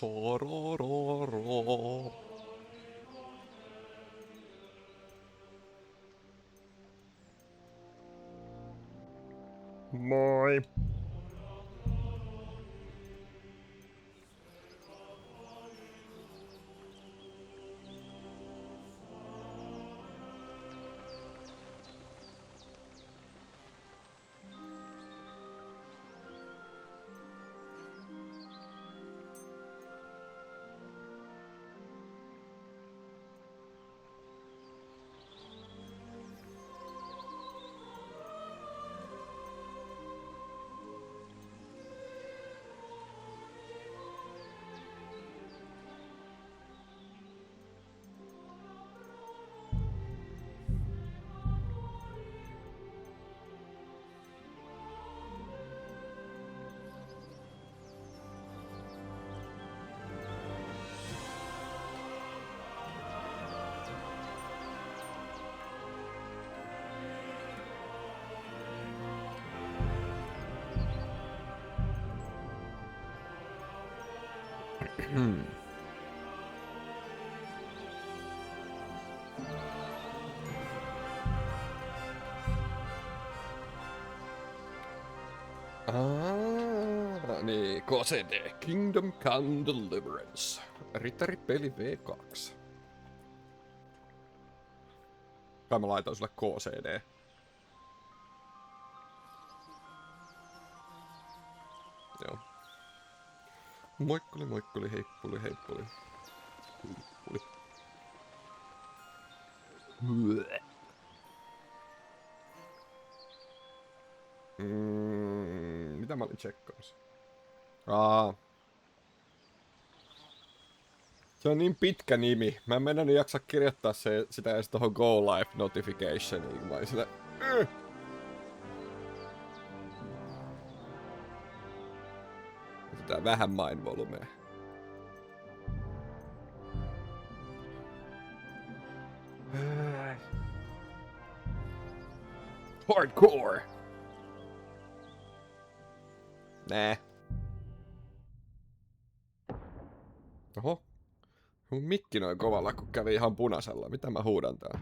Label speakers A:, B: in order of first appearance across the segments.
A: Sorororo. Moi. Niin, KCD. Kingdom Come Deliverance. Ritaripeli V2. Kai mä laitan sulle KCD. Joo. Moikkuli, moikkuli, heippuli, heippuli. Heippuli. Mitä mä olin tsekkaamassa? Se on niin pitkä nimi. Mä en mennä nyt jaksa kirjoittaa sitä edes tohon Go Live notificationiin. Mä olin sillä... Otetaan vähän mind volumea. Hardcore! Nää. Oho. Mun mikki noin kovalla, kun kävi ihan punaisella. Mitä mä huudan täällä?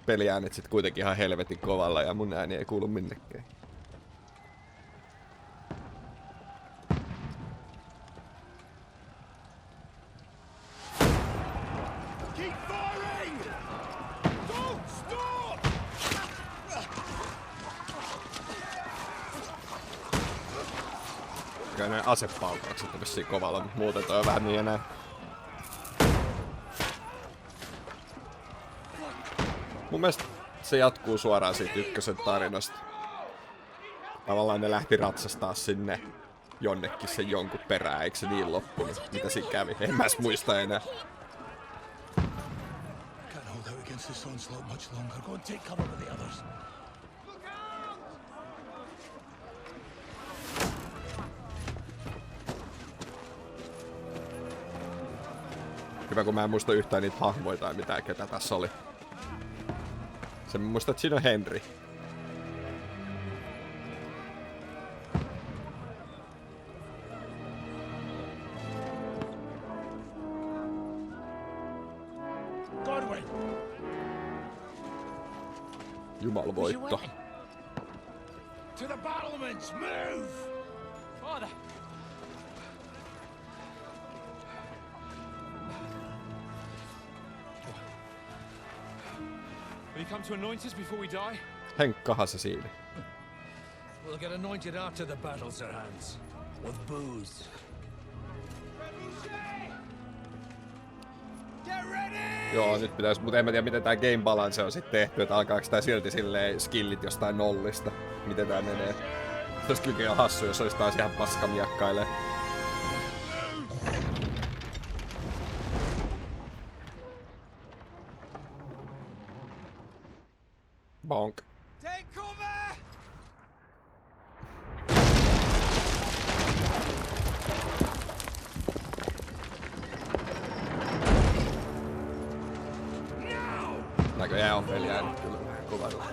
A: Peliäänet sit kuitenkin ihan helvetin kovalla ja mun ääni ei kuulu minnekään. Kyllä ne asepaukaukset on vissiin kovalla, mutta muuten toi on vähän niin enää. Mun mielestä se jatkuu suoraan siitä ykkösen tarinasta. Tavallaan ne lähti ratsastaa sinne jonnekin sen jonkun perään, eikö se niin loppunut? Mitä siinä kävi? En mä edes muista enää. Hyvä, kun mä en muista yhtään niitä hahmoja tai mitään, ketä tässä oli. Sen mä muistan, että siinä on Henry. Jumal voitto.
B: To the battlements, move! Father. Will you come to anoint us before we die?
A: Henkkahan se siinä.
B: We'll get anointed after the battle, Sir Hans. With booze. Get ready!
A: Joo, nyt pitäis, mutta en mä tiedä miten tää game balance on sit tehty, että alkaaks tää silti silleen skillit jostain nollista. Miten tää menee. Se olis kyllä ihan hassu, jos olis taas ihan paskamiakkailee. Bonk.
B: Take cover!
A: Näköjään on peli jäänyt kyllä kovalla.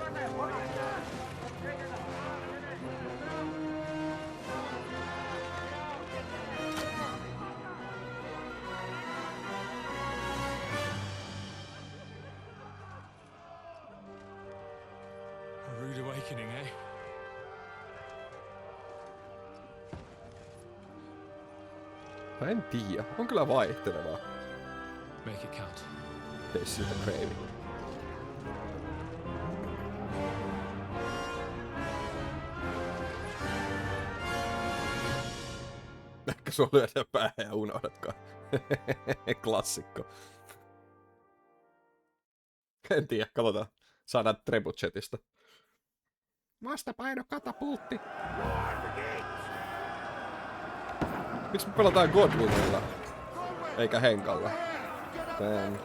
B: A rude awakening, eh?
A: Mä en tiedä. On kyllä vaihtelevaa.
B: Make it count.
A: Tee siitä kreivi. Ehkä sua lyödään päähän ja unohdatkaan. Klassikko. En tiedä, katsotaan. Saadaan trebuchetista. Vastapaino katapultti. Miksi me pelataan Godwinilla? Eikä Henkalla? Tän.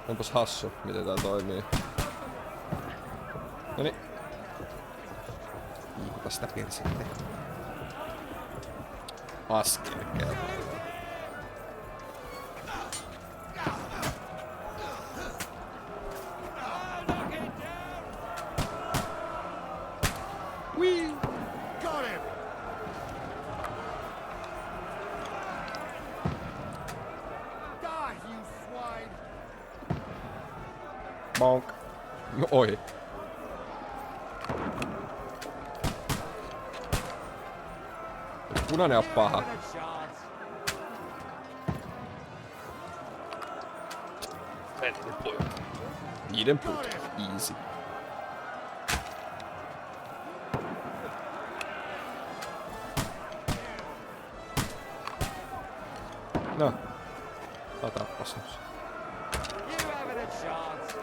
A: Onpas hassu, miten tää toimii. Noniin. Liikuta sitä persettä. Askel kerran. Whee!
C: Got him! Die, you swine!
A: Bonk. No oi. Punainen on paha. Niiden put. Easy. No. Tää tappas nyt.
C: You haven't a chance!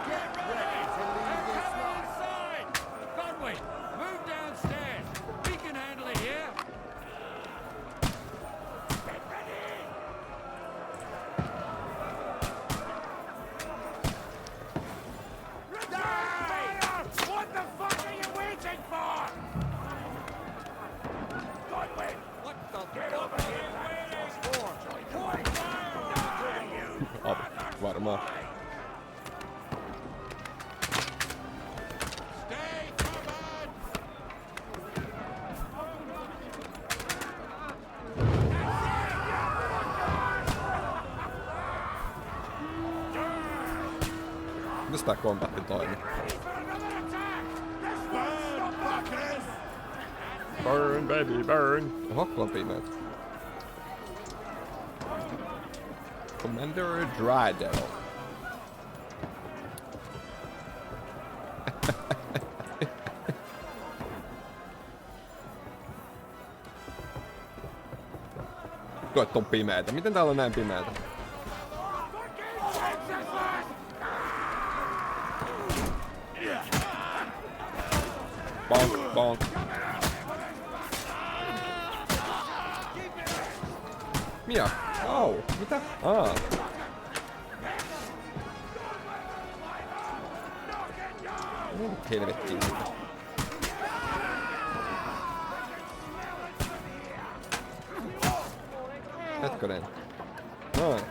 C: Get ready to leave this life!
B: Conway, move downstairs. We can handle it here.
C: What the fuck are you waiting for? Godwin!
B: What the
C: Get over here!
A: Varmaan.
C: Stay covered!
A: Mitäs tää kombatti toimii? Burn, baby, burn! Oho, on pimeet. Commander Drydell. Koet on pimeetä. Miten täällä on näin pimeetä? Bonk, bonk. Mia? Au, mitä? Helvettiin. Hetkonen. Noin.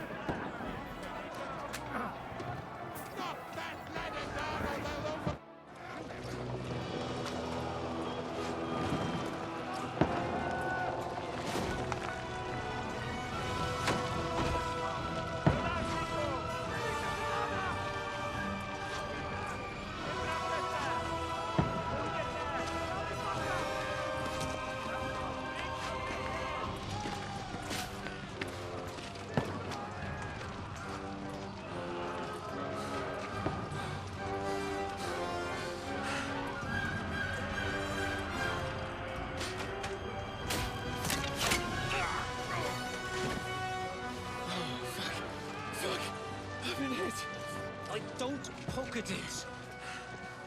B: Don't poke at it.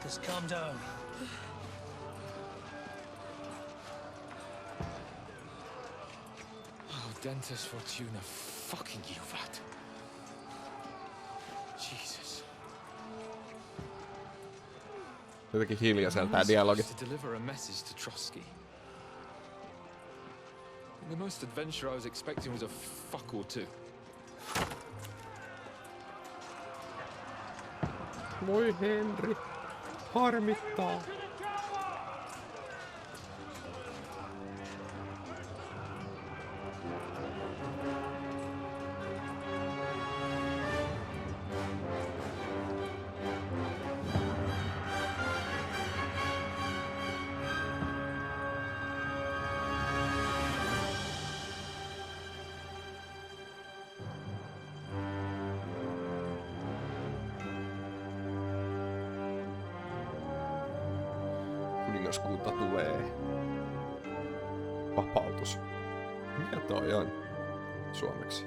B: Just calm down.
D: Oh, Dentist Fortuna, fucking you, vat. Jesus.
A: Jotenkin hiljaisella tää
D: I'm
A: dialogi.
D: supposed to deliver a message to Trotsky. And the most adventure I was expecting was a fuck or two.
A: Voi Henri. Harmittaa. Kuningaskunta tulee. Vapautus. Mikä toi on suomeksi?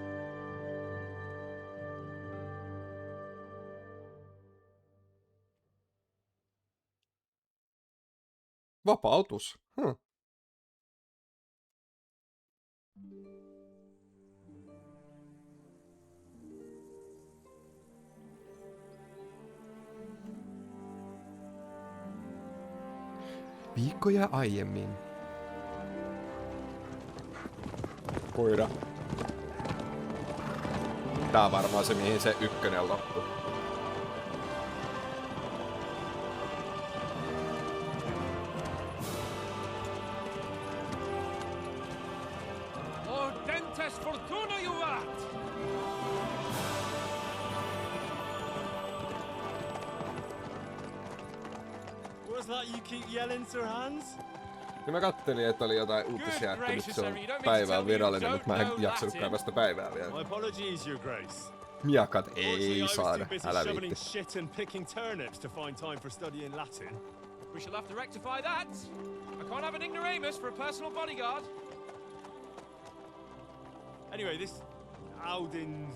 A: Vapautus. Viikkoja aiemmin. Koira. Tää on varmaan se, mihin se ykkönen loppui.
B: Ordentes fortuna juvat!
E: What's that you keep yelling, Sir Hans?
A: Ja mä kattelin, että oli jotain uutisia, että nyt se on päivää virallinen, mutta mä en jaksanut kaivaa sitä päivää vielä.
E: My apologies, Your Grace.
A: Miakat ei
E: Unfortunately, I was
A: saada,
E: too busy
A: älä
E: shoveling
A: viitti.
E: shit and picking turnips to find time for studying Latin.
B: We shall have to rectify that. I can't have an ignoramus for a personal bodyguard.
E: Anyway, this Audens,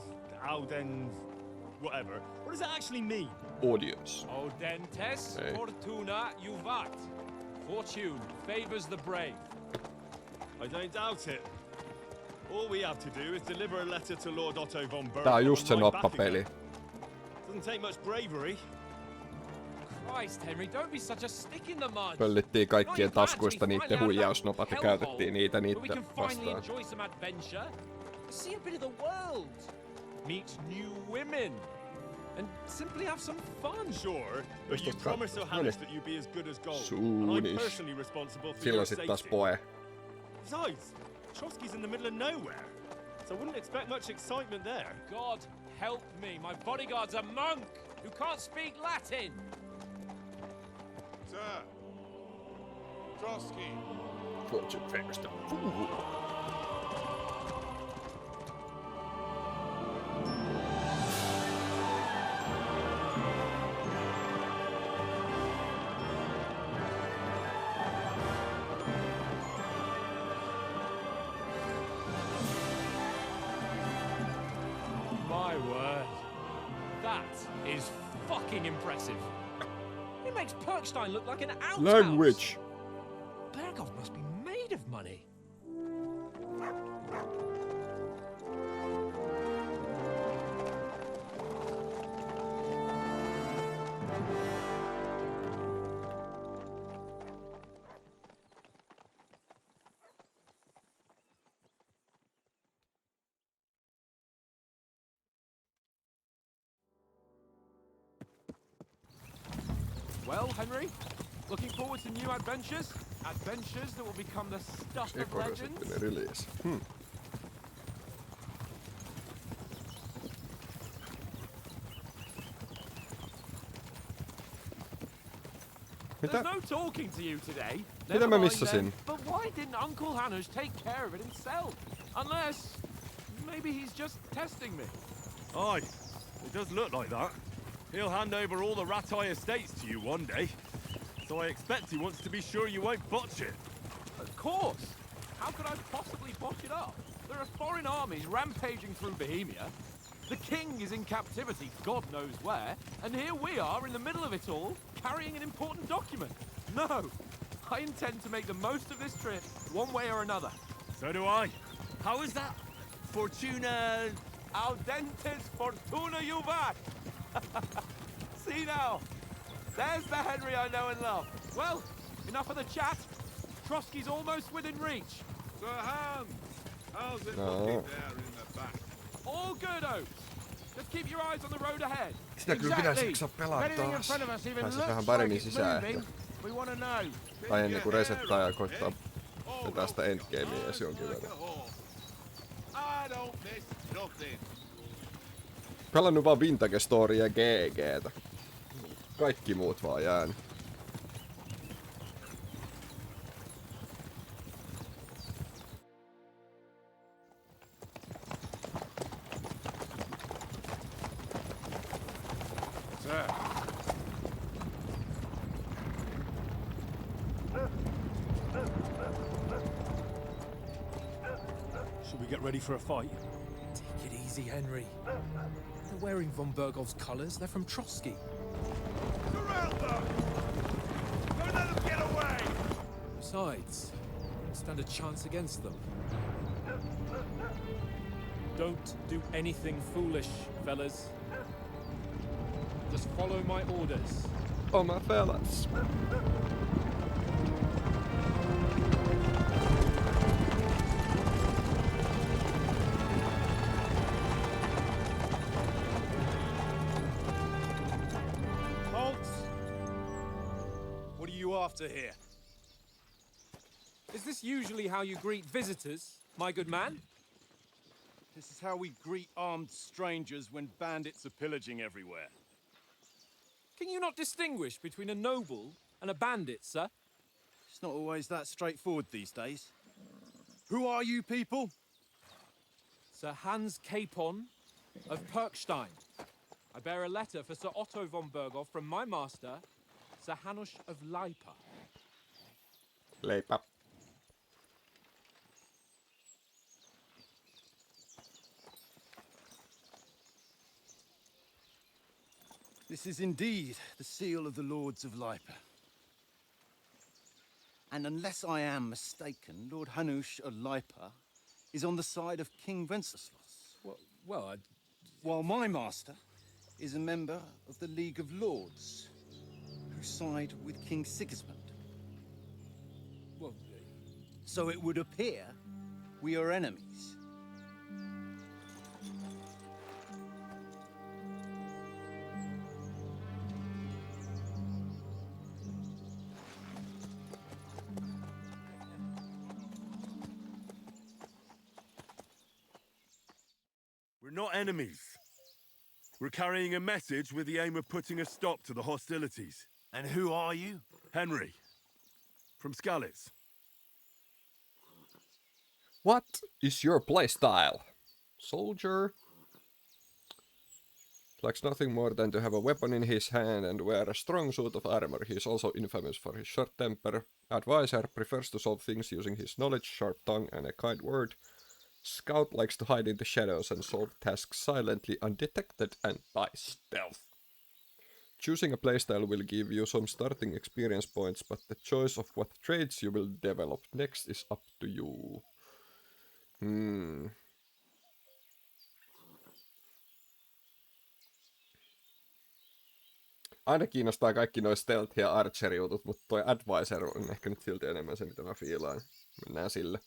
E: whatever. What does that actually mean?
A: Audience.
B: Ordentes
A: Hey.
B: fortuna juvat. Fortune favors the brave.
E: I don't doubt it. All we have to do is deliver a letter to Lord Otto von Berg.
A: Tää on just se
E: and ride back
A: noppapeli.
E: again. Doesn't take much bravery.
B: Christ, Henry, don't be such a stick in the mud.
A: Pöllittiin kaikkien
B: Not glad to
A: taskuista
B: be
A: niitten
B: finally out of
A: huijausnopat ja
B: that
A: käytettiin niitä
B: hellhole, where we
A: niitä
B: can finally
A: vastaan.
B: enjoy some adventure, see a bit of the world, meet new women, and simply have some fun.
E: Sure, but you
A: Just
E: promised Sir
A: no
E: Hans
A: niin.
E: that you'd be as good as gold. And
A: Suunis.
E: I'm personally responsible for your
A: Silloin sit taas
E: safety.
A: poe.
E: Besides, Trotsky's in the middle of nowhere, so I wouldn't expect much excitement there.
B: God help me, my bodyguard's a monk who can't speak Latin.
C: Sir. Trotsky.
A: Fortune favors the fool.
B: My word. That is fucking impressive. It makes Perkstein look like an outhouse.
A: Language.
B: Berghoff must be made of money. Well, Henry, looking forward to new adventures? Adventures that will become the stuff of legends?
A: Ekoresettinen release.
B: There's no talking to you today.
A: Mitä
B: Never
A: mä
B: mind
A: missasin?
B: then. But why didn't Uncle Hanush take care of it himself? Unless, maybe he's just testing me.
E: Aye, it does look like that. He'll hand over all the Ratai estates to you one day. So I expect he wants to be sure you won't botch it.
B: Of course. How could I possibly botch it up? There are foreign armies rampaging through Bohemia. The king is in captivity, God knows where, and here we are in the middle of it all, carrying an important document. No, I intend to make the most of this trip, one way or another.
E: So do I. How is that? Fortuna...
B: Audentes fortuna juvat! See now, There's the Henry I know and love. Well, enough of the chat. Trotsky's almost within reach.
C: Sir Hans, how's it
A: No.
C: looking there in the back?
B: All good, Oates. Just keep your eyes on the road ahead.
A: Sitä kyllä pitäisi jaksaa pelaa taas. Pääsis vähän paremmin sisään ehkä.
B: We want to know.
A: Tai ennen kuin resettaa ja koittaa vetää sitä endgamea edes jonkin verran.
C: I don't miss nothing.
A: Pelannut vaan Vintage Story ja GGtä. Kaikki muut vaan jäänyt.
F: Should we get ready for a fight?
G: Take it easy, Henry. They're wearing von Bergov's colours. They're from Trotsky.
C: Surround them! Don't let them get away!
G: Besides, we don't stand a chance against them.
F: Don't do anything foolish, fellas. Just follow my orders.
A: Oh my fellas.
F: Halt! What are you after here?
G: Is this usually how you greet visitors, my good man?
F: This is how we greet armed strangers when bandits are pillaging everywhere.
G: Can you not distinguish between a noble and a bandit, sir?
F: It's not always that straightforward these days. Who are you people?
G: Sir Hans Capon of Perkstein. I bear a letter for Sir Otto von Bergov from my master, Sir Hanush of Leipa.
A: Leipä.
F: This is indeed the seal of the Lords of Lipa. And unless I am mistaken, Lord Hanush of Lipa is on the side of King Wenceslas,
G: Well,
F: while my master is a member of the League of Lords, who side with King Sigismund.
G: well,
F: So it would appear we are enemies.
E: We're not enemies. We're carrying a message with the aim of putting a stop to the hostilities.
H: And who are you?
E: Henry. From Skalitz.
A: What is your playstyle? Soldier? Likes nothing more than to have a weapon in his hand and wear a strong suit of armor. He is also infamous for his short temper. Advisor prefers to solve things using his knowledge, sharp tongue, and a kind word. Scout likes to hide in the shadows and solve tasks silently, undetected, and by stealth. Choosing a playstyle will give you some starting experience points, but the choice of what traits you will develop next is up to you. Aina kiinnostaa kaikki noi stealth- ja archer-jutut, mutta toi advisor on ehkä nyt silti enemmän se, mitä mä fiilaan. Mennään sille.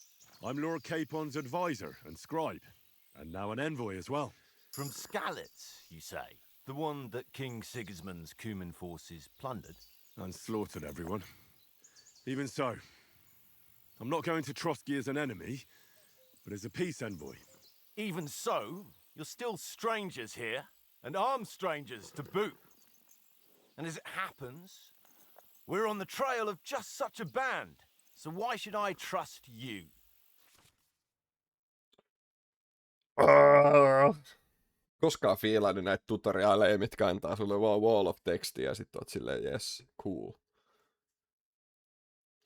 E: I'm Lord Capon's advisor and scribe, and now an envoy as well.
H: From Skalitz, you say? The one that King Sigismund's Cuman forces plundered?
E: And slaughtered everyone. Even so, I'm not going to Trotsky as an enemy, but as a peace envoy.
H: Even so, you're still strangers here, and armed strangers to boot. And as it happens, we're on the trail of just such a band, so why should I trust you?
A: Koskaan fiilannut näitä tutoriaaleja, mitkä antaa sulle vaan wall of textia ja sit oot silleen yes, cool.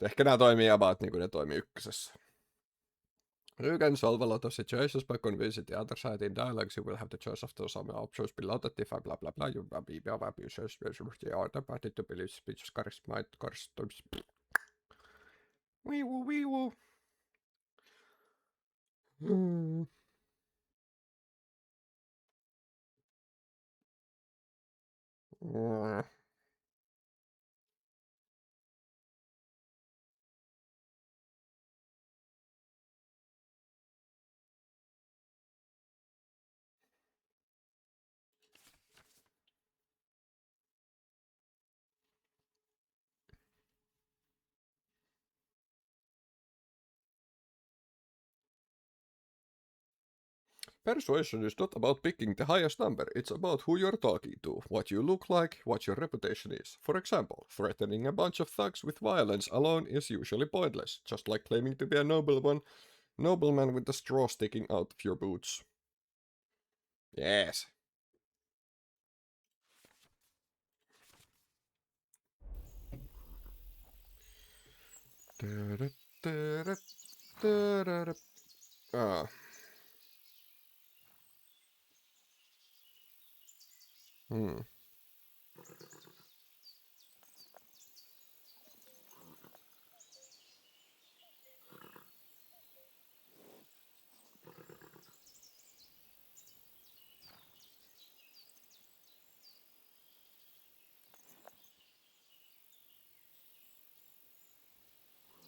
A: Ehkä nämä toimii about niin kuin ne toimii ykkösessä. You can solve a lot of situations by convincing the other side in dialogues. You will have the choice of some options below that if blah blah blah. You will be abusers, the other party to believe speech, charisma, customs. Wee woo, wee woo. Persuasion is not about picking the highest number, it's about who you're talking to, what you look like, what your reputation is. For example, threatening a bunch of thugs with violence alone is usually pointless, just like claiming to be a nobleman with a straw sticking out of your boots. Yes. Ah.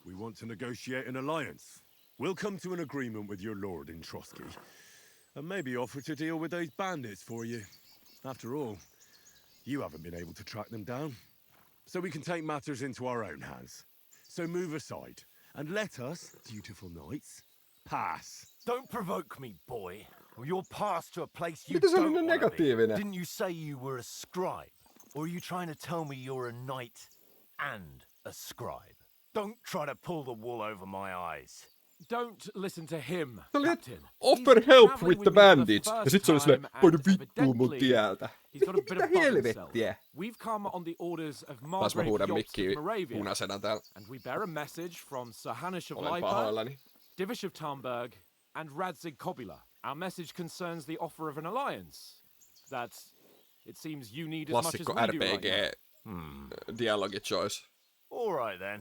E: We want to negotiate an alliance. We'll come to an agreement with your lord in Trotsky, and maybe offer to deal with those bandits for you. After all, you haven't been able to track them down. So we can take matters into our own hands. So move aside, and let us, dutiful knights, pass.
H: Don't provoke me, boy, or you'll pass to a place you
A: Mitä se oli
H: don't
A: niin
H: want to be.
A: negatiivinen?
H: Didn't you say you were a scribe? Or are you trying to tell me you're a knight and a scribe? Don't try to pull the wool over my eyes.
B: Don't listen to him,
A: Se oli,
B: Captain.
A: offer
B: He's
A: help
B: travelling
A: with the
B: with me for
A: bandits. Ja
B: first
A: sit se oli silleen,
B: time,
A: voida
B: and
A: vittuun mun
B: evidently
A: tieltä.
B: He's got a bit
A: Mitä
B: above
A: helvettiä?
B: himself. We've come on the orders of
A: Taas mä
B: Margrave
A: huudan
B: Jobst
A: mikkiin
B: of Moravia,
A: punaisena täällä.
B: and we bear a message from Sir Hanush of
A: Olen
B: Lipa,
A: pahoillani.
B: Divish of Tarnberg, and Radzig Kobula. Our message concerns the offer of an alliance that it seems you need as much as
A: Klassikko
B: we do right
A: RPG
B: now.
A: dialogi choice.
H: All right, then.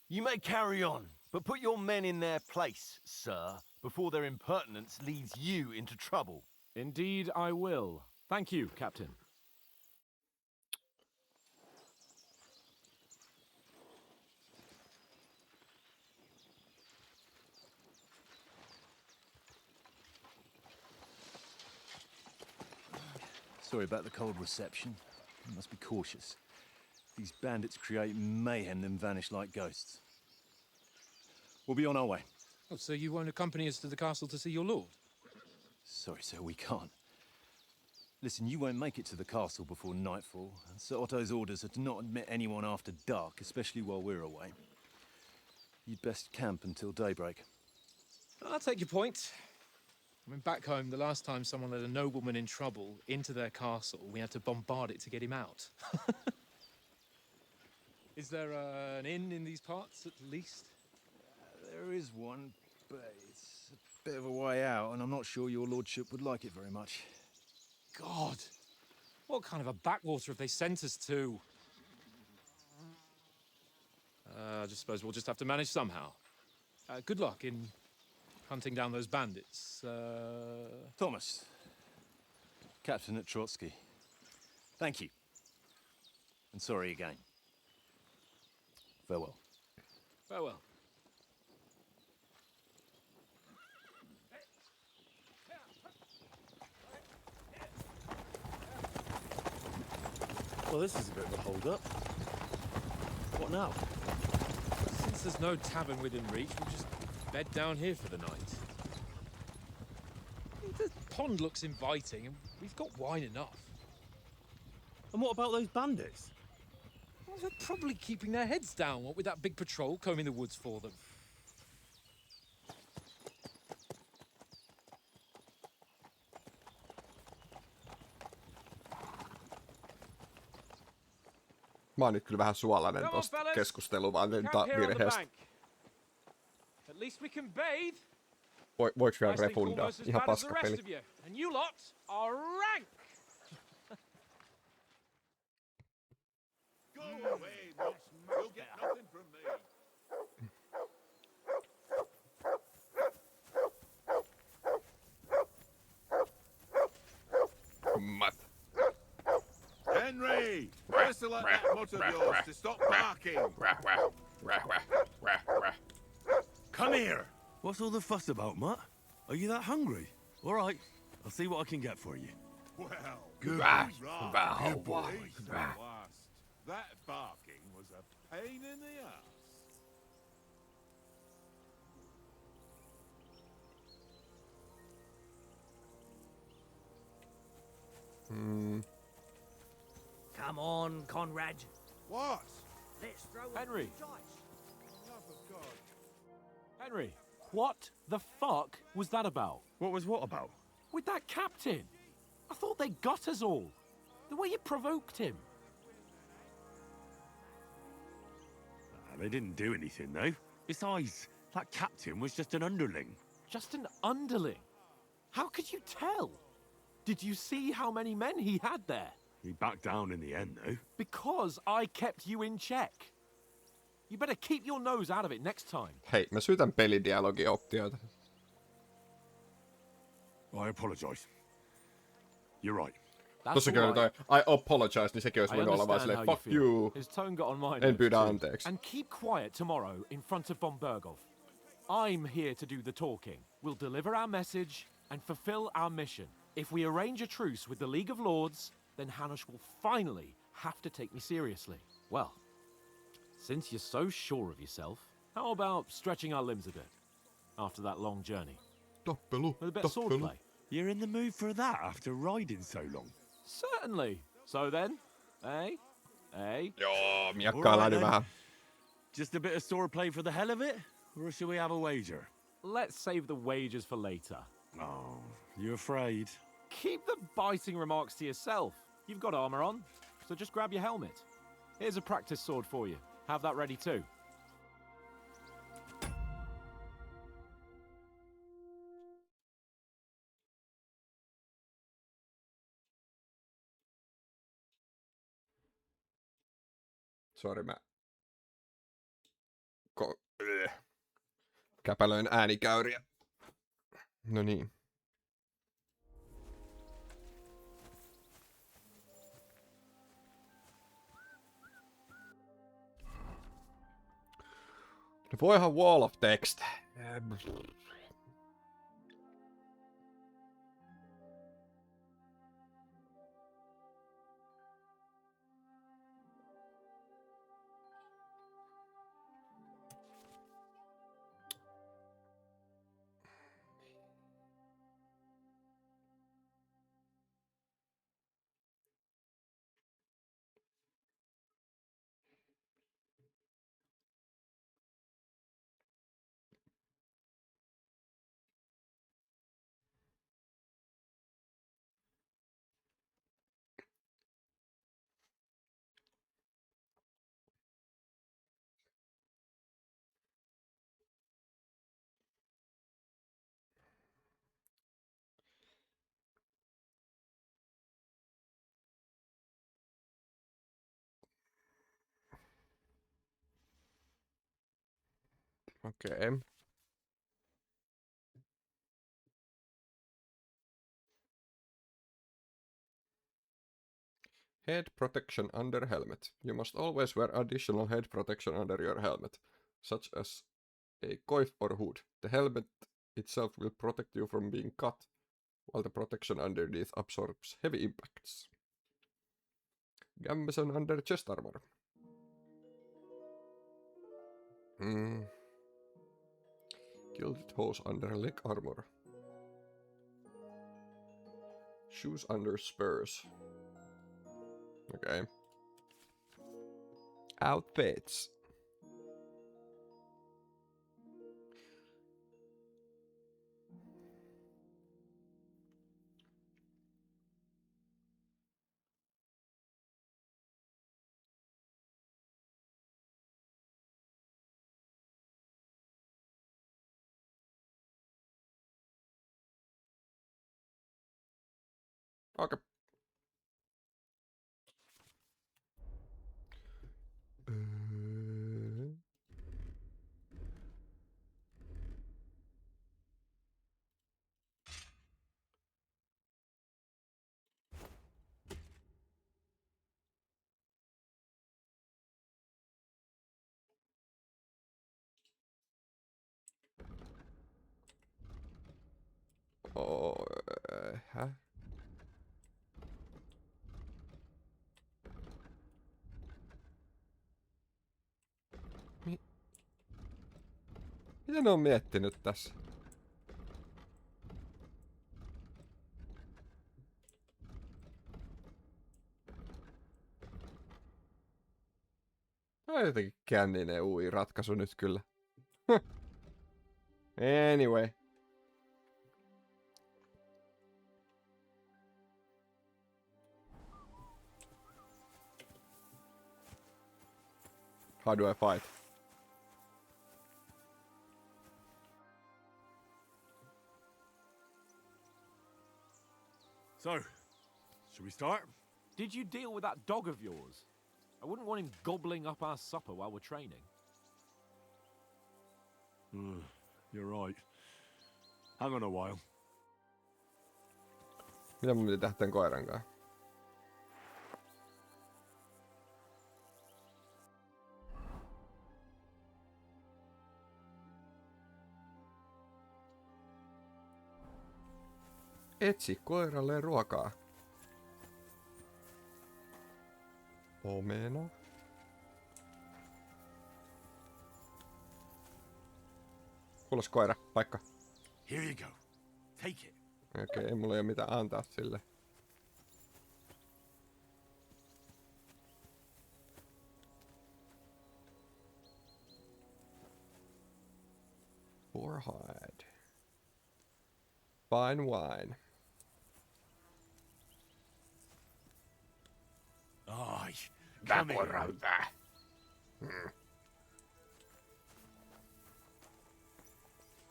H: You may carry on, but put your men in their place, sir, before their impertinence leads you into trouble.
B: Indeed, I will. Thank you, Captain.
I: Sorry about the cold reception. You must be cautious. These bandits create mayhem, then vanish like ghosts. We'll be on our way.
G: Oh, so you won't accompany us to the castle to see your lord?
I: Sorry, sir, we can't. Listen, you won't make it to the castle before nightfall. Sir Otto's orders are to not admit anyone after dark, especially while we're away. You'd best camp until daybreak.
G: I'll take your point. I mean, back home, the last time someone let a nobleman in trouble into their castle, we had to bombard it to get him out. Is there an inn in these parts, at least?
I: There is one, but it's a bit of a way out, and I'm not sure your lordship would like it very much.
G: God! What kind of a backwater have they sent us to? I just suppose we'll just have to manage somehow. Good luck in hunting down those bandits.
I: Thomas, captain at Trotsky. Thank you. And sorry again. Farewell.
G: Farewell.
I: Well, this is a bit of a hold-up. What now?
G: Since there's no tavern within reach, we'll just bed down here for the night. The pond looks inviting, and we've got wine enough.
I: And what about those bandits?
G: Well, they're probably keeping their heads down, what with that big patrol combing the woods for them.
A: Mä oon nyt kyllä vähän suolainen
B: Come on,
A: tosta
B: fellas.
A: keskusteluvalinta
B: Camp here on the
A: virheestä.
B: bank. At least we can bathe.
A: Voiko vielä
B: I think
A: refundaa?
B: almost as
A: Ihan
B: bad as the
A: paskapeli.
B: rest of you. And you lot are rank.
C: Go away, Wilson. You'll get nothing from me.
A: Mat.
C: Henry! Whistle at that mutt of yours to stop barking.
E: Come here! What's all the fuss about, Mutt? Are you that hungry? All right, I'll see what I can get for you.
C: Well,
A: Good.
C: right.
A: Wow.
C: Good boy. At last. That barking was a pain in the ass.
J: Come on, Conrad.
C: What?
J: Let's throw a
B: Henry.
J: few dice.
C: Love of God.
B: Henry, what the fuck was that about?
E: What was what about?
B: With that captain? I thought they got us all. The way you provoked him.
E: They didn't do anything, though. Besides, that captain was just an underling.
B: Just an underling? How could you tell? Did you see how many men he had there?
E: He backed down in the end, though.
B: Because I kept you in check. You better keep your nose out of it next time.
A: Hei, mä syytän pelidialogioptioita.
E: I apologise. You're right.
A: Tossa kyllä toi I apologize, niin sekin olisi voinut olla vaan silleen, fuck you.
B: His tone got on my
A: En
B: nerves
A: pyydä
B: too.
A: anteeksi.
B: And keep quiet tomorrow in front of von Berghoff. I'm here to do the talking. We'll deliver our message and fulfill our mission. If we arrange a truce with the League of Lords, then Hanush will finally have to take me seriously. Well, since you're so sure of yourself, how about stretching our limbs a bit after that long journey?
A: Tappelu,
B: With a bit of swordplay.
E: You're in the mood for that after riding so long?
B: Certainly. So then, eh? Eh?
A: Joo, miakkaillaan nyt vähän.
E: Just a bit of swordplay for the hell of it? Or should we have a wager?
B: Let's save the wagers for later.
E: Oh, you afraid?
B: Keep the biting remarks to yourself. You've got armor on, so just grab your helmet. Here's a practice sword for you. Have that ready too.
A: Sori, mä... Käpälöin äänikäyriä. No niin. No voihan wall of text. Okei. Head protection under helmet. You must always wear additional head protection under your helmet, such as a coif or hood. The helmet itself will protect you from being cut, while the protection underneath absorbs heavy impacts. Gambeson under chest armor. Gilded hose under leg armor. Shoes under spurs. Okay. Outfits. Okay. Hä? Mitä ne on miettinyt tässä? on jotenkin känninen ratkaisu nyt kyllä. Anyway. How do I fight?
E: So, should we start?
B: Did you deal with that dog of yours? I wouldn't want him gobbling up our supper while we're training.
E: You're right. Hang on a while.
A: Mitä mun piti tehdä tän koiran kanssa? Etsi koiralle ruokaa. Omena. Kuulos koira, paikka.
H: Here you go. Take it.
A: Okei, mulla ei ole mitään antaa sille. Warhide. Fine wine.
H: Aye. Come here.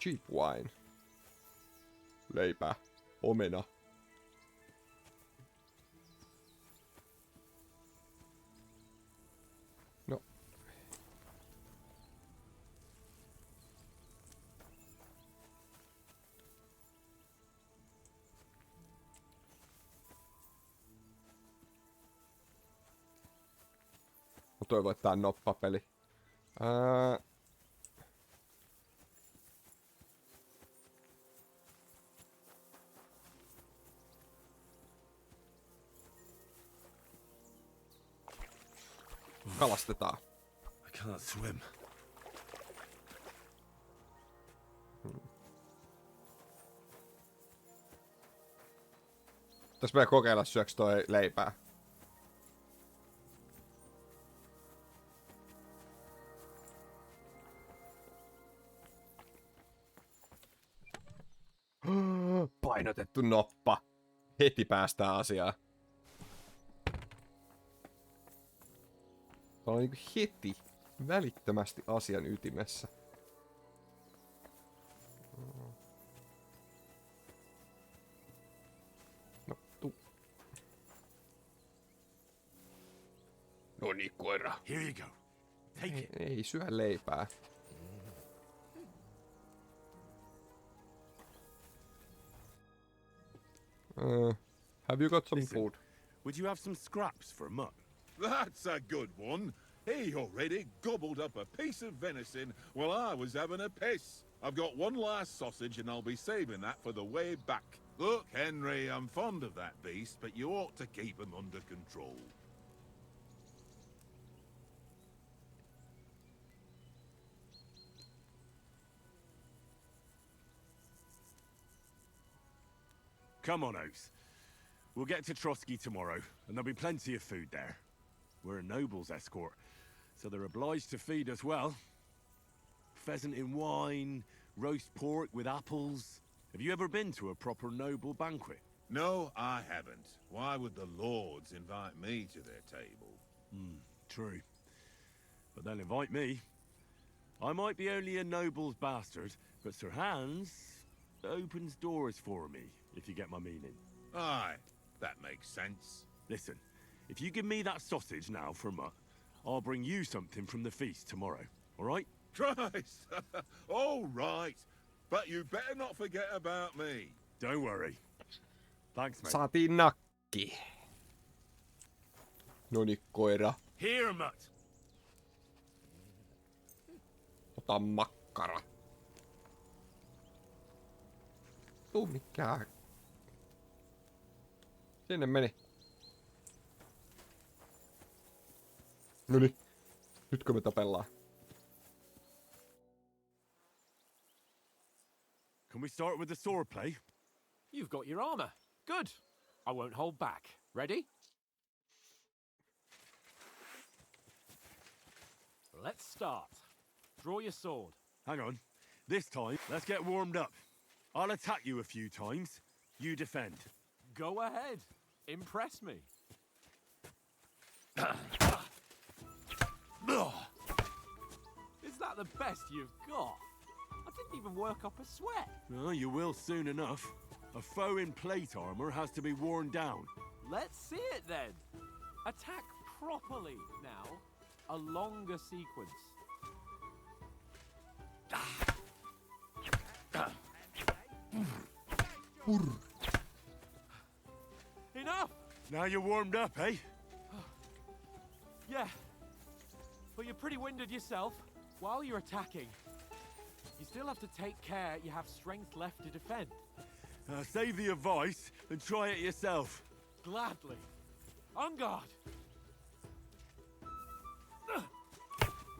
A: Cheap wine. Leipää. Omena. No. Mä toivon, että tää on noppapeli. Kalastetaan.
E: I can't swim.
A: Tässä meidän kokeilla syöks toi leipää. Painotettu noppa. Heti päästään asiaan. On niinku heti välittömästi asian ytimessä. No, tuu. Noniin, koira.
H: Here you go. Take it.
A: Ei syö leipää. Have you got some
E: Listen,
A: food?
E: Would you have some scraps for a mutt?
C: That's a good one. He already gobbled up a piece of venison while I was having a piss. I've got one last sausage and I'll be saving that for the way back. Look, Henry, I'm fond of that beast, but you ought to keep him under control.
E: Come on, Oates. We'll get to Trotsky tomorrow, and there'll be plenty of food there. We're a noble's escort, so they're obliged to feed us well. Pheasant in wine, roast pork with apples. Have you ever been to a proper noble banquet?
C: No, I haven't. Why would the lords invite me to their table?
E: True. But they'll invite me. I might be only a noble's bastard, but Sir Hans opens doors for me, if you get my meaning.
C: Aye, that makes sense.
E: Listen, if you give me that sausage now for a mutt, I'll bring you something from the feast tomorrow, all right?
C: Christ! All right. But you better not forget about me.
E: Don't worry. Thanks, mate.
A: Saatiin nakki. Noniin, koira.
H: Here, mutt.
A: Ota makkara. Tuu mikään. Sinne meni. Noniin. Nytkö me tapellaan?
E: Can we start with the swordplay?
B: You've got your armor. Good. I won't hold back. Ready? Let's start. Draw your sword.
E: Hang on. This time, let's get warmed up. I'll attack you a few times. You defend.
B: Go ahead. Impress me. Is that the best you've got? I didn't even work up a sweat.
E: Well, you will soon enough. A foe in plate armor has to be worn down.
B: Let's see it then. Attack properly now. A longer sequence. Enough!
E: Now you're warmed up, eh?
B: Yeah. But you're pretty winded yourself. While you're attacking, you still have to take care you have strength left to defend.
E: Save the advice and try it yourself.
B: Gladly. On guard.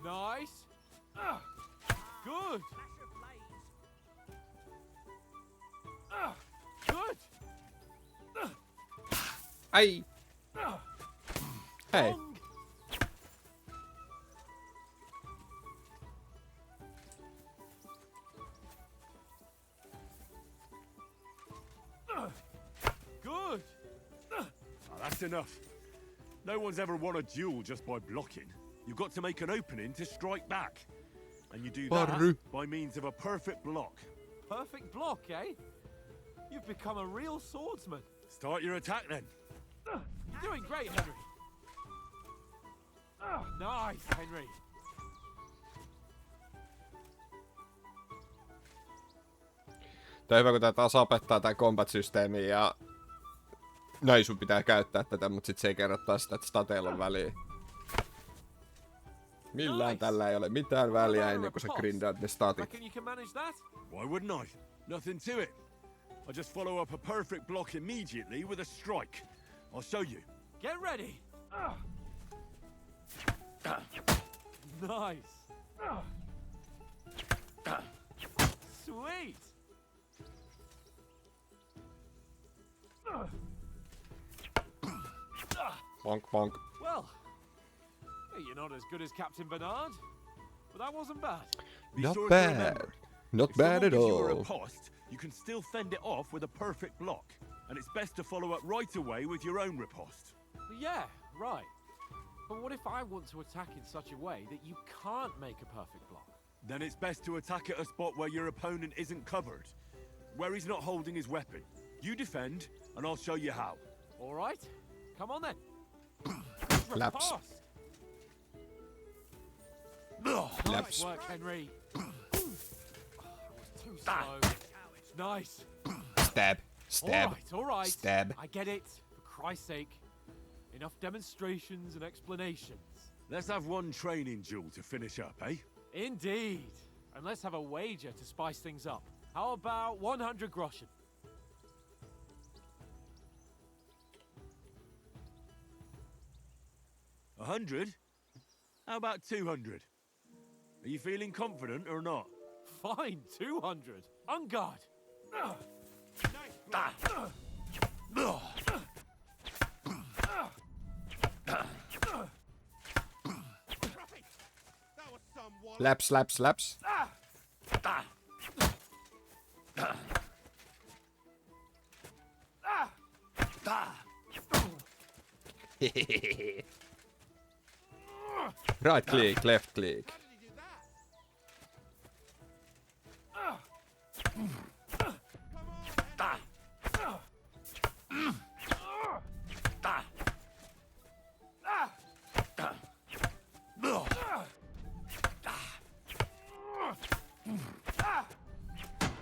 B: Nice. Good. Good.
A: Ai! Hei.
B: Long. Good.
E: That's enough. No one's ever won a duel just by blocking. You've got to make an opening to strike back. And you do that
A: Barru.
E: by means of a perfect block.
B: Perfect block, eh? You've become a real swordsman.
E: Start your attack then.
B: You're doing great, Henry. Nice, Henry.
A: Tää on hyvä, kun tää taas opettaa tää combat-systeemi ja näin sun pitää käyttää tätä, mut sit se ei kerro taas sitä, että stateilla on väliä. Millään tällä ei ole mitään väliä ennen kuin sä grindaat ne statit.
B: Reckon you can manage that?
E: Why wouldn't I? Nothing to it. I just follow up a perfect block immediately with a strike. I'll show you.
B: Get ready. Nice. Sweet.
A: Bonk, bonk.
B: Well, you're not as good as Captain Bernard, but that wasn't bad.
E: Be
A: Not
E: sure to
A: bad.
E: remember,
A: Not
E: if someone
A: bad at
E: gives you a
A: all.
E: riposte, you can still fend it off with a perfect block. And it's best to follow up right away with your own riposte.
B: Yeah, right. But what if I want to attack in such a way that you can't make a perfect block?
E: Then it's best to attack at a spot where your opponent isn't covered. Where he's not holding his weapon. You defend, and I'll show you how.
B: All right. Come on then.
A: Laps.
B: Riposte.
A: Laps.
B: Nice work, Henry. That was too slow. Nice.
A: Stab. Stab.
B: All right.
A: Stab.
B: I get it. For Christ's sake. Enough demonstrations and explanations.
E: Let's have one training duel to finish up, eh?
B: Indeed. And let's have a wager to spice things up. How about 100 groschen?
E: 100? How about 200? Are you feeling confident or not?
B: Fine, 200. On guard.
A: Laps, laps, laps. Right click, left click.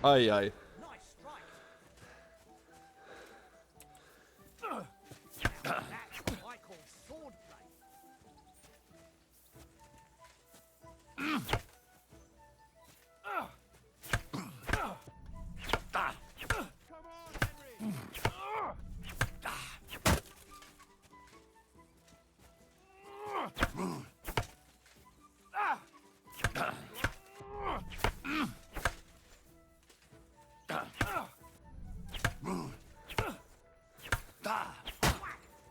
A: Ai ai.
J: I call swordplay.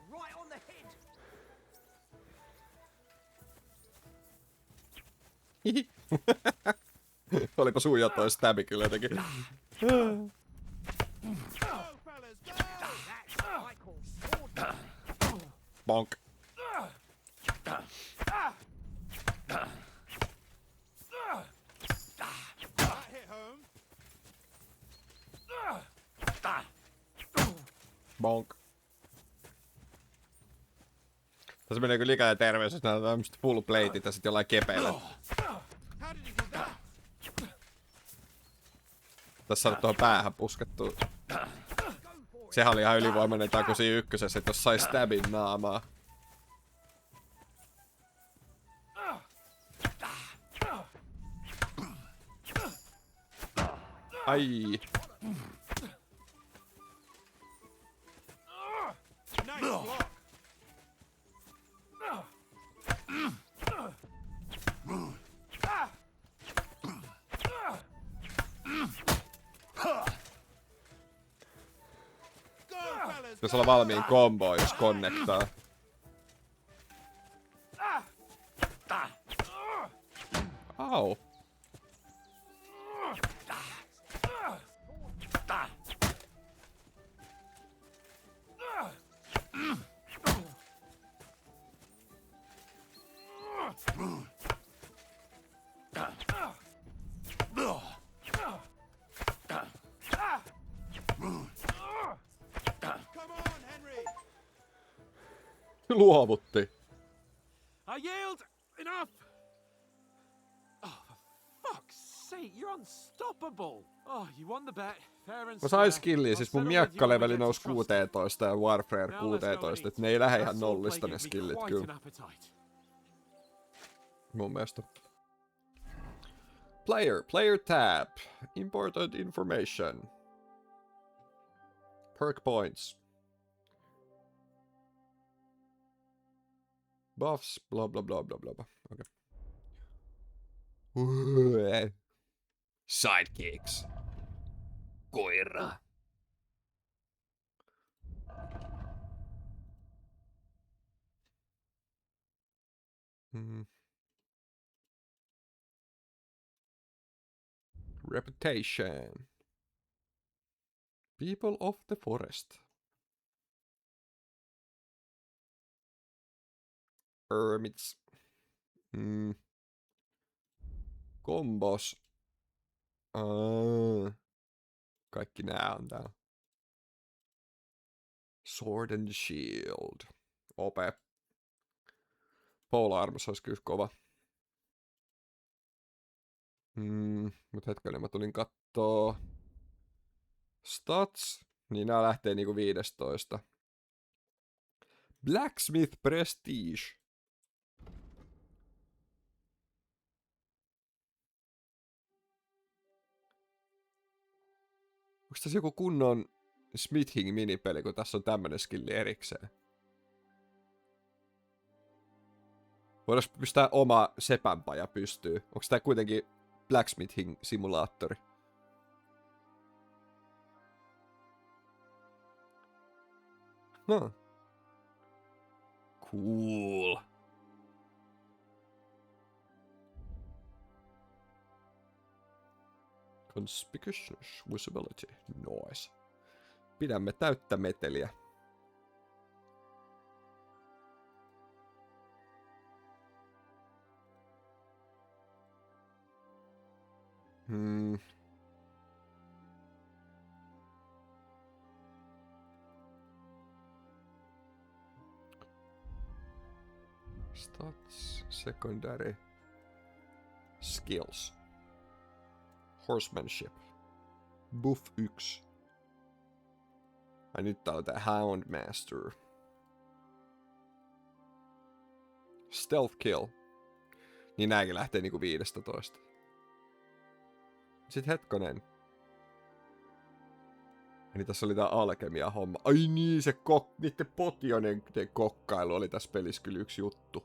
J: Right on the head.
A: Olipa suja toi stabi kyllä jotenkin. Bonk. Bonk. Tässä menee kyllä liikaa ja terveys, jos näytetään tämmöset full plateit ja sit jollain kepeillä. Tässä on tuohon päähän puskettu. Sehän oli ihan ylivoimainen taku siinä ykkösessä, että jos sai stabin naamaa. Ai. Pitäis olla valmiin komboa, jos connectaa. Au. Luovutti.
B: I yield! Enough! Oh, for fuck's sake, you're unstoppable! Oh, you won the bet. Fair and
A: Mä sain
B: square.
A: skilliä,
B: I'll
A: siis mun
B: settle with you when we
A: miekkaleveli
B: get to
A: nousi
B: Trusty.
A: 16 ja Warfare
B: Now let's go
A: 16,
B: eat.
A: et ne ei lähde ihan
B: That
A: nollista
B: swordplay
A: ne
B: gives me
A: skillit
B: quite
A: kyllä.
B: an appetite.
A: Mun mielestä. Player tab. Important information. Perk points. Buffs, blah blah blah blah blah. Okay. Sidekicks. Koira. Reputation. People of the forest. Hermits. Kombos. Kaikki nää on täällä. Sword and Shield. OP. Polar Arms olisi kyllä kova. Mut hetkinen, mä tulin kattoo. Stats. Niin nää lähtee niinku 15. Blacksmith Prestige. Onko tässä joku kunnon smithing minipeli, kun tässä on tämmönen skilli erikseen? Voidaanko pistää oma sepänpaja pystyy? Onko tää kuitenkin blacksmithing simulaattori? No. Cool. Conspicuous visibility. Noise. Pidämme täyttä meteliä. Stats, secondary, skills, horsemanship, buff 1. Ai nyt tää on tää Houndmaster. Stealth kill. Niin nääkin lähtee niinku 15. Sitten hetkonen. Niin tässä oli tää alkemia homma. Ai niin, se niitten potionen kokkailu oli tässä pelissä kyllä yksi juttu.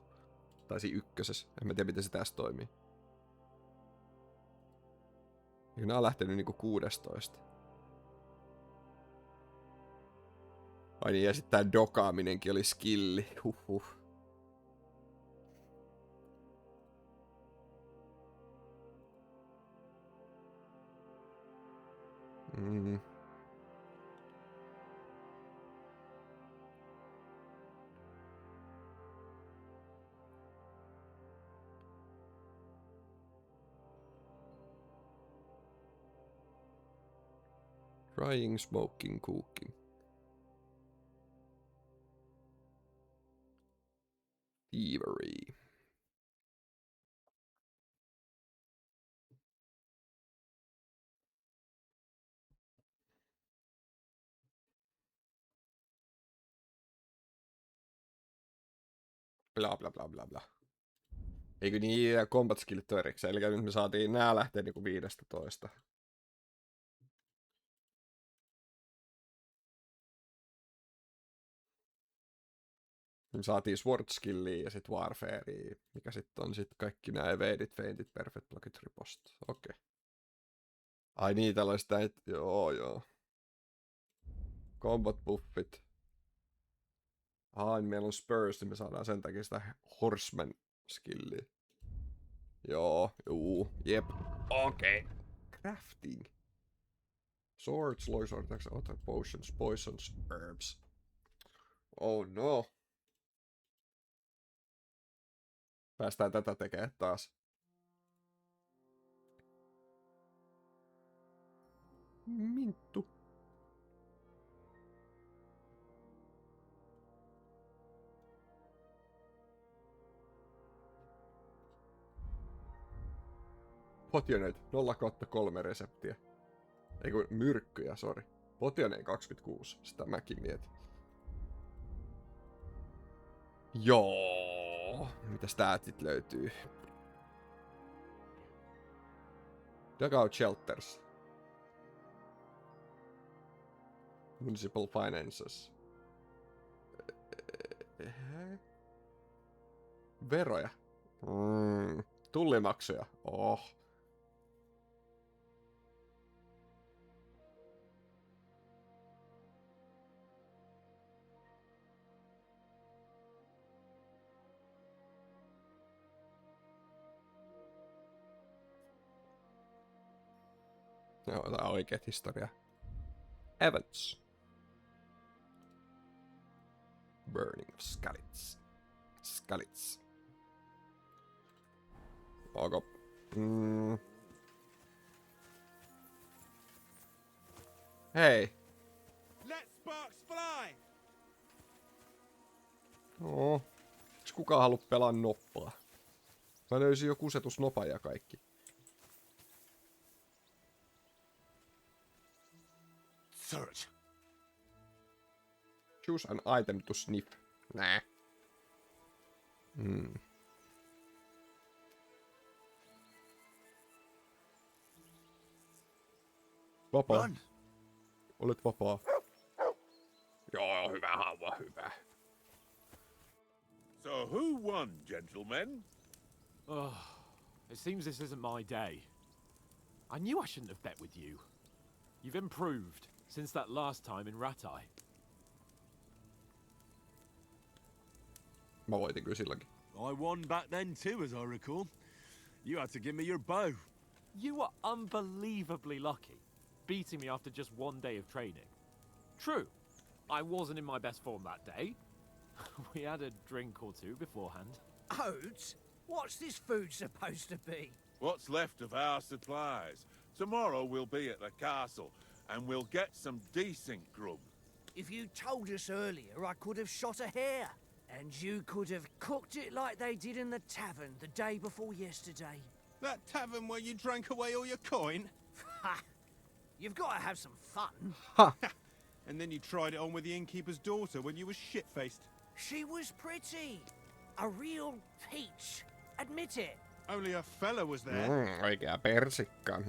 A: Tai siinä ykkösessä. En mä tiedä miten se tässä toimii. Ja nää on lähtenyt niinku 16. Ai niin, ja sit tää dokaaminenkin oli skilli. Huhhuh. Mm. Drying, smoking, cooking. Thievery. Bla bla bla bla bla. Eikö niin combat skillit ole erikseen? Eli nyt me saatiin nää lähteä niinku 15. Me saatiin sword skillia ja sit warfarea, mikä sitten on sit kaikki nää evaded, feintit, perfect blockit, ripost. Okei. Ai niin, tällaista näitä, joo. Combat buffit. Niin meillä on spurs, niin me saadaan sen takia sitä horseman skillia. Jep. Okei. Crafting. Swords, longsword attacks, other potions, poisons, herbs. Oh no. Päästään tätä tekemään taas. Minttu. Potioneita 0/3 reseptiä. Ei kun myrkkyjä, sori. Potioneita 26, sitä mäkin mietin. Joo. Mitäs täältä sit löytyy? Dugout Shelters. Municipal Finances. Veroja. Tullimaksuja. Joo, tää on oikeet historia. Events. Burning of Skalitz. Skalitz. Onko? Hei.
F: Let sparks fly!
A: No. Miksi kukaan halua pelaa noppaa? Mä löysin jo kusetusnopa ja kaikki.
H: Search.
A: Choose an item to sniff. Nää. Vapaa.
H: Run.
A: Olet vapaa. Joo, hyvä hauva, hyvä.
C: So who won, gentlemen?
B: Oh, it seems this isn't my day. I knew I shouldn't have bet with you. You've improved since that last time in Ratai.
A: Mä voitin kyllä silloinkin.
E: I won back then too, as I recall. You had to give me your bow.
B: You were unbelievably lucky, beating me after just one day of training. True, I wasn't in my best form that day. We had a drink or two beforehand.
J: Oats? What's this food supposed to be?
C: What's left of our supplies. Tomorrow we'll be at the castle, and we'll get some decent grub.
J: If you told us earlier, I could have shot a hare. And you could have cooked it like they did in the tavern the day before yesterday.
F: That tavern where you drank away all your coin?
J: Ha! You've got to have some fun.
A: Ha!
F: And then you tried it on with the innkeeper's daughter when you were shit-faced.
J: She was pretty. A real peach. Admit it.
F: Only a fella was there.
A: Oikea persikka.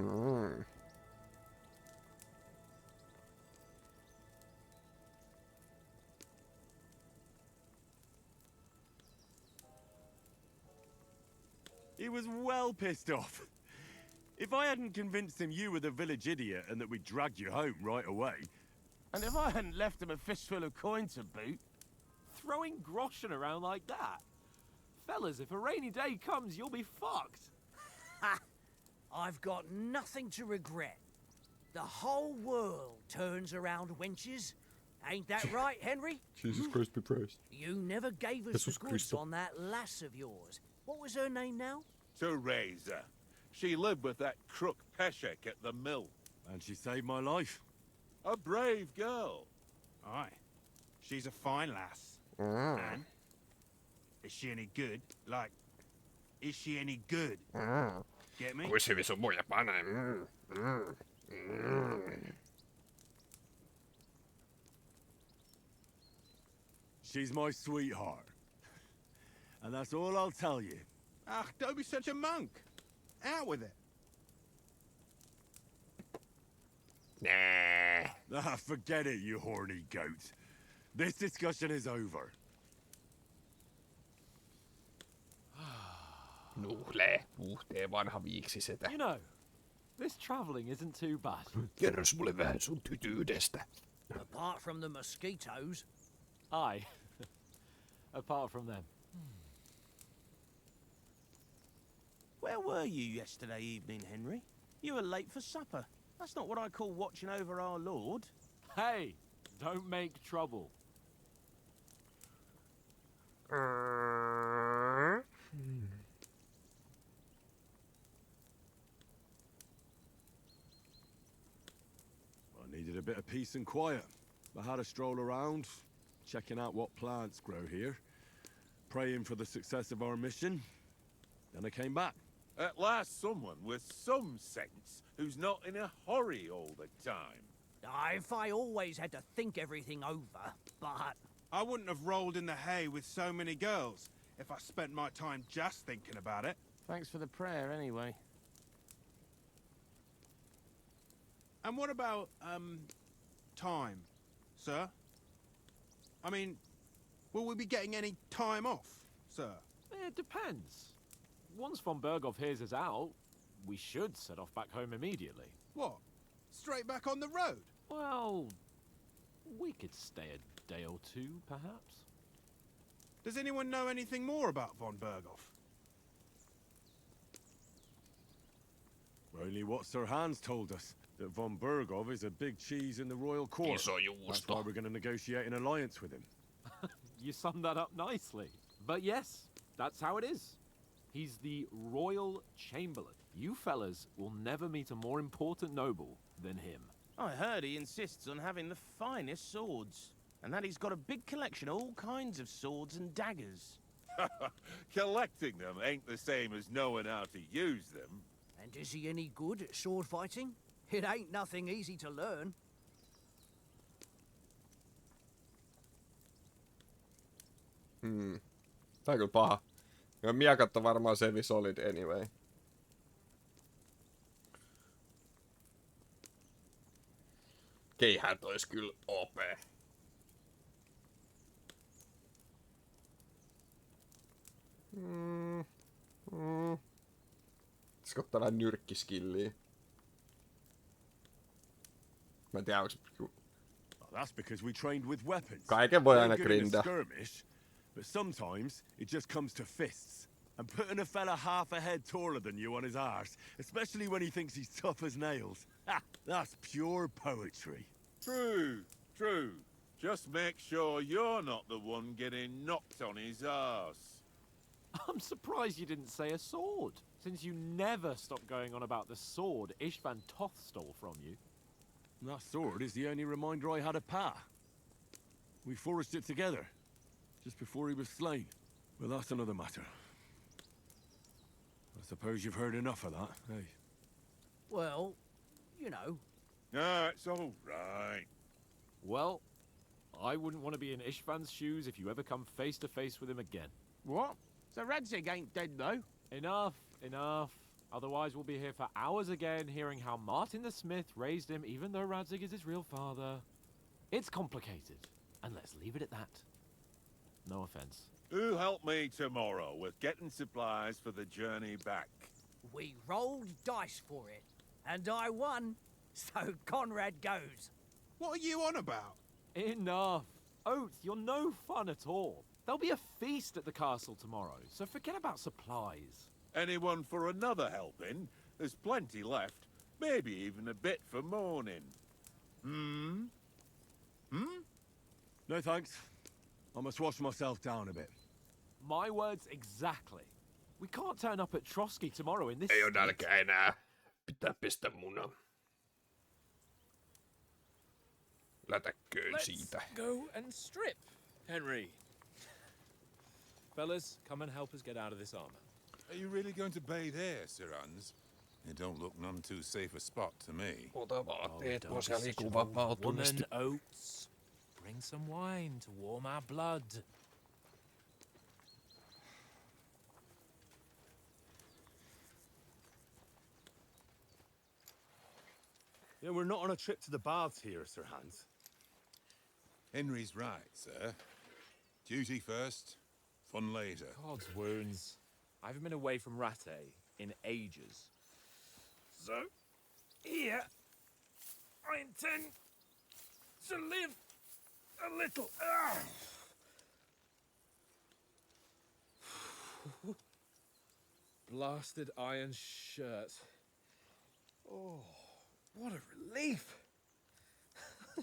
E: He was well pissed off. If I hadn't convinced him you were the village idiot and that we dragged you home right away...
H: And if I hadn't left him a fistful of coin to boot...
B: Throwing groschen around like that? Fellas, if a rainy day comes, you'll be fucked.
J: Ha! I've got nothing to regret. The whole world turns around wenches. Ain't that right, Henry?
A: Jesus Christ be praised.
J: You never gave us
A: Jesus
J: the goods
A: Christ.
J: on that lass of yours. What was her name now?
C: Teresa. She lived with that crook Peshek at the mill.
E: And she saved my life.
C: A brave girl.
K: Aye. She's a fine lass.
A: Mm.
K: And is she any good? Like, is she any good? Get me?
A: Kuinka hyvin sun muija panee? Mm.
E: She's my sweetheart. And that's all I'll tell you.
K: Ah, don't be such a monk. Out with it.
A: Nah.
E: Ah, forget it, you horny goat. This discussion is over.
A: Nuhle, puhtee vanha viiksisetä.
B: You know, this travelling isn't too bad.
A: Kerros mulle vähän sun tytyydestä.
J: Apart from the mosquitoes.
B: Aye. Apart from them.
F: Where were you yesterday evening, Henry? You were late for supper. That's not what I call watching over our Lord.
B: Hey, don't make trouble.
E: I needed a bit of peace and quiet. I had a stroll around, checking out what plants grow here, praying for the success of our mission. Then I came back.
C: At last someone with some sense who's not in a hurry all the time.
J: If I always had to think everything over, but...
K: I wouldn't have rolled in the hay with so many girls if I spent my time just thinking about it.
F: Thanks for the prayer, anyway.
K: And what about, time, sir? I mean, will we be getting any time off, sir?
B: It depends. Once von Berghoff hears us out, we should set off back home immediately.
K: What? Straight back on the road?
B: Well, we could stay a day or two, perhaps.
K: Does anyone know anything more about von Berghoff?
E: Only what Sir Hans told us, that von Berghoff is a big cheese in the royal court.
A: Iso
E: That's why
A: juusto.
E: we're going to negotiate an alliance with him.
B: You summed that up nicely. But yes, that's how it is. He's the Royal Chamberlain. You fellas will never meet a more important noble than him.
F: I heard he insists on having the finest swords. And that he's got a big collection of all kinds of swords and daggers.
C: Collecting them ain't the same as knowing how to use them.
J: And is he any good at sword fighting? It ain't nothing easy to learn.
A: Tää on kyllä paha. Ja miekat on varmaan semi solid anyway. Keihät ois kyllä OP. Pitäisikö ottaa vähän nyrkkiskilliä? Mä en tiedä, onks...
E: Well, that's because we trained with weapons.
A: Kaiken voi
E: We're
A: aina
E: good in a
A: grinda.
E: skirmish, but sometimes it just comes to fists. And putting a fella half a head taller than you on his arse, especially when he thinks he's tough as nails. Ha! That's pure poetry.
C: True, true. Just make sure you're not the one getting knocked on his arse.
B: I'm surprised you didn't say a sword, since you never stop going on about the sword Ishvan Toth stole from you.
E: That sword is the only reminder I had of Pa. We forged it together, just before he was slain. But that's another matter. I suppose you've heard enough of that, eh?
J: Well, you know.
C: No, it's all right.
B: Well, I wouldn't want to be in Ishvan's shoes if you ever come face to face with him again.
F: What? So Radzig ain't dead, though?
B: Enough, enough. Otherwise we'll be here for hours again hearing how Martin the Smith raised him even though Radzig is his real father. It's complicated, and let's leave it at that. No offense.
C: Who help me tomorrow with getting supplies for the journey back?
J: We rolled dice for it, and I won, so Conrad goes.
K: What are you on about?
B: Enough. Oath, you're no fun at all. There'll be a feast at the castle tomorrow, so forget about supplies.
C: Anyone for another helping? There's plenty left. Maybe even a bit for mourning.
E: No thanks. I must wash myself down a bit.
B: My words exactly. We can't turn up at Trotsky tomorrow in this
A: Ei oo
B: state.
A: nälkää enää. Pitää pestä muna. Lätäkköön siitä.
G: Go and strip, Henry. Fellas, come and help us get out of this armor.
L: Are you really going to bathe here, Sir Hans? It don't look none too safe a spot to me.
A: Ota vaatteet
G: don't
A: pois
G: be
A: ja
G: such
A: liiku
G: a
A: vapautuneesti.
G: woman, Oates. Bring some wine to warm our blood.
E: Yeah, we're not on a trip to the baths here, Sir Hans.
L: Henry's right, sir. Duty first, fun later.
G: God's wounds. I haven't been away from Rattay in ages. So, here, I intend to live a little. Blasted iron shirt. Oh, what a relief. I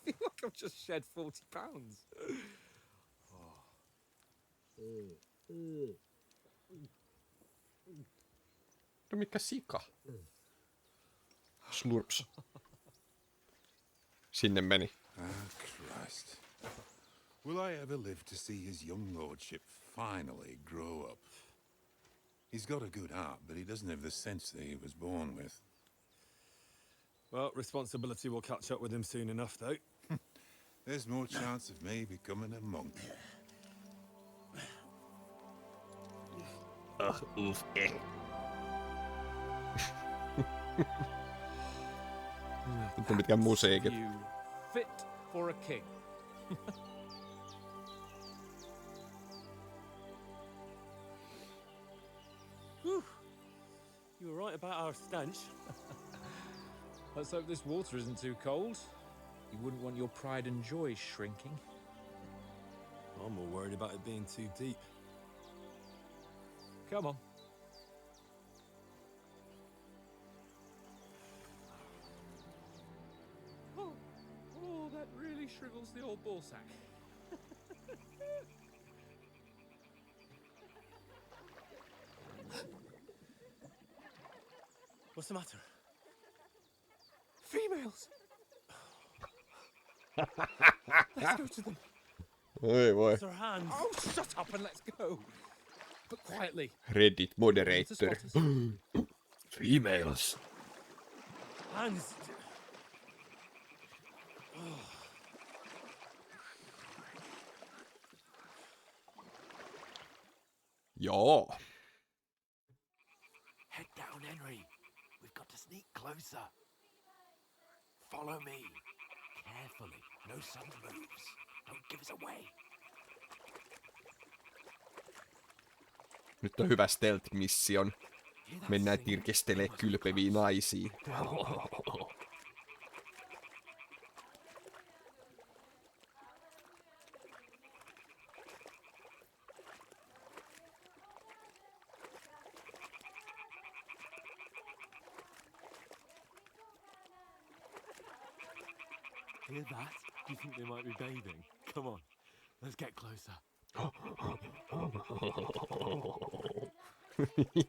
G: feel like I've just shed 40 pounds.
A: No mikä sika? Slurps. Sinne meni.
L: Ah, Christ. Will I ever live to see his young lordship finally grow up? He's got a good heart, but he doesn't have the sense that he was born with.
E: Well, responsibility will catch up with him soon enough, though.
L: There's more chance of me becoming a monk.
A: Nyt mitkä musiikit.
G: You fit for a king. Whew. You were right about our stench. Let's hope this water isn't too cold. You wouldn't want your pride and joy shrinking.
E: I'm more worried about it being too deep.
G: Come on. Oh, that really shrivels the old ball sack.
E: What's the matter?
G: Females! Let's go to them.
A: Oi voi.
E: Sir Hans.
G: Oh, shut up and let's go. But quietly.
A: Reddit moderator.
G: Want to spot us?
A: Females.
E: Hans.
A: Joo.
H: Head down, Henry. We've got to sneak closer. Follow me. Carefully. No sudden moves. Don't give us away.
A: Nyt on hyvä stealth-mission. Mennään tirkistelee kylpeviä naisia.
B: Hear that? Do you think they might be bathing? Come on, let's get closer.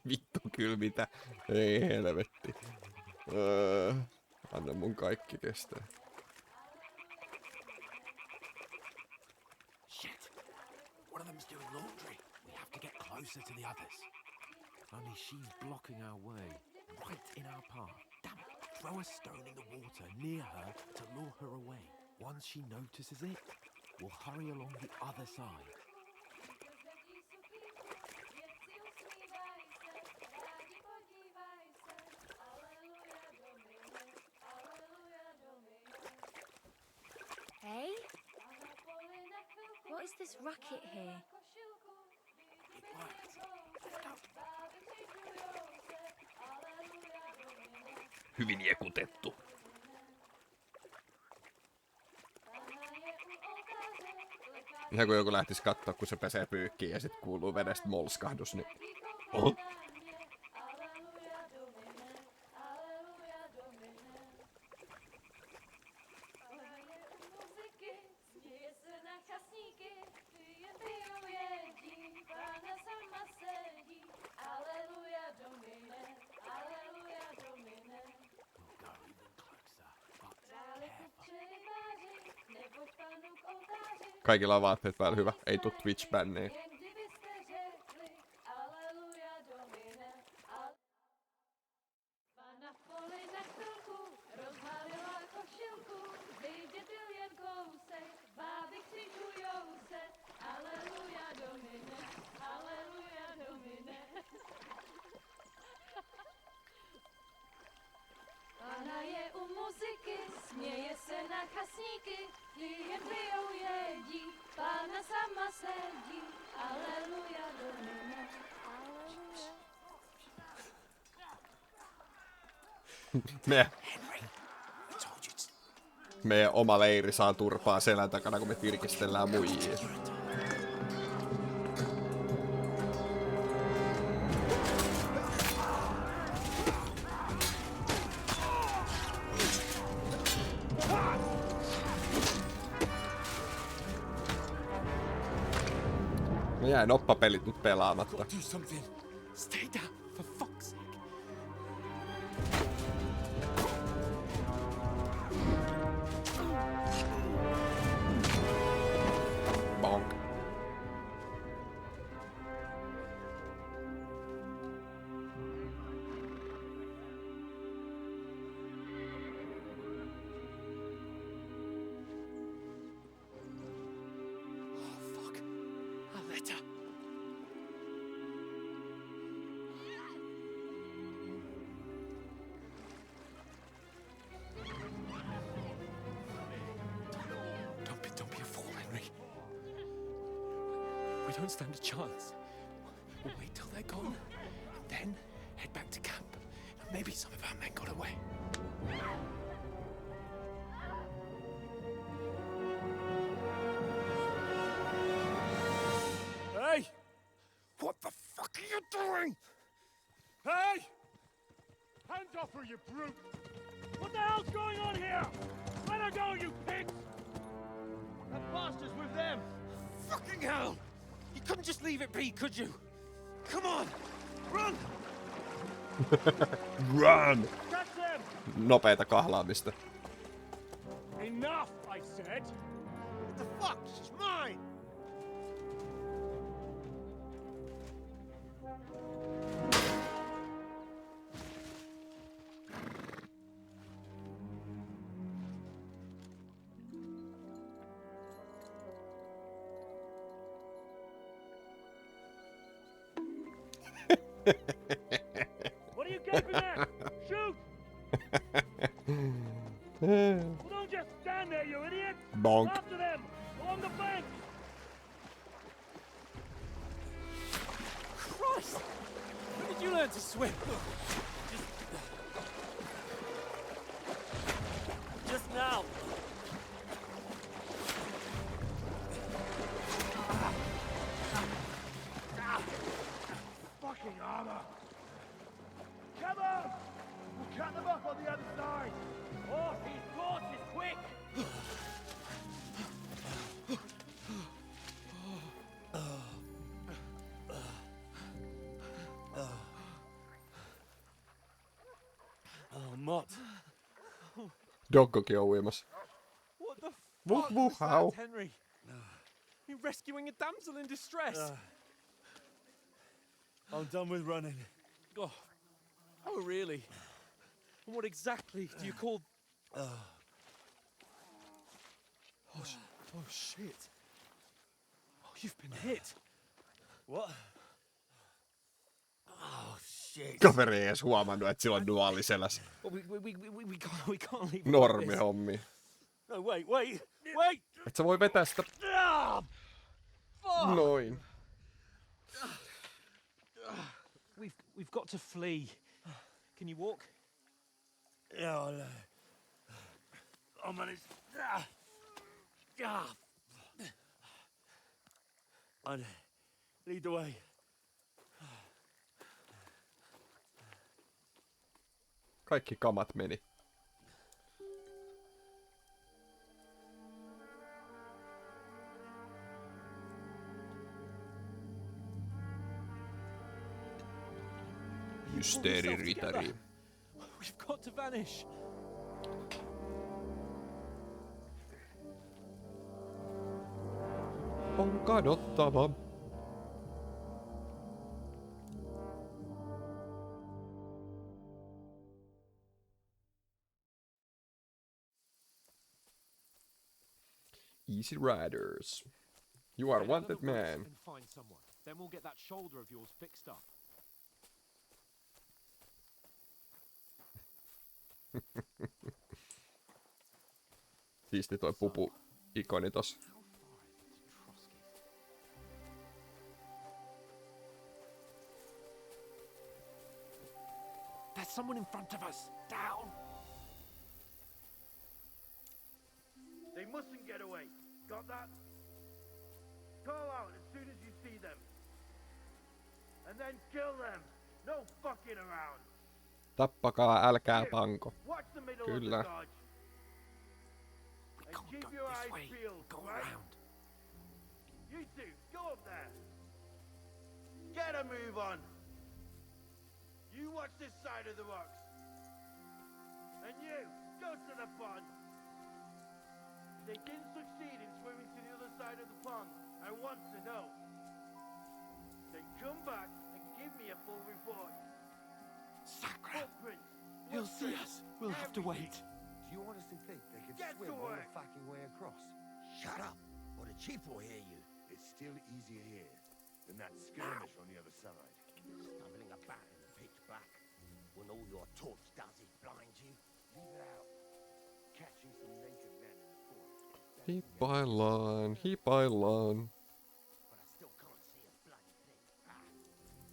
A: Vittu kyllä mitä. Ei helvetti. Anna mun kaikki kestää.
H: Shit! One of them's doing laundry. We have to get closer to the others. Only she's blocking our way, right in our path. Damn it! Throw a stone in the water near her to lure her away. Once she notices it, we'll hurry along the other side.
M: Hey? What is this racket here?
H: It worked. Let's go.
A: Hyvin jekutettu. Ihan kun joku lähtis kattoo, kun se pesee pyykkiin ja sit kuuluu vedestä molskahdus, niin... Oho. Kaikilla on vaatteet päällä, hyvä. Ei tuu Twitch-bänniä.
M: Pana je u muzyky, směje se na chasníky, jen pijou jedí, Pána sama sedí, aleluja Domine, aleluja.
A: Meidän oma leiri saa turpaa selän takana, kun me virkistellään muijia. Me jäi noppapelit nyt pelaamatta.
G: Stay down, for fuck's sake.
A: Bonk.
G: Don't be a fool, Henry. We don't stand a chance. We'll wait till they're gone, and then head back to camp. Maybe some of our men got away.
E: Hey! What the fuck are you doing? Hey! Hands off her, you brute! What the hell's going on here? Let her go, you pigs!
G: That bastard's with them! Fucking hell! You couldn't just leave it be, could you? Come on! Run!
A: Run!
E: Catch them!
A: Nopeeta kahlaamista.
E: Enough, I said! What the fuck? She's mine! What are you gaping at? Shoot! Well, don't just stand there, you idiot!
A: Bonk.
E: After them! Along the bank!
G: Christ! When did you learn to swim? Just now.
E: Fucking armor! Come on! We'll cut them off on the other side! Horse is quick!
G: Oh, Mott.
A: Doggokin on uimassa.
G: What the
A: Woof
G: fuck
A: woof
G: was
A: how.
G: that, Henry? You're rescuing a damsel in distress.
I: I'm done with running.
G: Oh, really? And what exactly do you call... Oh, shit. Oh, you've been hit.
I: What? Oh, shit.
A: Kaveri ei edes huomannut, että sillä on duaali selässä.
G: Well, we can't leave.
A: Normihommi.
I: No, wait!
A: Et sä voi vetää sitä noin.
G: We've got to flee. Can you walk?
I: Yeah, I know. I'll manage. I'd lead the way.
A: Kaikki kamat meni. Mysteeri Ritari.
G: We've got to vanish.
A: on kadottava. Easy Riders. You are
B: Head
A: wanted
B: out of the woods
A: man.
B: And find someone. Then we'll get that shoulder of yours fixed up.
A: Siisti toi pupu-ikoni tossa.
B: There's someone in front of us. Down.
N: They mustn't get away. Got that? Call out as soon as you see them. And then kill them. No fucking around.
A: Tappakaa, älkää panko.
N: Watch the middle
A: Kyllä.
N: of the dodge. And keep your eyes peeled.
B: Go
N: right?
B: around.
N: You two, go up there. Get a move on. You watch this side of the rocks. And you, go to the pond. If they didn't succeed in swimming to the other side of the pond, I want to know. Then come back and give me a full report.
B: Sacre!
N: Footprints,
B: He'll see us. We'll have to wait.
O: Do you honestly think they could
N: Get
O: swim
N: to
O: all
N: work.
O: the fucking way across?
P: Shut up, or the chief will hear you.
O: It's still easier here than that skirmish on the other side.
P: Stumbling about in the pitch black, when all your torch does is blind you.
O: Leave it out. Catching some naked men in the forest.
A: Hipaillaan, hipaillaan.
P: But I still can't see a bloody thing.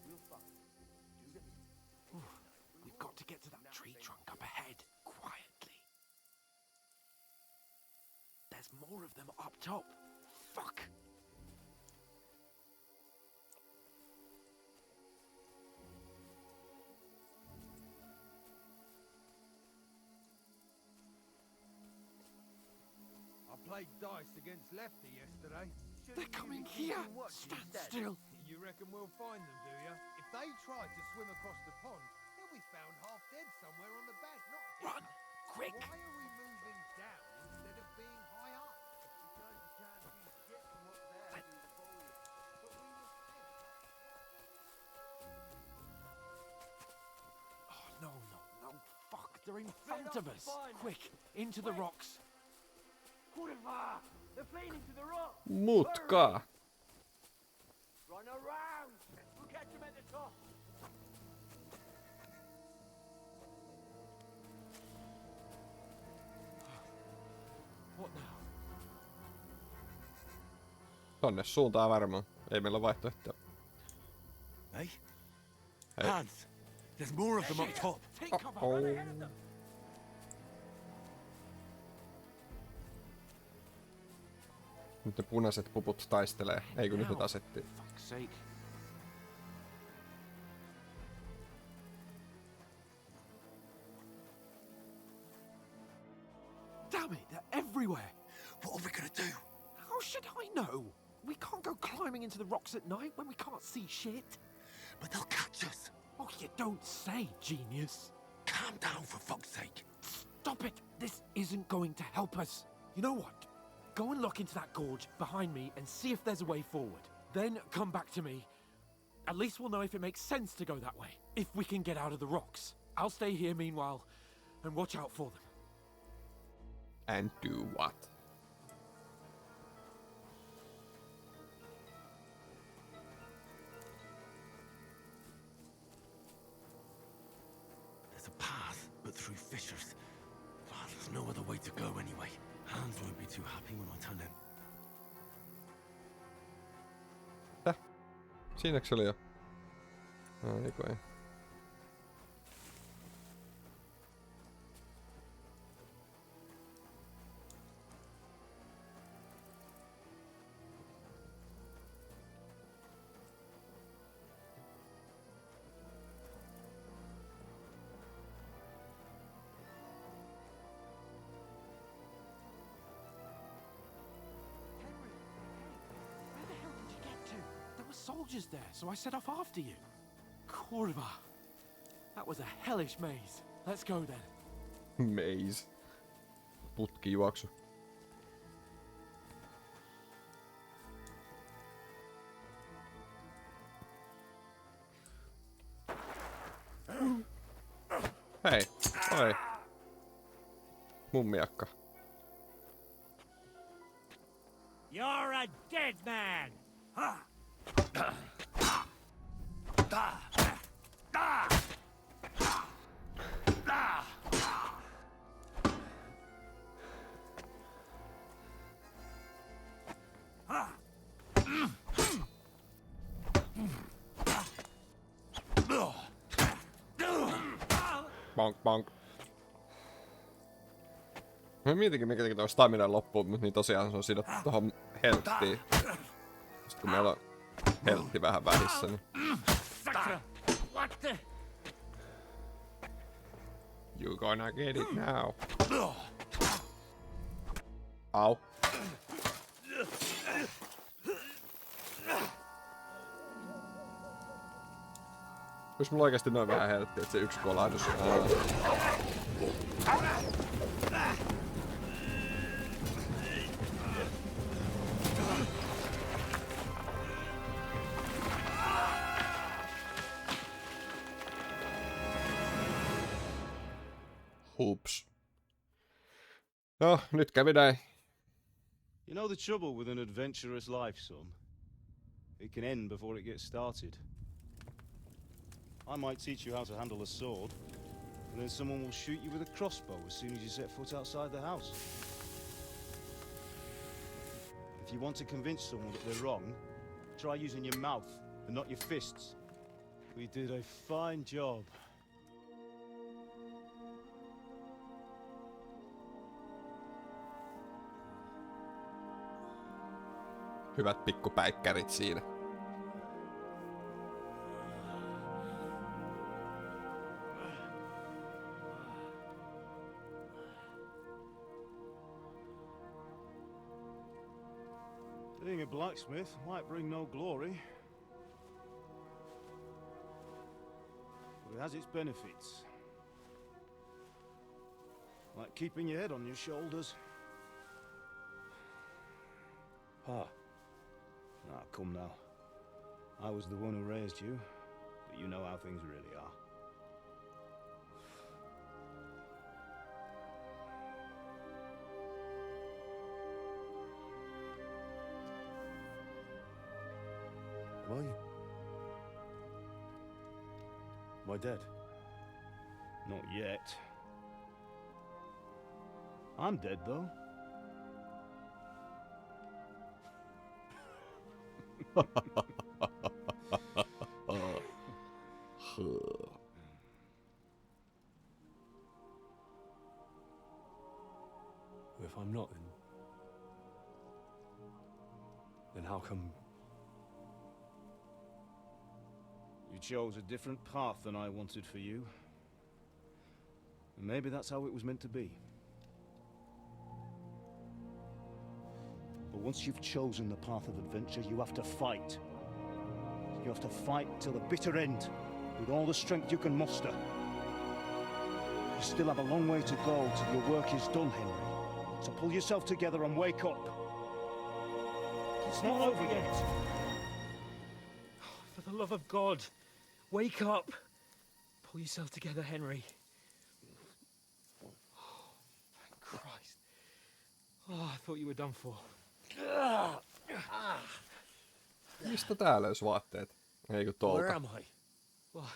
O: We'll find. Do this.
B: We've got to get to that tree trunk up ahead, quietly. There's more of them up top. Fuck!
N: I played dice against Lefty yesterday.
B: They're coming here! Stand still!
N: You reckon we'll find them, do you? If they tried to swim across the pond, they'll be found half dead somewhere on the bank, not here.
B: Run! Quick!
N: Why are we moving down instead of being high up? Because you can't see shit from up there through the foliage. But we were safe.
B: Oh, no. Fuck, they're in front of us. Quick, into the rocks.
N: Kurva! They're fleeing into the rock!
A: Mutka!
N: Run around! We'll catch them at the top!
B: What now?
A: Tonne suuntaan varmaan. Ei meillä ole vaihtoehtoja.
O: Hey?
A: Hey.
O: Hans! There's more of them up top.
B: Take cover!
A: Oh.
B: Run ahead of them!
A: Nyt ne punaiset puput taistelee. Ei kun nyt ne asettiin.
B: Fuck's sake. Damn it, they're everywhere!
O: What are we gonna do?
B: How should I know? We can't go climbing into the rocks at night when we can't see shit.
O: But they'll catch us.
B: Oh, you don't say, genius.
O: Calm down, for fuck's sake.
B: Stop it! This isn't going to help us. You know what? Go and look into that gorge behind me and see if there's a way forward. Then come back to me. At least we'll know if it makes sense to go that way. If we can get out of the rocks. I'll stay here meanwhile and watch out for them.
A: And do what?
O: There's a path, but through fissures. Well, there's no other way to go anyway. Hans won't be too happy when I tell him.
A: Siinäks se oli jo? Eikö ei?
B: Where the hell did you get to? There were soldiers there, so I set off after you. Kurva. That was a hellish maze. Let's go then.
A: Maze. Putkijuoksu. Hei, oi. Mummiakka.
P: You're a dead man!
A: Bonk, bonk. Mä mietinkin, mikä teki tuo stamina loppuun, mutta niin tosiaan se on sidottu tohon helttiin. Sitten kun meillä on heltti vähän vähissä, niin...
P: What the?
A: You gonna get it now. Au. Jos mulla oikeesti noin vähän helttiä, että se yksi kolahdus. Hups. No, nyt kävi näin.
Q: You know the trouble with an adventurous life, son? It can end before it gets started. I might teach you how to handle a sword, and then someone will shoot you with a crossbow as soon as you set foot outside the house. If you want to convince someone that they're wrong, try using your mouth and not your fists. We did a fine job.
A: Hyvät pikkupäikkärit siinä.
Q: Being a blacksmith might bring no glory, but it has its benefits. Like keeping your head on your shoulders. Pa. Ah, come now. I was the one who raised you, but you know how things really are. Am I dead? Not yet. I'm dead, though.
E: If I'm not, then how come...
Q: You chose a different path than I wanted for you. And maybe that's how it was meant to be. But once you've chosen the path of adventure, you have to fight. You have to fight till the bitter end, with all the strength you can muster. You still have a long way to go till your work is done, Henry. So pull yourself together and wake up. It's not over yet.
G: For the love of God, wake up. Pull yourself together, Henry. Oh, thank Christ. Oh, I thought you were done for.
A: Mistä tää löysi vaatteet? Ei kun tuolta.
G: Where am I? Well,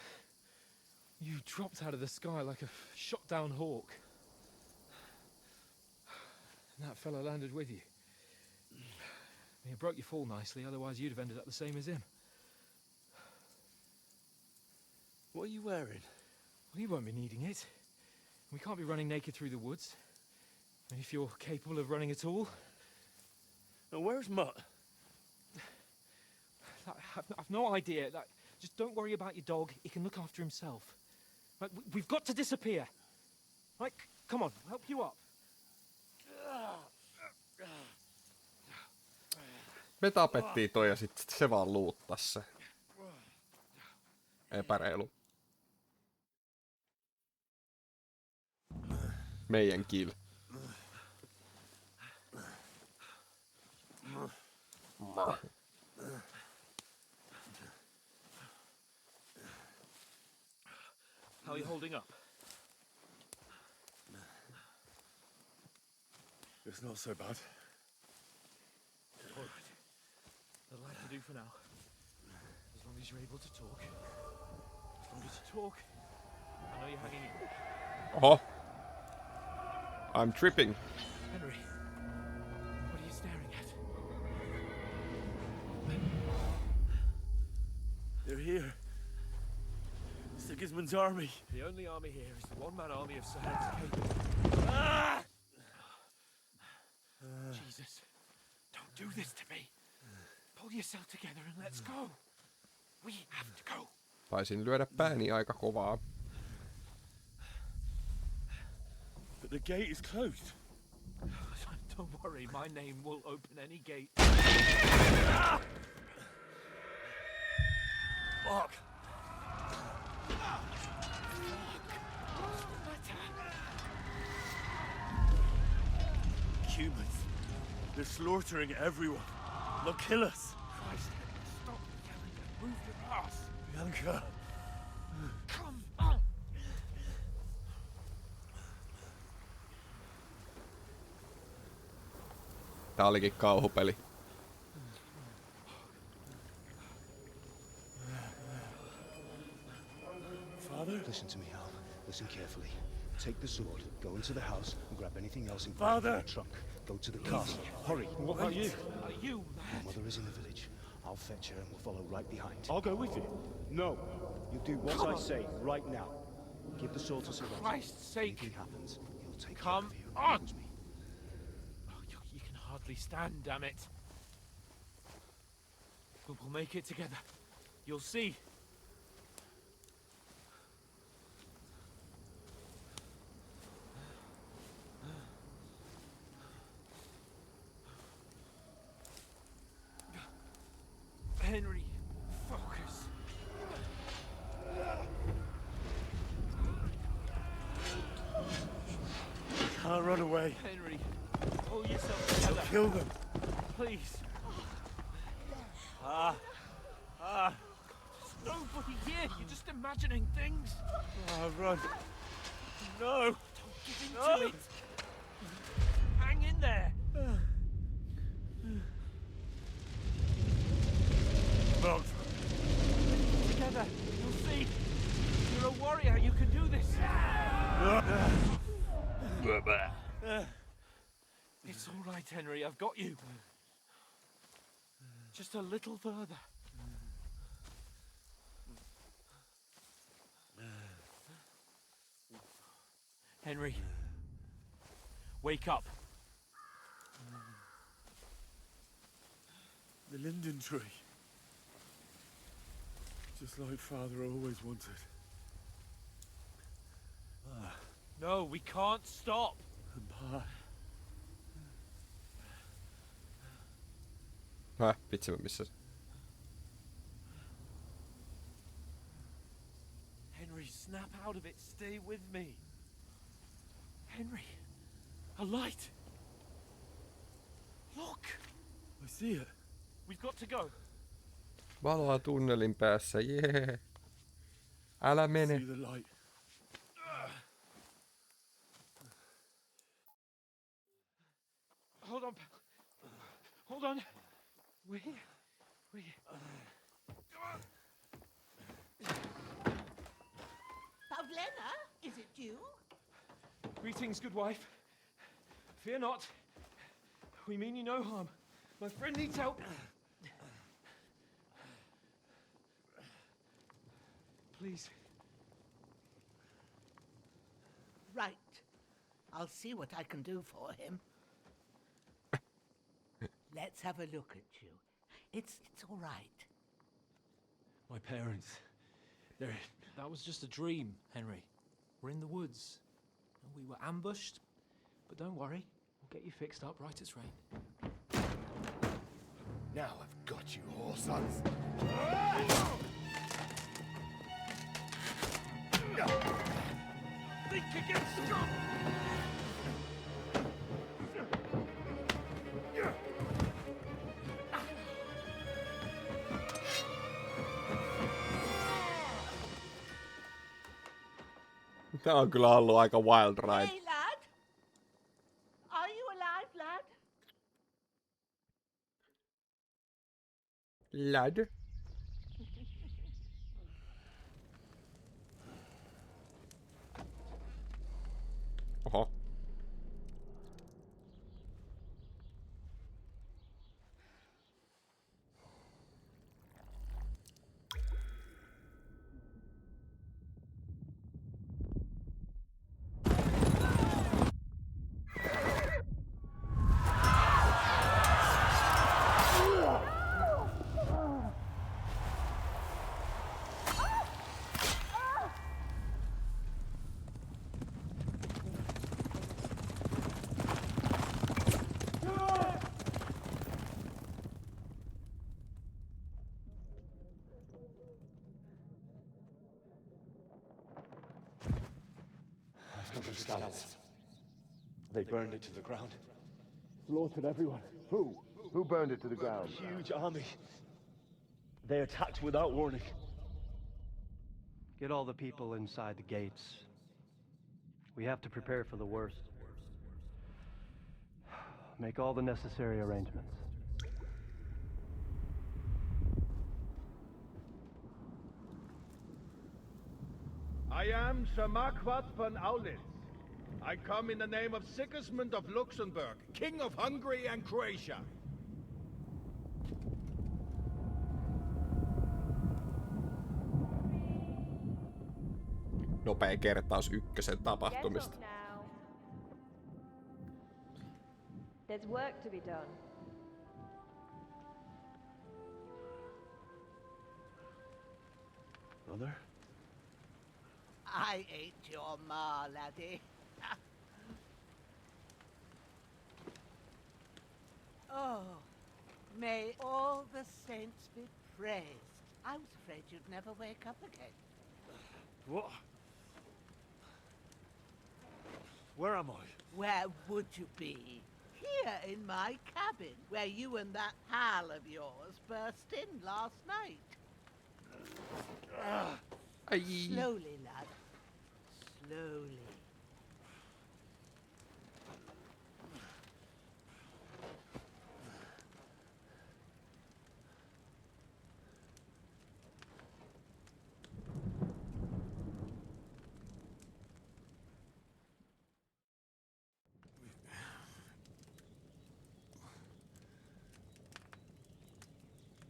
G: you dropped out of the sky like a shot down hawk. And that fella landed with you. You broke your fall nicely, otherwise you'd have ended up the same as him.
O: What are you wearing?
G: Well, you won't be needing it. We can't be running naked through the woods. And if you're capable of running at all...
O: Now, where's Mutt?
G: I've no idea. Just don't worry about your dog. He can look after himself. Right, we've got to disappear. Right, come on, I'll help you up.
A: Me tapettiin toi ja sit se vaan luuttas se. Epäreilu. Meidän kill.
G: How are you holding up?
E: It's not so bad.
G: All right. That'll have to do for now. As long as you're able to talk. As long as you talk. I know you're hanging in.
A: Oh. I'm tripping.
G: Henry, what are you staring at?
O: They're here. Sigismund's army.
G: The only army here is the one-man army of Sir Hans
O: Ah!
G: Jesus, don't do this to me. Pull yourself together and let's go. We have to go.
A: Taisin lyödä pääni aika kovaa.
O: But the gate is closed.
G: Don't worry, my name will open any gate.
O: Fuck. Humans. They're slaughtering everyone. They'll kill us.
G: Christ, stop yelling and move your ass.
O: Bianca.
G: Come on.
A: Tää olikin kauhupeli.
Q: Father? Listen to me, Hal. Listen carefully. Take the sword, go into the house, and grab anything else in
O: Father!
Q: the trunk. Go to the castle. Hurry.
K: What about you?
G: You,
Q: My mother is in the village. I'll fetch her and we'll follow right behind.
K: I'll go with you.
Q: No. You do what I say right now. Give the sword to Sir Roger.
G: Christ's sake.
Q: If anything happens, he'll take
G: Come
Q: care of you.
G: on.
Q: Promise me.
G: Oh, you can hardly stand, damn it. But we'll make it together. You'll see. Henry, focus.
O: Can't run away.
G: Henry, pull yourself together.
O: Kill them.
G: Please.
O: Ah.
G: There's nobody here. You're just imagining things.
O: Oh, run. No.
G: Don't give in to it. Hang in there.
O: Mount.
G: Together. You'll see. You're a warrior. You can do this. It's all right, Henry. I've got you. Just a little further. Henry. Wake up.
O: The linden tree. Just like Father always wanted.
G: No, we can't stop.
O: And Pa.
A: Häh, vitsi missä?
G: Henry, snap out of it. Stay with me. Henry, a light. Look.
O: I see it.
G: We've got to go.
A: Valoa tunnelin päässä, jee. Älä mene.
O: See the light.
G: Hold on, pal. Hold on. We're here. We're here. Come on.
R: Pavlena, is it you?
G: Greetings, good wife. Fear not. We mean you no harm. My friend needs help. Please.
R: Right. I'll see what I can do for him. Let's have a look at you. It's all right.
G: My parents. That was just a dream, Henry. We're in the woods. We were ambushed. But don't worry. We'll get you fixed up right as rain.
O: Now I've got you, whore sons.
G: Think again, strong!
A: Tää on kyllä ollut aika wild ride.
R: Hey, lad. Are you alive, lad?
A: Lad. Oho.
Q: Scouts. They burned it to the ground. Slaughtered everyone. Who?
S: Who burned it to the ground?
Q: Huge army. They attacked without warning.
T: Get all the people inside the gates. We have to prepare for the worst. Make all the necessary arrangements.
N: I am Sir Marquardt von Aulitz. I come in the name of Sigismund of Luxembourg, King of Hungary and Croatia.
A: Nopea kertaus ykkösen tapahtumista.
U: There's work to be done.
Q: Mother?
R: I ain't your ma, laddie. Oh, may all the saints be praised. I was afraid you'd never wake up again.
O: What? Where am I?
R: Where would you be? Here in my cabin, where you and that pal of yours burst in last night. Slowly, lad. Slowly.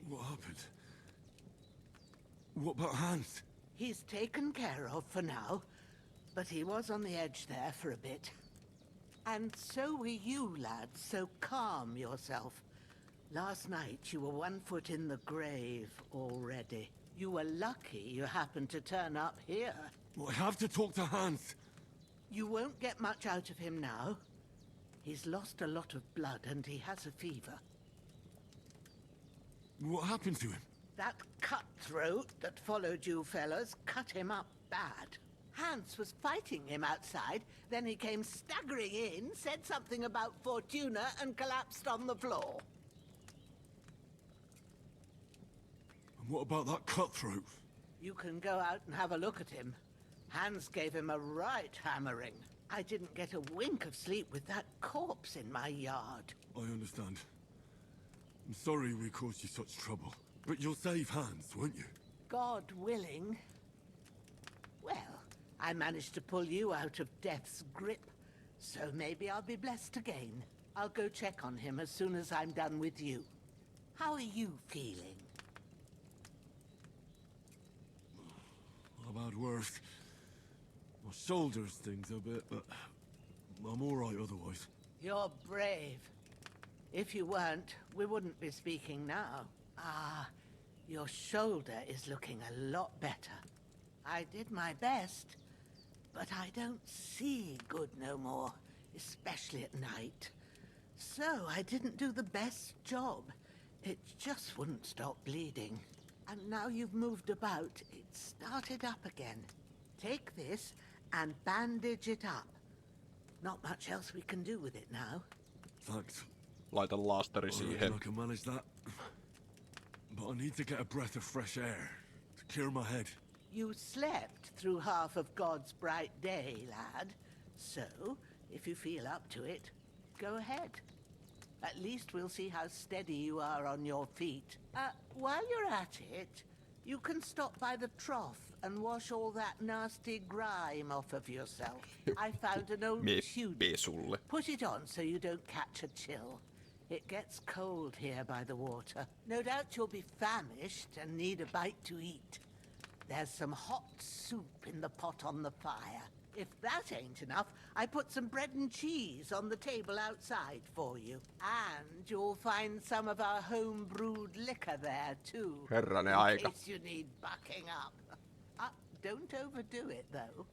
E: What happened? What about Hans?
R: He's taken care of for now, but he was on the edge there for a bit. And so were you, lad, so calm yourself. Last night you were 1 foot in the grave already. You were lucky you happened to turn up here.
E: Well, I have to talk to Hans.
R: You won't get much out of him now. He's lost a lot of blood and he has a fever.
E: What happened to him?
R: That cutthroat that followed you fellas cut him up bad. Hans was fighting him outside, then he came staggering in, said something about Fortuna, and collapsed on the floor.
E: And what about that cutthroat?
R: You can go out and have a look at him. Hans gave him a right hammering. I didn't get a wink of sleep with that corpse in my yard.
E: I understand. I'm sorry we caused you such trouble. But you'll save Hans, won't you?
R: God willing. Well, I managed to pull you out of death's grip, so maybe I'll be blessed again. I'll go check on him as soon as I'm done with you. How are you feeling?
E: I've had worse. My shoulder stings a bit, but I'm all right otherwise.
R: You're brave. If you weren't, we wouldn't be speaking now. Ah, your shoulder is looking a lot better. I did my best, but I don't see good no more, especially at night. So I didn't do the best job. It just wouldn't stop bleeding. And now you've moved about, it started up again. Take this and bandage it up. Not much else we can do with it now.
E: Thanks.
A: Laita laastari
E: I
A: siihen.
E: reckon I can manage that. But I need to get a breath of fresh air to clear my head.
R: You slept through half of God's bright day, lad. So, if you feel up to it, go ahead. At least we'll see how steady you are on your feet. While you're at it, you can stop by the trough and wash all that nasty grime off of yourself. I found an old tunic. Put it on so you don't catch a chill. It gets cold here by the water. No doubt you'll be famished and need a bite to eat. There's some hot soup in the pot on the fire. If that ain't enough, I put some bread and cheese on the table outside for you. And you'll find some of our home-brewed liquor there, too.
A: Herranen
R: in
A: aika.
R: case you need bucking up. Don't overdo it, though.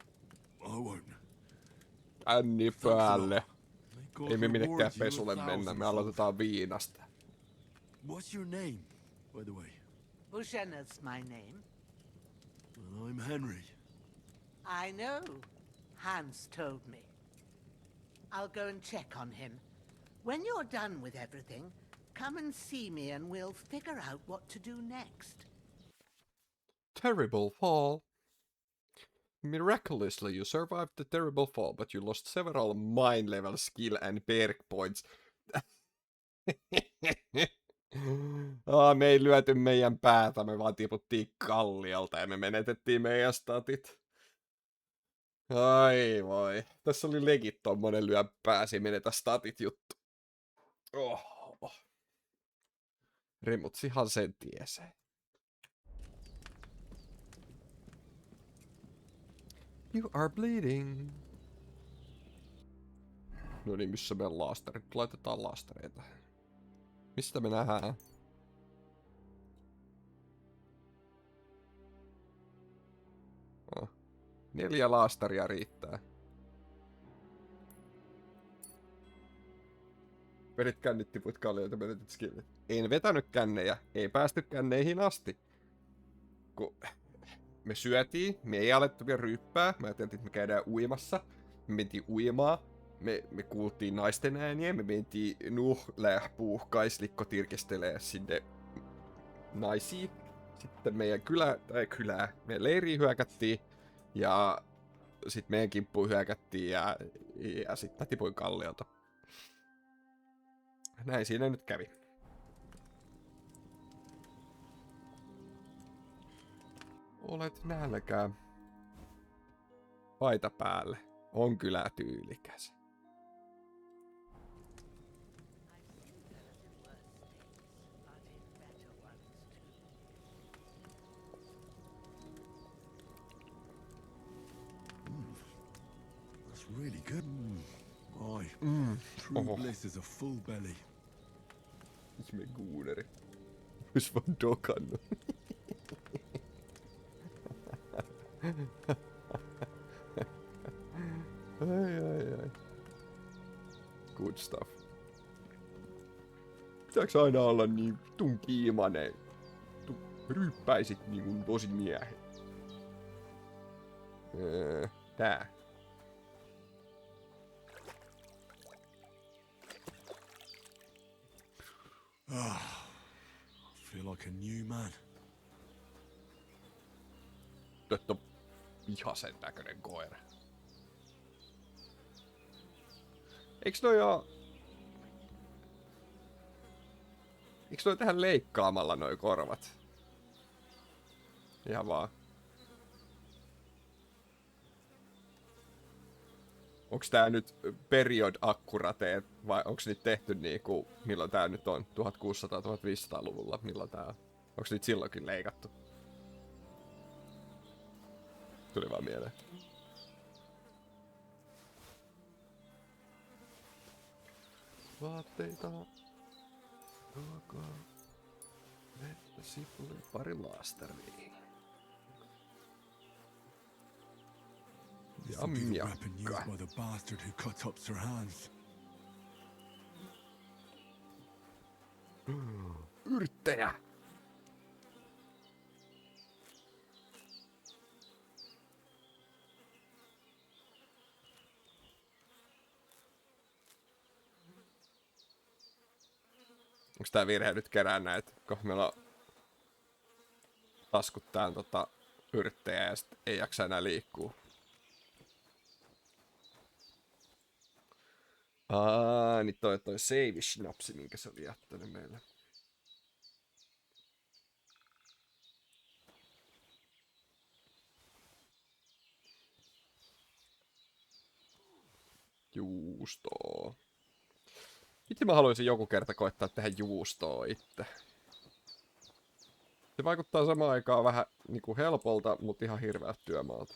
E: I won't.
A: Änni päälle.
E: God
A: Ei me minnekään
E: reward you
A: pesulle mennä,
E: 1,000-fold.
A: me aloitetaan viinasta.
E: What's your name, by the way?
R: Bushenna's my name.
E: Well, I'm Henry.
R: I know. Hans told me. I'll go and check on him. When you're done with everything, come and see me and we'll figure out what to do next.
A: Terrible fall. Miraculously, you survived the terrible fall, but you lost several mind level skill and perk points. Me ei lyöty meidän päätä, me vaan tiputtiin kalliolta ja me menetettiin meidän statit. Ai voi. Tässä oli legit tommonen lyö pääsi menetä statit juttu. Oh. Remutsihan sen tieseen. You are bleeding. No niin, missä meidän laastarit? Laitetaan laastareita. Mistä me nähdään? Oh. 4 laastaria riittää. Vedit kännit, tiput kallioita, menetit skillit. En vetänyt kännejä, ei päästy känneihin asti. Kun me syötiin, me ei alettu vielä ryyppää, me ajattelin, että me käydään uimassa. Me mentiin uimaan, me kuultiin naisten ääniä, me mentiin puuhkaislikko tirkistelee sinne naisiin. Sitten meidän meidän leiriin hyökättiin ja sitten meidän kimppuun hyökättiin ja sitten mä tipuin kalliolta. Näin siinä nyt kävi. Olet nälkää. Paita päälle. On kyllä tyylikäs.
E: That's really good. Aye. True bliss is a full belly.
A: Ihme guuneri. Ois vaan dokannut. Ai. Good stuff. Pitääks aina olla niin tunkiimainen? Ryyppäisit niin tosi miehen. Tää.
E: I feel like a new man.
A: Nyt on vihasen näköinen koira. Eiks noi tähän leikkaamalla noi korvat? Ihan vaan. Onks tää nyt period accurate vai onks niitä tehty niinku, milloin tää nyt on? 1600-1500-luvulla, milloin tää on? Onks niitä silloinkin leikattu? Tuli vaan mieleen. Vaatteita. Ruokaa. Vettä, sipuli, pari laastaria.
E: This will be the weapon used by the bastard who cut up Sir Hans.
A: Yrttejä! Onks tää virhe nyt kerää näitä, kun meillä on taskuttaan yrttejä ja sit ei jaksa enää liikkuu. Niin toi save-snapsi, minkä se oli jättänyt meille. Juustoa. Itse mä haluaisin joku kerta koittaa tehdä juustoa itse. Se vaikuttaa samaan aikaan vähän niinku helpolta, mutta ihan hirveältä työmaalta.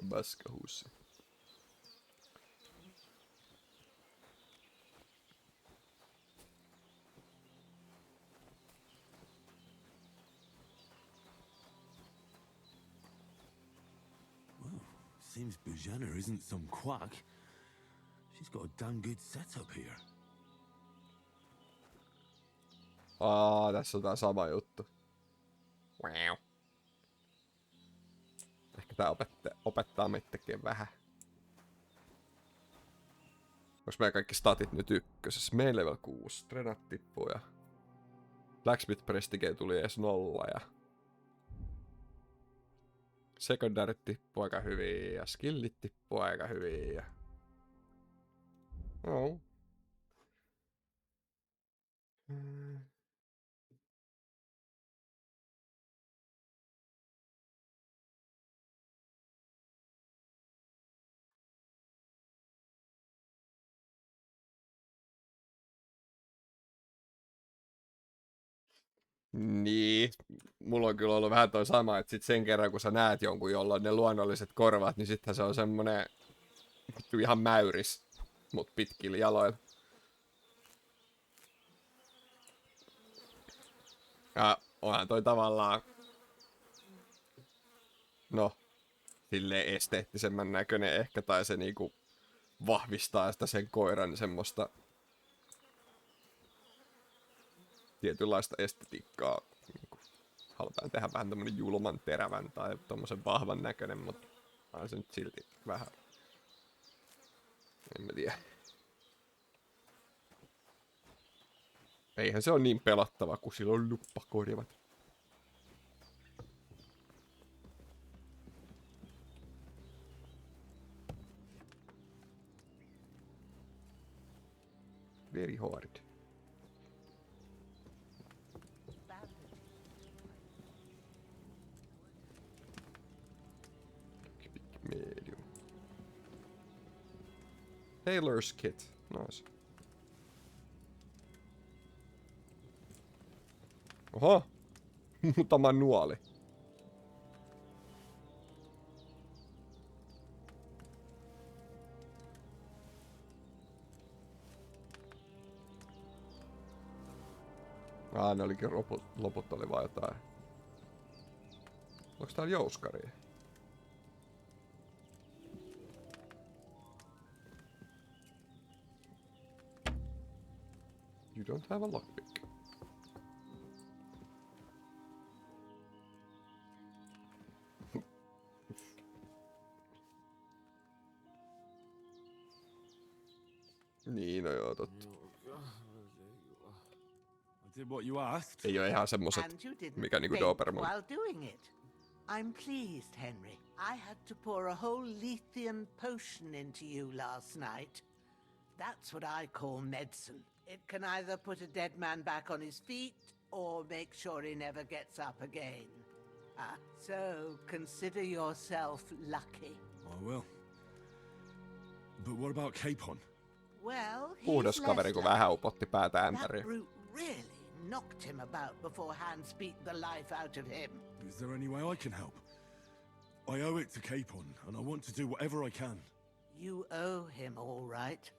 A: Baskahuussi.
O: Seems Bujana isn't some quack. She's got a damn good setup here.
A: Tässä on tää sama juttu. Wow. Ehkä tää opettaa meitä tekemään vähän. Onks meidän kaikki statit nyt ykkösessä? Main level 6, Strenat tippuu ja Blacksmith Prestige tuli edes 0 ja Secondarit tippuu aika hyvin ja skillit tippuu aika hyvin ja... No. Niin, mulla on kyllä ollut vähän toi sama, että sit sen kerran kun sä näet jonkun, jolla on ne luonnolliset korvat, niin sittenhän se on semmonen ihan mäyris, mut pitkillä jaloilla. Ja onhan toi tavallaan, no, silleen esteettisemmän näköinen ehkä, tai se niinku vahvistaa sitä sen koiran semmoista tietynlaista estetiikkaa. Niin halutaan tehdä vähän tämmönen julman terävän tai tommosen vahvan näköinen, mutta on se nyt silti vähän. En mä tiedä. Eihän se ole niin pelottava, kun sillä on luppakorvat. Very hard. Medium. Tailor's kit. Nice. Oho! Muutama nuoli. Ne olikin loput oli vaan jotain. Onks täällä jouskaria? You don't have a lockpick. Niin, no joo, totta. Ei oo ihan semmoset, mikä niinku Doberman.
R: While doing it. I'm pleased, Henry. I had to pour a whole Lethean potion into you last night. That's what I call medicine. It can either put a dead man back on his feet or make sure he never gets up again. So consider yourself lucky.
E: I will. But what about Capon?
R: Well,
A: Puhdas kaveri, kun vähän upotti päätä
R: that
A: ämpäriin.
R: brute really knocked him about before hands beat the life out of him.
E: Is there any way I can help? I owe it to Capon, and I want to do whatever I can.
R: You owe him, all right.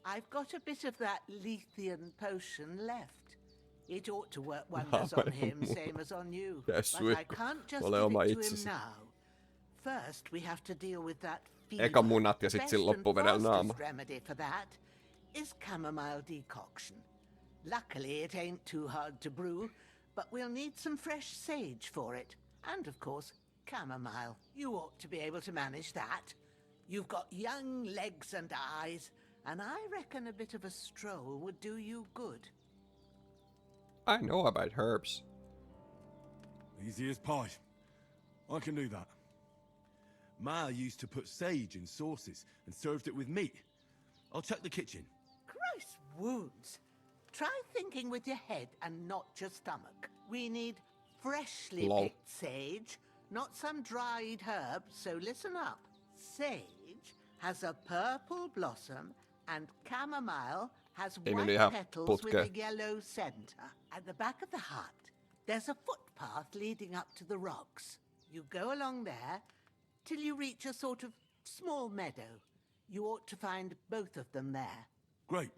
R: I've got a bit of that Lethean potion left. It ought to work wonders on him, same as on you. But I can't just give it to him now. First, we have to deal with that fever.
A: Eka munat ja sit sillä loppuvedellä naama.
R: The remedy for that is chamomile decoction. Luckily, it ain't too hard to brew, but we'll need some fresh sage for it. And, of course, chamomile. You ought to be able to manage that. You've got young legs and eyes, and I reckon a bit of a stroll would do you good.
A: I know about herbs.
E: Easy as pie. I can do that. Ma used to put sage in sauces and served it with meat. I'll check the kitchen.
R: Gross wounds. Try thinking with your head and not your stomach. We need freshly
A: Lol.
R: picked sage, not some dried herb, so listen up. Sage has a purple blossom and chamomile has
A: Ei mennyt
R: white
A: ihan
R: petals with a
A: putkeen.
R: yellow center. At the back of the hut, there's a footpath leading up to the rocks. You go along there till you reach a sort of small meadow. You ought to find both of them there.
E: Great.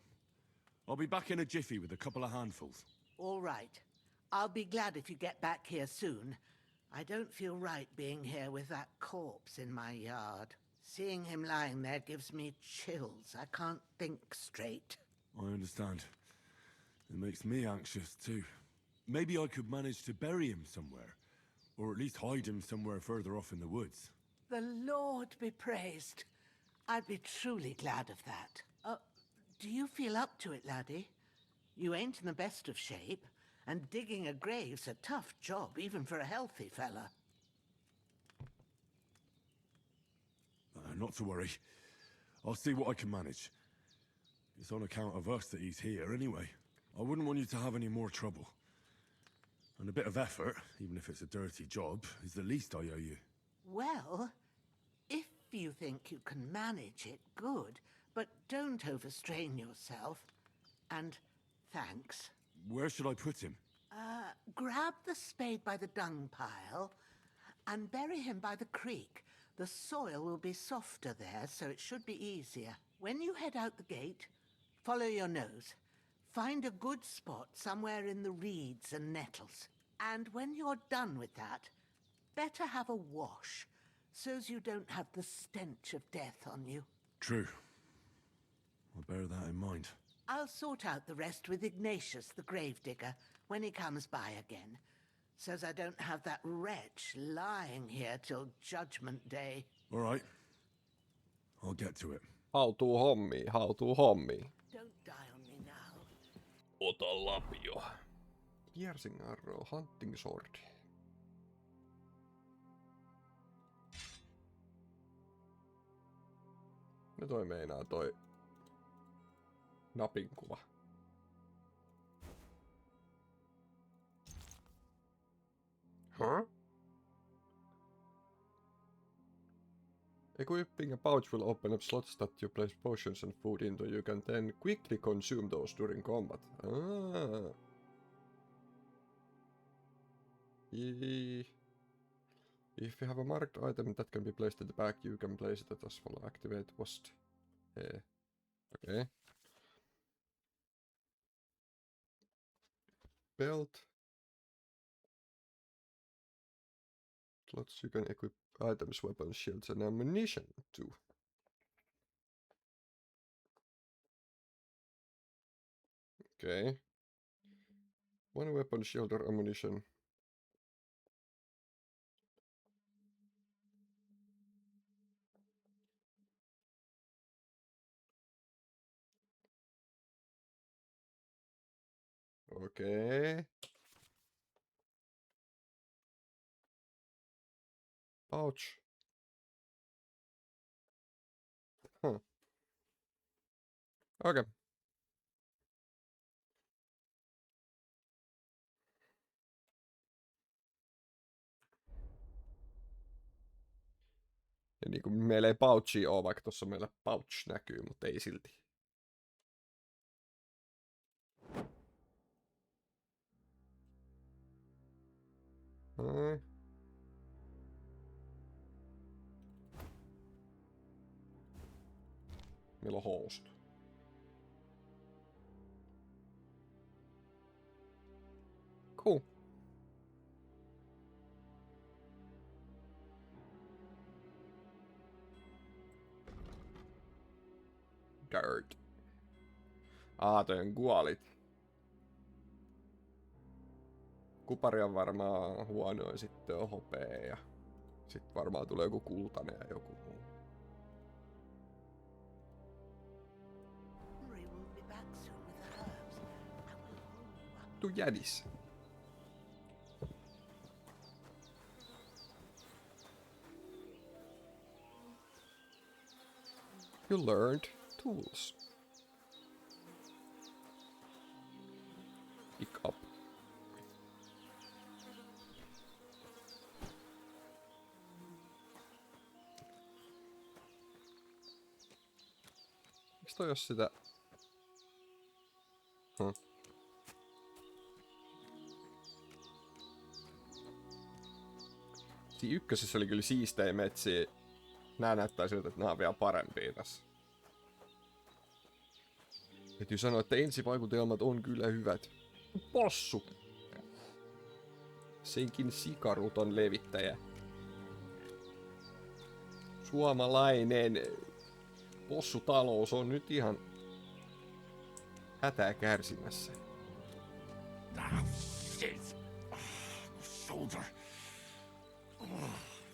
E: I'll be back in a jiffy with a couple of handfuls.
R: All right. I'll be glad if you get back here soon. I don't feel right being here with that corpse in my yard. Seeing him lying there gives me chills. I can't think straight.
E: I understand. It makes me anxious too. Maybe I could manage to bury him somewhere. Or at least hide him somewhere further off in the woods.
R: The Lord be praised. I'd be truly glad of that. Do you feel up to it, laddie? You ain't in the best of shape, and digging a grave's a tough job, even for a healthy fella.
E: Not to worry. I'll see what I can manage. It's on account of us that he's here anyway. I wouldn't want you to have any more trouble. And a bit of effort, even if it's a dirty job, is the least I owe you.
R: Well, if you think you can manage it, good. But don't overstrain yourself. And thanks.
E: Where should I put him?
R: Grab the spade by the dung pile and bury him by the creek. The soil will be softer there, so it should be easier. When you head out the gate, follow your nose. Find a good spot somewhere in the reeds and nettles. And when you're done with that, better have a wash, so's you don't have the stench of death on you.
E: True. I'll bear that in mind.
R: I'll sort out the rest with Ignatius, the gravedigger, when he comes by again, so's I don't have that wretch lying here till Judgment Day.
E: All right. I'll get to it.
A: Hautuu hommi.
R: Don't die on me now.
A: Ota lapio. Piercing arrow, hunting sword. No toi meinaa toi napinkuva. Huh? Equipping a pouch will open up slots that you place potions and food into. You can then quickly consume those during combat. Ah. If you have a marked item that can be placed at the back, you can place it as well. Activate post. Okay. Belt. Slots you can equip items, weapons, shields, and ammunition to. Okay. One weapon, shield, or ammunition. Okay. Pouch. Huh. Okay. Ja niinku meillä ei pouchia oo, vaikka tossa meillä pouch näkyy, mutta ei silti. Meillä on host. Cool. Dirt. Toi on gualit. Kupari on varmaan huonoin, sitten on hopea ja Sitten varmaan tulee joku kultainen ja joku muu. Tuu jänis. You learned tools. Pick up. Miks toi jos sitä... Siinä ykkösessä oli kyllä siistejä metsiä. Nää näyttää siltä, että nää on vielä parempia tässä. Täytyy sanoa, että ensivaikutelmat on kyllä hyvät. Possu! Senkin sikaruton levittäjä. Suomalainen possutalous on nyt ihan hätää kärsimässä.
E: Shit! Shoulder.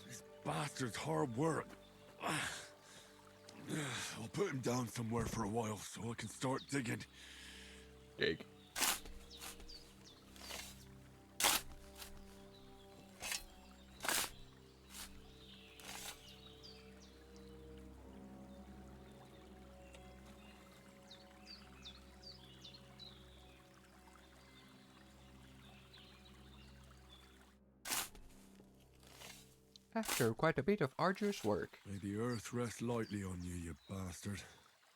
E: This bastard's hard work. I'll put him down somewhere for a while so I can start digging.
A: Dig. After quite a bit of arduous work.
E: May the earth rest lightly on you, you bastard.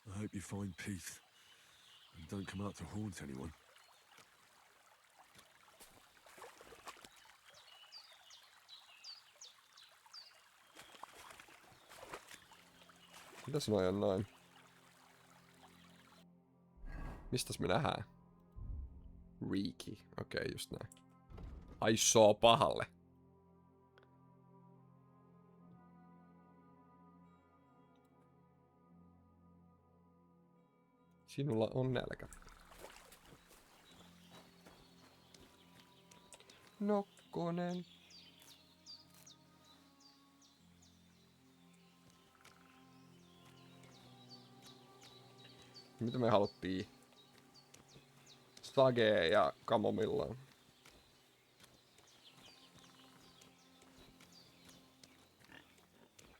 E: I hope you find peace. And don't come out to haunt anyone.
A: Mitäs noi on noin? Mistäs me nähdään? Reiki. Okei, just näin. Aissoo pahalle. Sinulla on nälkä. Nokkonen. Mitä me haluttiin? Sage ja kamomilla.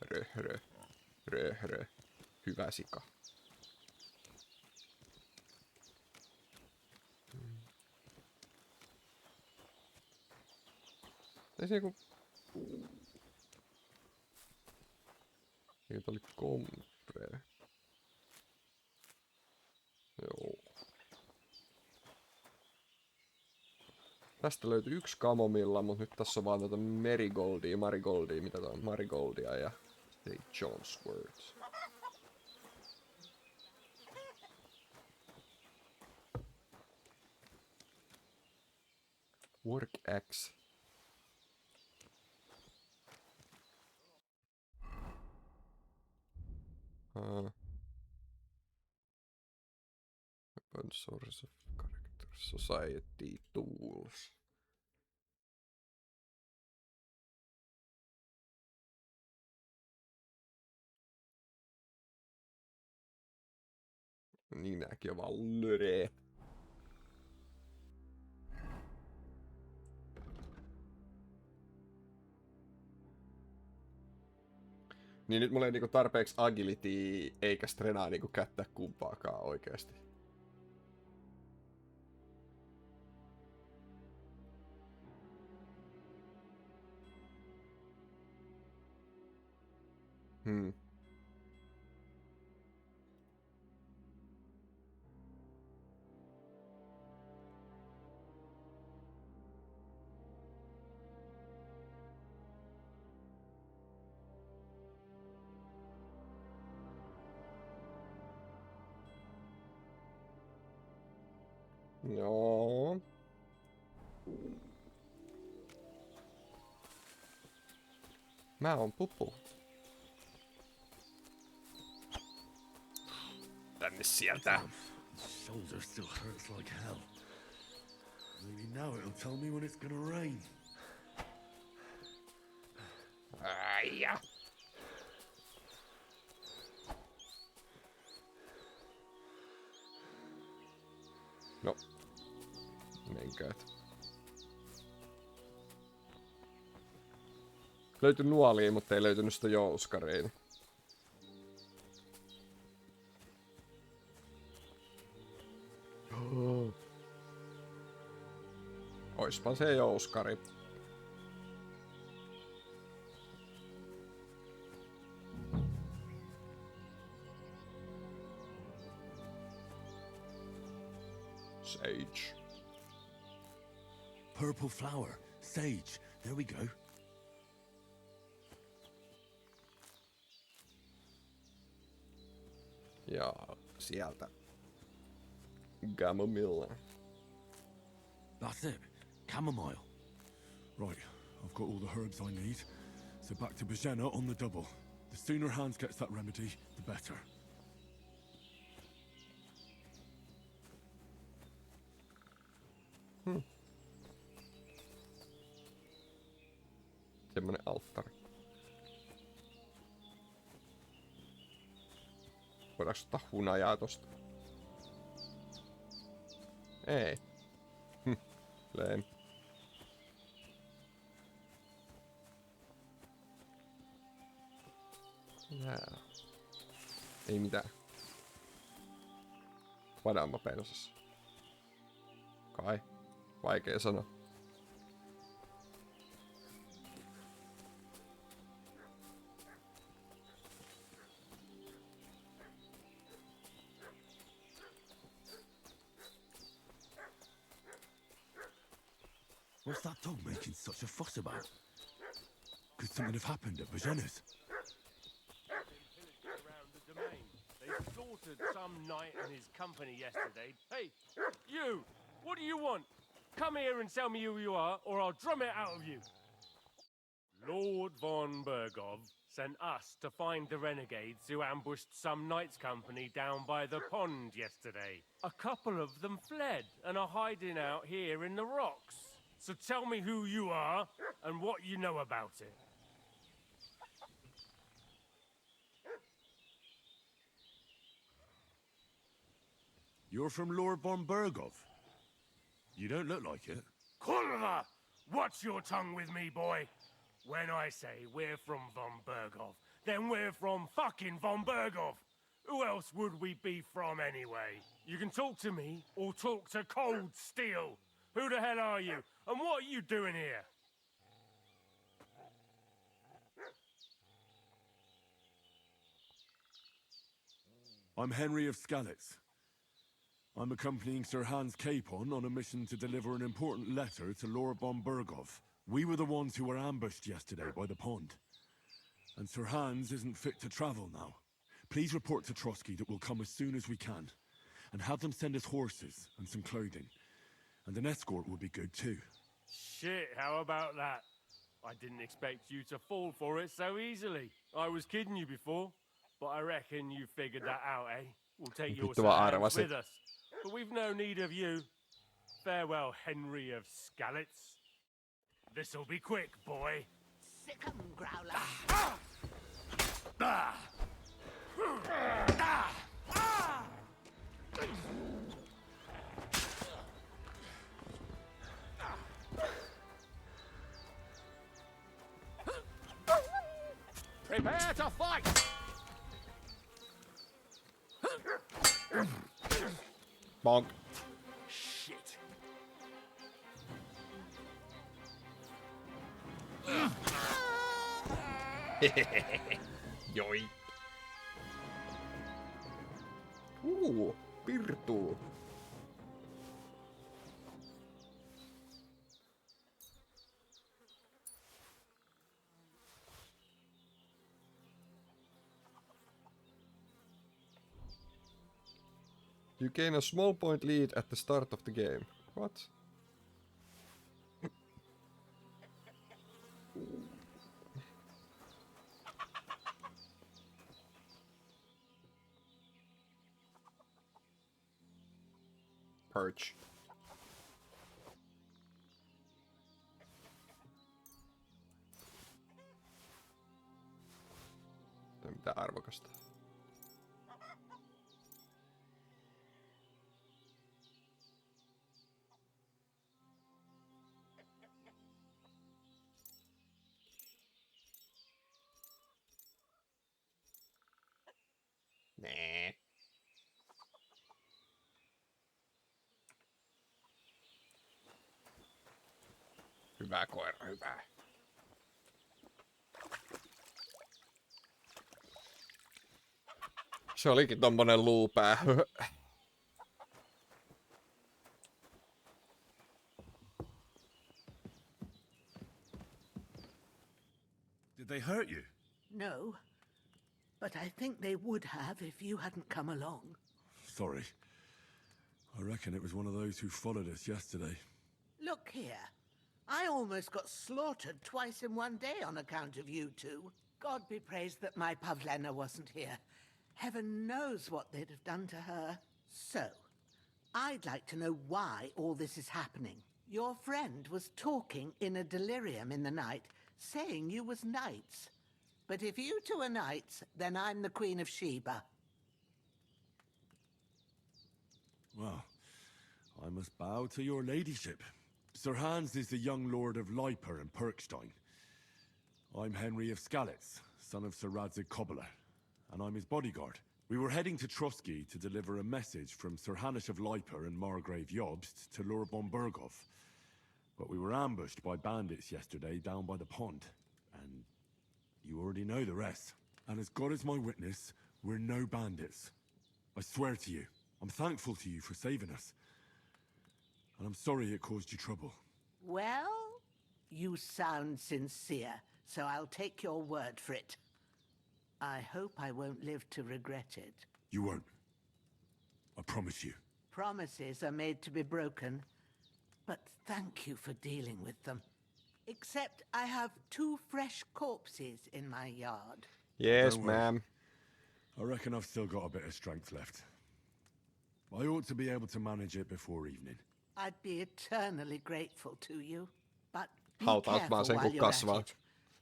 A: Röhrö. Röhrö. Hyvä sika. Ei se joku... Eikö tää oli kompre? Joo. Tästä löytyy yksi kamomilla, mutta nyt tässä on vaan tätä marigoldia, mitä tää on? Marigoldia ja St. John's Wort. Work X. Open source of character society tools. Niin nääkin on vaan löree. Niin nyt mulla ei niinku tarpeeksi agility eikä strenaa niinku kättää kumpaakaan oikeesti. Joo. Mä oon pupu. Tänne sieltä.
E: Shoulder still hurts like hell. Maybe now it'll tell me when it's gonna rain.
A: Aija. No. Menkööt. Löytyi nuolia, mutta ei löytynyt sitä jouskaria. Oispa se jouskari. Sage.
O: Purple flower. Sage. There we go.
A: Ja sieltä. Chamomile.
O: That's it. Chamomile.
E: Right, I've got all the herbs I need. So back to Bajena on the double. The sooner Hans gets that remedy, the better.
A: Semmonen alttari. Voidaanko ottaa hunajaa tosta? Ei. Lame. Nää. Ei mitään. Vadamma pensassa. Kai. Vaikea sanoa.
O: What's that dog making such a fuss about? Could something have happened at Bajena's?
G: Around the domain. They slaughtered some knight and his company yesterday. Hey, you! What do you want? Come here and tell me who you are, or I'll drum it out of you. Lord von Bergov sent us to find the renegades who ambushed some knights' company down by the pond yesterday. A couple of them fled and are hiding out here in the rocks. So tell me who you are and what you know about it.
E: You're from Lord von Bergov? You don't look like it.
G: Kulva! Watch your tongue with me, boy. When I say we're from von Bergov, then we're from fucking von Bergov. Who else would we be from anyway? You can talk to me or talk to Cold Steel. Who the hell are you? And what are you doing here?
E: I'm Henry of Skalitz. I'm accompanying Sir Hans Capon on a mission to deliver an important letter to Lord von Bergov. We were the ones who were ambushed yesterday by the pond. And Sir Hans isn't fit to travel now. Please report to Trotsky that we'll come as soon as we can. And have them send us horses and some clothing. And an escort would be good too.
G: Shit, how about that? I didn't expect you to fall for it so easily. I was kidding you before, but I reckon you figured that out, eh? We'll take your Hans with us. But we've no need of you. Farewell, Henry of Skalitz. This'll be quick, boy.
R: Sick 'em, Growler.
B: Prepare to fight!
A: Bonk.
B: Shit.
A: Joi. Pirtuu. You gain a small point lead at the start of the game. What? Perch. Ei mitään arvokasta. Nee. Hyvä koira, hyvä. Se olikin tommonen luupää.
E: Did they hurt you?
R: No, but I think they would have if you hadn't come along.
E: Sorry. I reckon it was one of those who followed us yesterday.
R: Look here. I almost got slaughtered twice in one day on account of you two. God be praised that my Pavlena wasn't here. Heaven knows what they'd have done to her. So, I'd like to know why all this is happening. Your friend was talking in a delirium in the night, saying you was knights. But if you two are knights, then I'm the Queen of Sheba.
E: Well, I must bow to your ladyship. Sir Hans is the young lord of Leiper and Perkstein. I'm Henry of Skalitz, son of Sir Radzig Cobbler, and I'm his bodyguard. We were heading to Trotsky to deliver a message from Sir Hanish of Leiper and Margrave Jobst to Lord Bombergov. But we were ambushed by bandits yesterday down by the pond, and you already know the rest. And as God is my witness, we're no bandits. I swear to you, I'm thankful to you for saving us. And I'm sorry it caused you trouble.
R: Well, you sound sincere, so I'll take your word for it. I hope I won't live to regret it.
E: You won't. I promise you.
R: Promises are made to be broken, but thank you for dealing with them. Except I have 2 fresh corpses in my yard.
A: Yes,
E: Don't worry.
A: ma'am.
E: I reckon I've still got a bit of strength left. I ought to be able to manage it before evening.
R: I'd be eternally grateful to you, but be
A: Hautaat
R: careful
A: vaan sen,
R: while
A: kun
R: you're at
A: kasvaa.
R: it.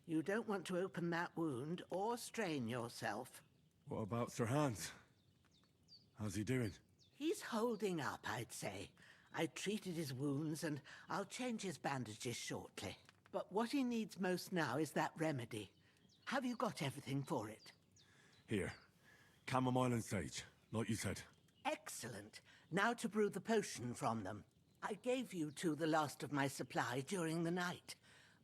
R: You don't want to open that wound or strain yourself.
E: What about Sir Hans? How's he doing?
R: He's holding up, I'd say. I treated his wounds and I'll change his bandages shortly. But what he needs most now is that remedy. Have you got everything for it?
E: Here. Chamomile and sage, like you said.
R: Excellent. Now to brew the potion from them. I gave you two the last of my supply during the night.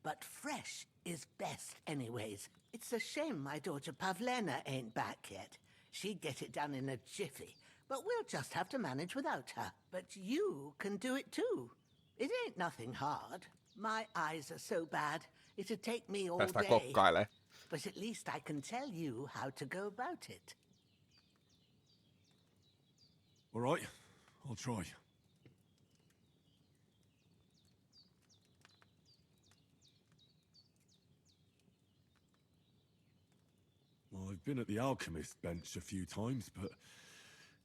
R: But fresh is best anyways. It's a shame my daughter Pavlena ain't back yet. She'd get it done in a jiffy. But we'll just have to manage without her. But you can do it too. It ain't nothing hard. My eyes are so bad, it'd take me all
A: Päästään
R: day.
A: kokkailee.
R: But at least I can tell you how to go about it.
E: All right, I'll try. Well, I've been at the alchemist bench a few times, but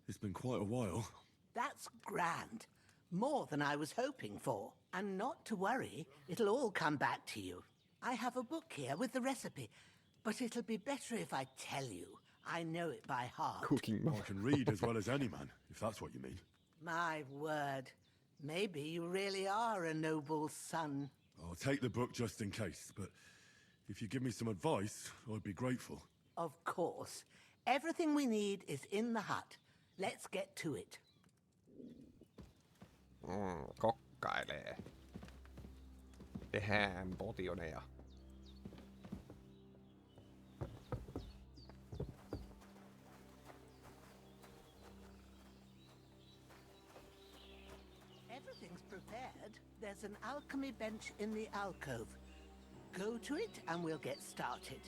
E: it's been quite a while.
R: That's grand. More than I was hoping for. And not to worry, it'll all come back to you. I have a book here with the recipe, but it'll be better if I tell you. I know it by heart.
A: Cooking
E: I can read as well as any man, if that's what you mean.
R: My word. Maybe you really are a noble son.
E: I'll take the book just in case, but if you give me some advice, I'd be grateful.
R: Of course. Everything we need is in the hut. Let's get to it.
A: Kokkailee. Tehdään potioneja.
R: Everything's prepared. There's an alchemy bench in the alcove. Go to it and we'll get started.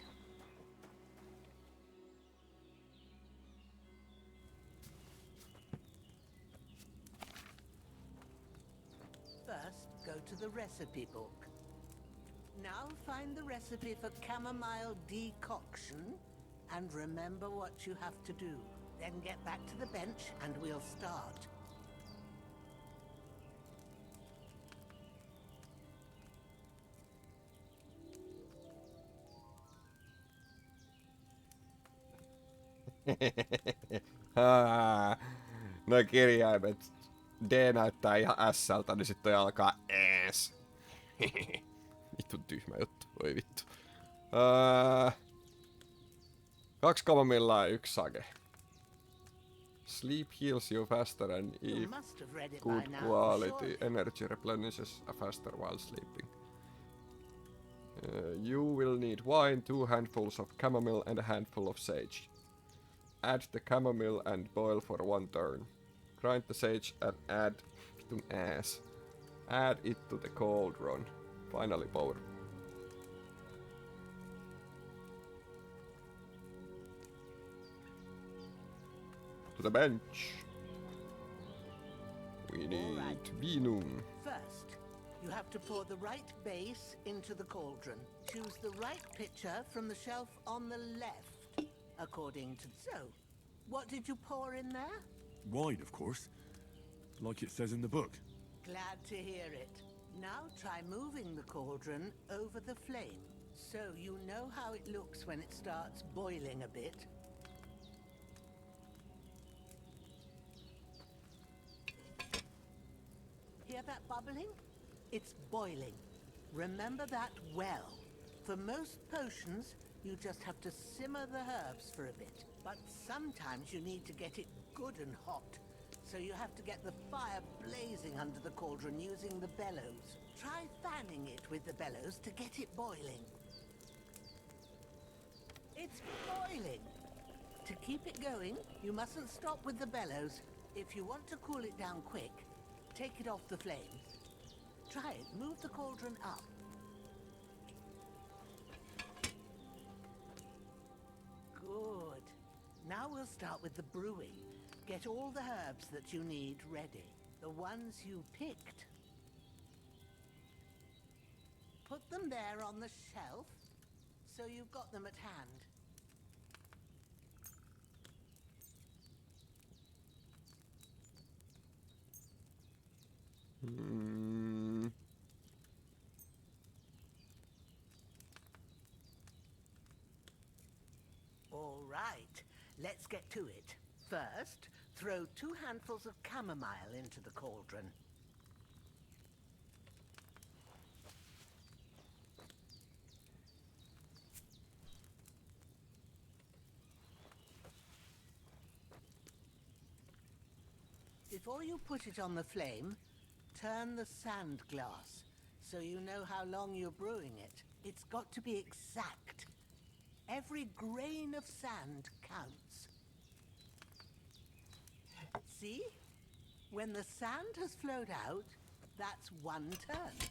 R: First, go to the recipe book. Now find the recipe for chamomile decoction and remember what you have to do. Then get back to the bench and we'll start.
A: Noi kirjaimet. D näyttää ihan S-ltä, niin sitten toi alkaa S. Vittu tyhmä juttu, voi vittu. 2 kamomillaa ja 1 sage. Sleep heals you faster and good quality energy replenishes faster while sleeping. You will need wine, 2 handfuls of chamomile and a handful of sage. Add the chamomile and boil for 1 turn. Grind the sage and add Add it to the cauldron. Finally pour. To the bench. We need vinum.
R: First, you have to pour the right base into the cauldron. Choose the right pitcher from the shelf on the left, according to... So, what did you pour in there?
E: Wine, of course. Like it says in the book.
R: Glad to hear it. Now try moving the cauldron over the flame, so you know how it looks when it starts boiling a bit. Hear that bubbling? It's boiling. Remember that well. For most potions, you just have to simmer the herbs for a bit. But sometimes you need to get it good and hot. So you have to get the fire blazing under the cauldron using the bellows. Try fanning it with the bellows to get it boiling. It's boiling! To keep it going, you mustn't stop with the bellows. If you want to cool it down quick, take it off the flames. Try it. Move the cauldron up. Good. Now we'll start with the brewing. Get all the herbs that you need ready. The ones you picked. Put them there on the shelf, so you've got them at hand. All right, let's get to it. First, throw 2 handfuls of chamomile into the cauldron. Before you put it on the flame, turn the sand glass, so you know how long you're brewing it. It's got to be exact. Every grain of sand counts. See? When the sand has flowed out, that's 1 turn.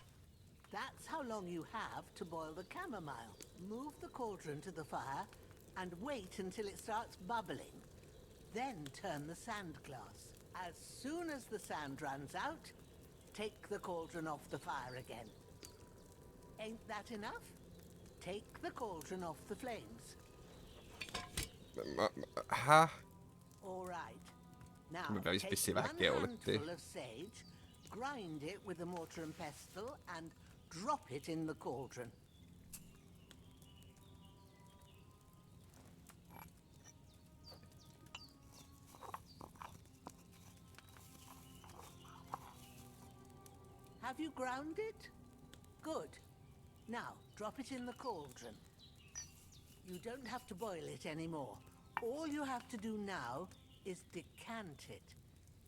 R: That's how long you have to boil the chamomile. Move the cauldron to the fire and wait until it starts bubbling. Then turn the sand glass. As soon as the sand runs out, take the cauldron off the fire again. Ain't that enough? Take the cauldron off the flames.
A: Häh?
R: All right. Now,
A: Mä
R: take
A: vissiin
R: 1
A: vähän keulettiin.
R: handful of sage, grind it with a mortar and pestle, and drop it in the cauldron. Have you ground it? Good. Now, drop it in the cauldron. You don't have to boil it anymore. All you have to do now is decant it.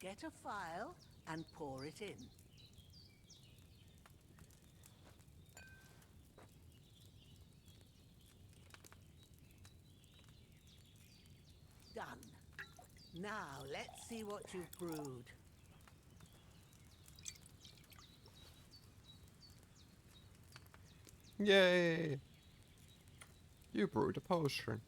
R: Get a phial and pour it in. Done. Now, let's see what you've brewed.
A: Yay! You brewed a potion.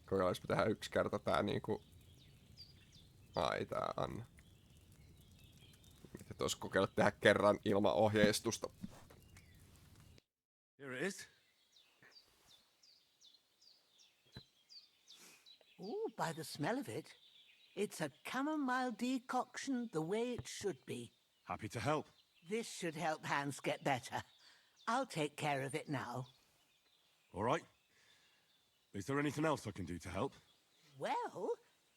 A: Kokeillisiko tehdä 1 kerta tää niinku... Ai tää on. Miten tuossa kokeilla tehdä kerran ilman ohjeistusta?
E: is.
R: Oh, by the smell of it, it's a chamomile decoction the way it should be.
E: Happy to help.
R: This should help Hans get better. I'll take care of it now.
E: All right. Is there anything else I can do to help?
R: Well,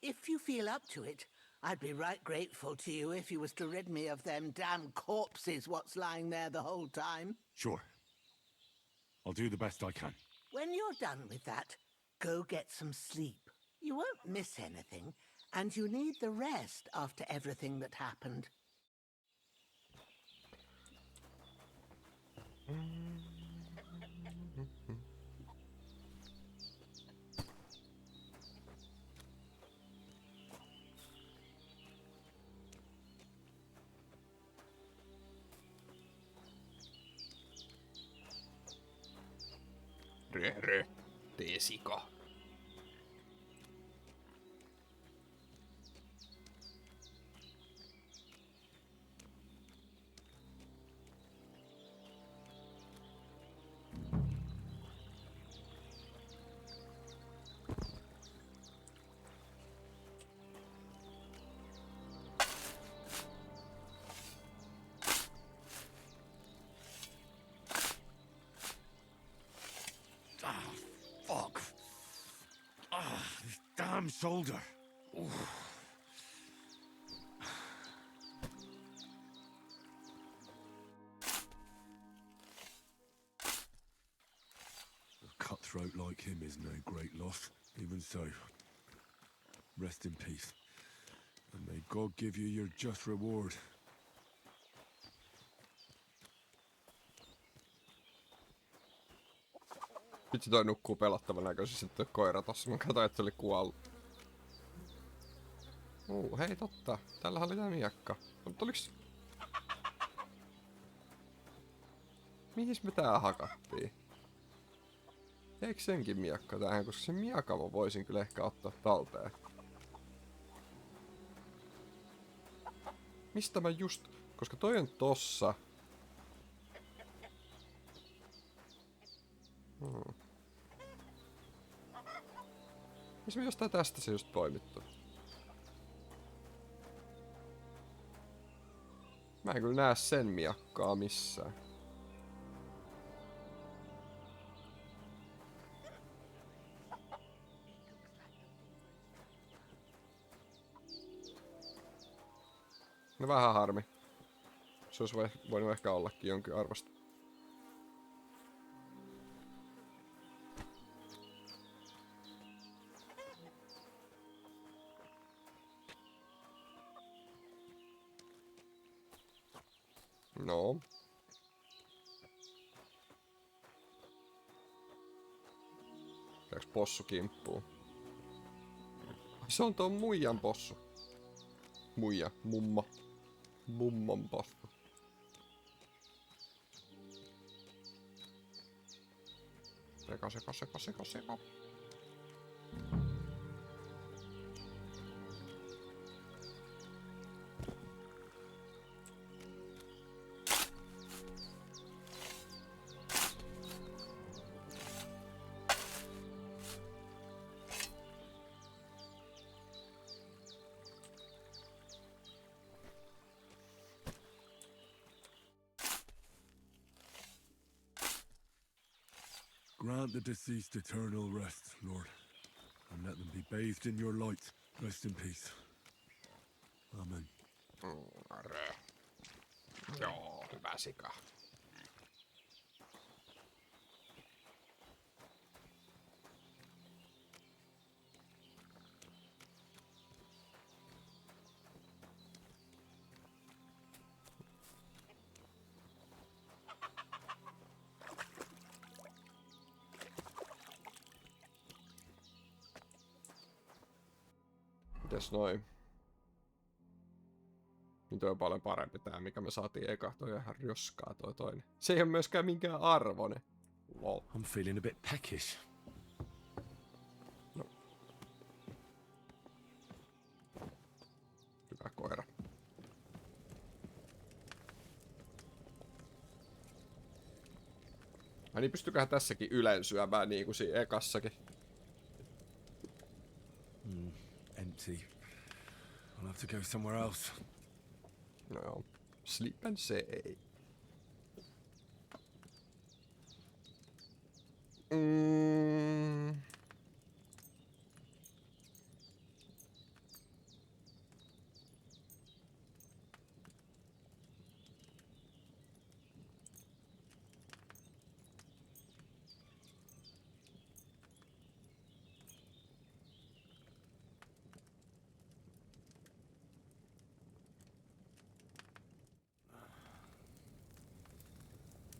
R: if you feel up to it, I'd be right grateful to you if you was to rid me of them damn corpses what's lying there the whole time.
E: Sure. I'll do the best I can.
R: When you're done with that, go get some sleep. You won't miss anything, and you need the rest after everything that happened.
A: Tiesiko?
E: Fuck. This damn shoulder. Oof. A cutthroat like him is no great loss. Even so, rest in peace. And may God give you your just reward.
A: Vitsi toi nukkuu pelottavan näköisesti toi koira tossa. Mä katsoin, että se oli kuollut. Hei totta. Tällähän oli tää miekka. Mutta oliks... Mihin me tää hakattiin? Eikö senkin miekka tähän? Koska sen miekka mä voisin kyllä ehkä ottaa talteen. Mistä mä just... Koska toi on tossa. Missä me jostain tästä se just poimittu? Mä en kyllä näe sen miakkaa missään. No vähän harmi. Se olisi voinut ehkä ollakin jonkin arvosta. No. Käykö possu kimppuu? Se on tuon muijan possu. Muija, mummo. Mummon possu. Seko.
E: Grant the deceased eternal rest, Lord, and let them be bathed in your light. Rest in peace. Amen.
A: Joo, hyvä sika. Mites noin? Niin toi on paljon parempi tää, mikä me saatiin eka. Toi on ihan roskaa toi toinen. Se ei ole myöskään minkään arvoinen. Lol.
E: I'm feeling a bit peckish.
A: No. Hyvä koira. Ai niin, pystyköhän tässäkin ylen syömään niin kuin siinä ekassakin?
E: Empty. I'll have to go somewhere else.
A: No joo. Sleep and say.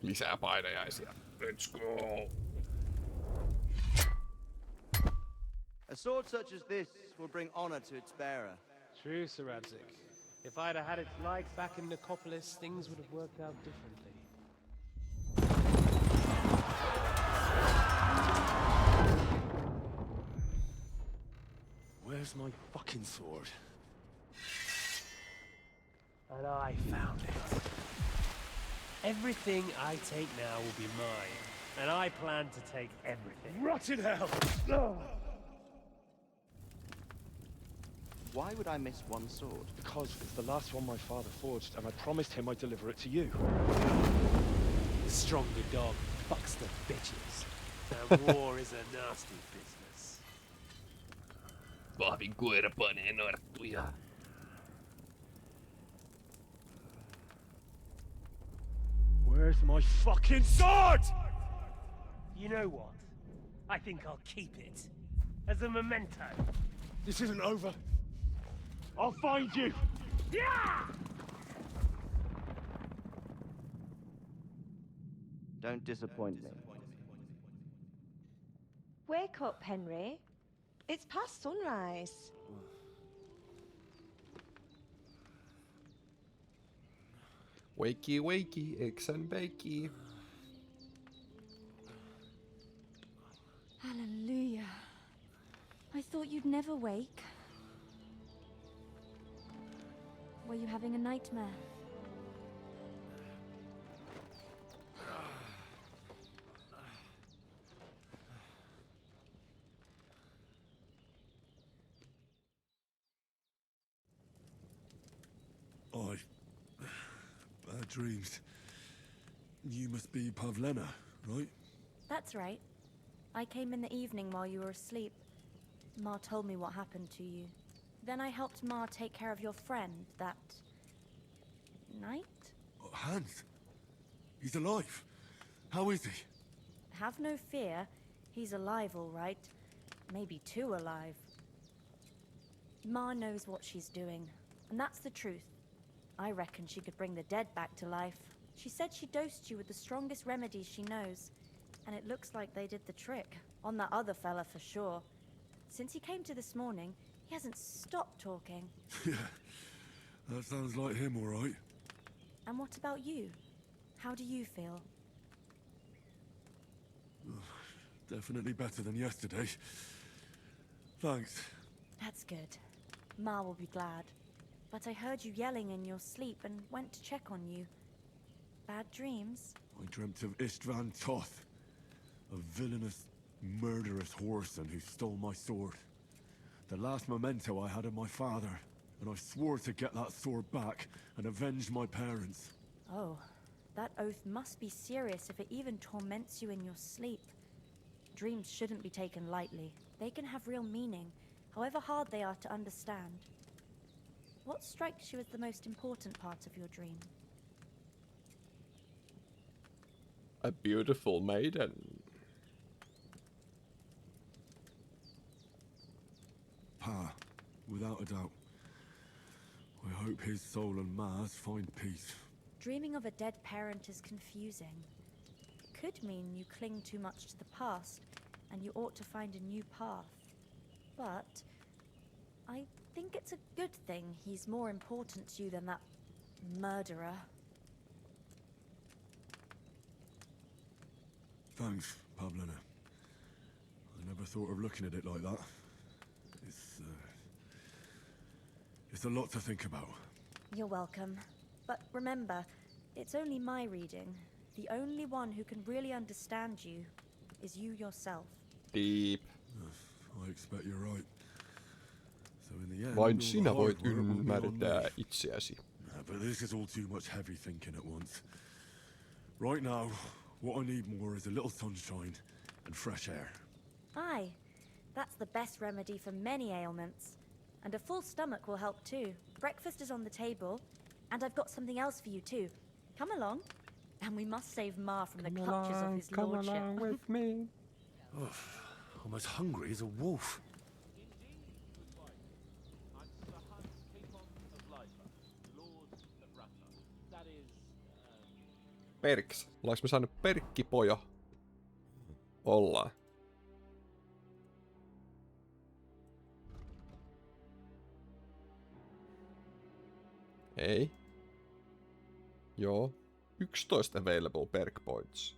A: Lisää painajaisia. Let's go!
S: A sword such as this will bring honor to its bearer.
V: True, Sir Radzik. If I'd have had it like back in Nicopolis, things would have worked out differently.
E: Where's my fucking sword?
V: And I found it. Everything I take now will be mine, and I plan to take everything.
E: Rot in hell!
S: Why would I miss one sword?
E: Because it's the last one my father forged, and I promised him I'd deliver it to you.
V: The stronger dog fucks the bitches. And war is a nasty business.
A: Vahvin koira panee narttuja.
E: Where's my fucking sword?
V: You know what? I think I'll keep it. As a memento.
E: This isn't over. I'll find you!
V: Yeah!
S: Don't disappoint me.
U: Wake up, Henry. It's past sunrise.
A: Wakey, wakey, eggs and bakey.
W: Hallelujah. I thought you'd never wake. Were you having a nightmare?
E: Bad dreams. You must be Pavlena, right?
W: That's right. I came in the evening while you were asleep. Ma told me what happened to you. Then I helped Ma take care of your friend that night?
E: Hans? He's alive. How is he?
W: Have no fear. He's alive, all right. Maybe too alive. Ma knows what she's doing, and that's the truth. I reckon she could bring the dead back to life. She said she dosed you with the strongest remedies she knows, and it looks like they did the trick. On that other fella for sure. Since he came to this morning, he hasn't stopped talking.
E: Yeah, that sounds like him, all right.
W: And what about you? How do you feel?
E: Definitely better than yesterday. Thanks.
W: That's good. Ma will be glad. But I heard you yelling in your sleep and went to check on you. Bad dreams?
E: I dreamt of Istvan Toth, a villainous, murderous whoreson who stole my sword. The last memento I had of my father, and I swore to get that sword back and avenge my parents.
W: Oh, that oath must be serious if it even torments you in your sleep. Dreams shouldn't be taken lightly. They can have real meaning, however hard they are to understand. What strikes you as the most important part of your dream?
A: A beautiful maiden.
E: Pa, without a doubt. I hope his soul and Ma's find peace.
W: Dreaming of a dead parent is confusing. It could mean you cling too much to the past, and you ought to find a new path. But I think it's a good thing he's more important to you than that murderer.
E: Thanks, Pavlena. I never thought of looking at it like that. It's a lot to think about.
W: You're welcome. But remember, it's only my reading. The only one who can really understand you is you yourself.
A: Deep.
E: I expect you're right. So in the end,
A: Vain
E: all the
A: sinä
E: hard
A: voit
E: work will be on me.
A: ymmärtää itseäsi.
E: But this is all too much heavy thinking at once. Right now, what I need more is a little sunshine and fresh air.
W: Aye, that's the best remedy for many ailments. And a full stomach will help too. Breakfast is on the table, and I've got something else for you too. Come along, and we must save Ma from the clutches of his
A: come
W: lordship.
A: along with me.
E: I'm as hungry as a wolf.
A: Perks. Ollaanko me saanut perkkipojo? Ollaan. Ei. Joo. 11 available perk points.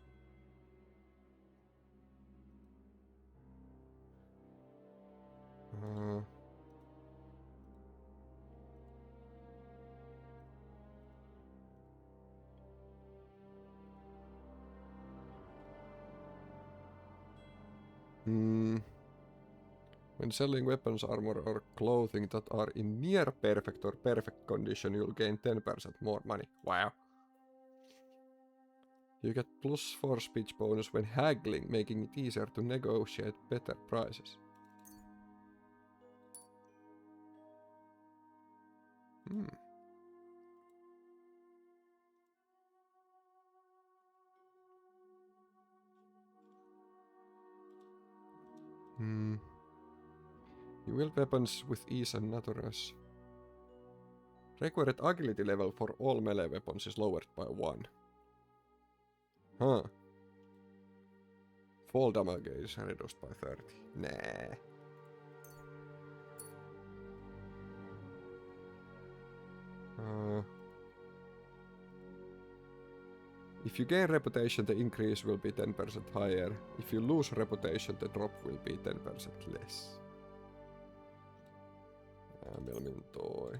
A: When selling weapons, armor, or clothing that are in near perfect or perfect condition, you'll gain 10% more money. Wow. You get +4 speech bonus when haggling, making it easier to negotiate better prices. You wield weapons with ease and naturalness. Required agility level for all melee weapons is lowered by 1. Huh. Fall damage is reduced by 30. Nah. If you gain reputation, the increase will be 10% higher. If you lose reputation, the drop will be 10% less. Mieluummin toi.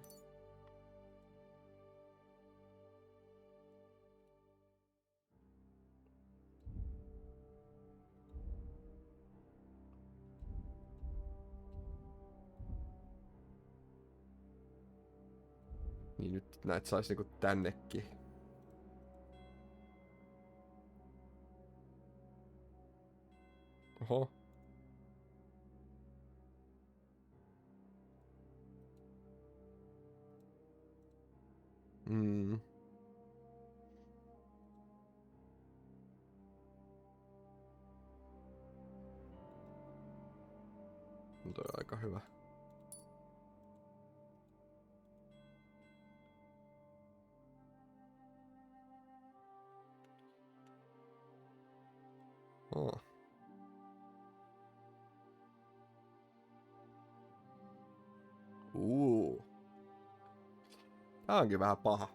A: Niin nyt näitä sais niinku tännekin. Oho. Toi on aika hyvä. Oh. Tää onkin vähän paha.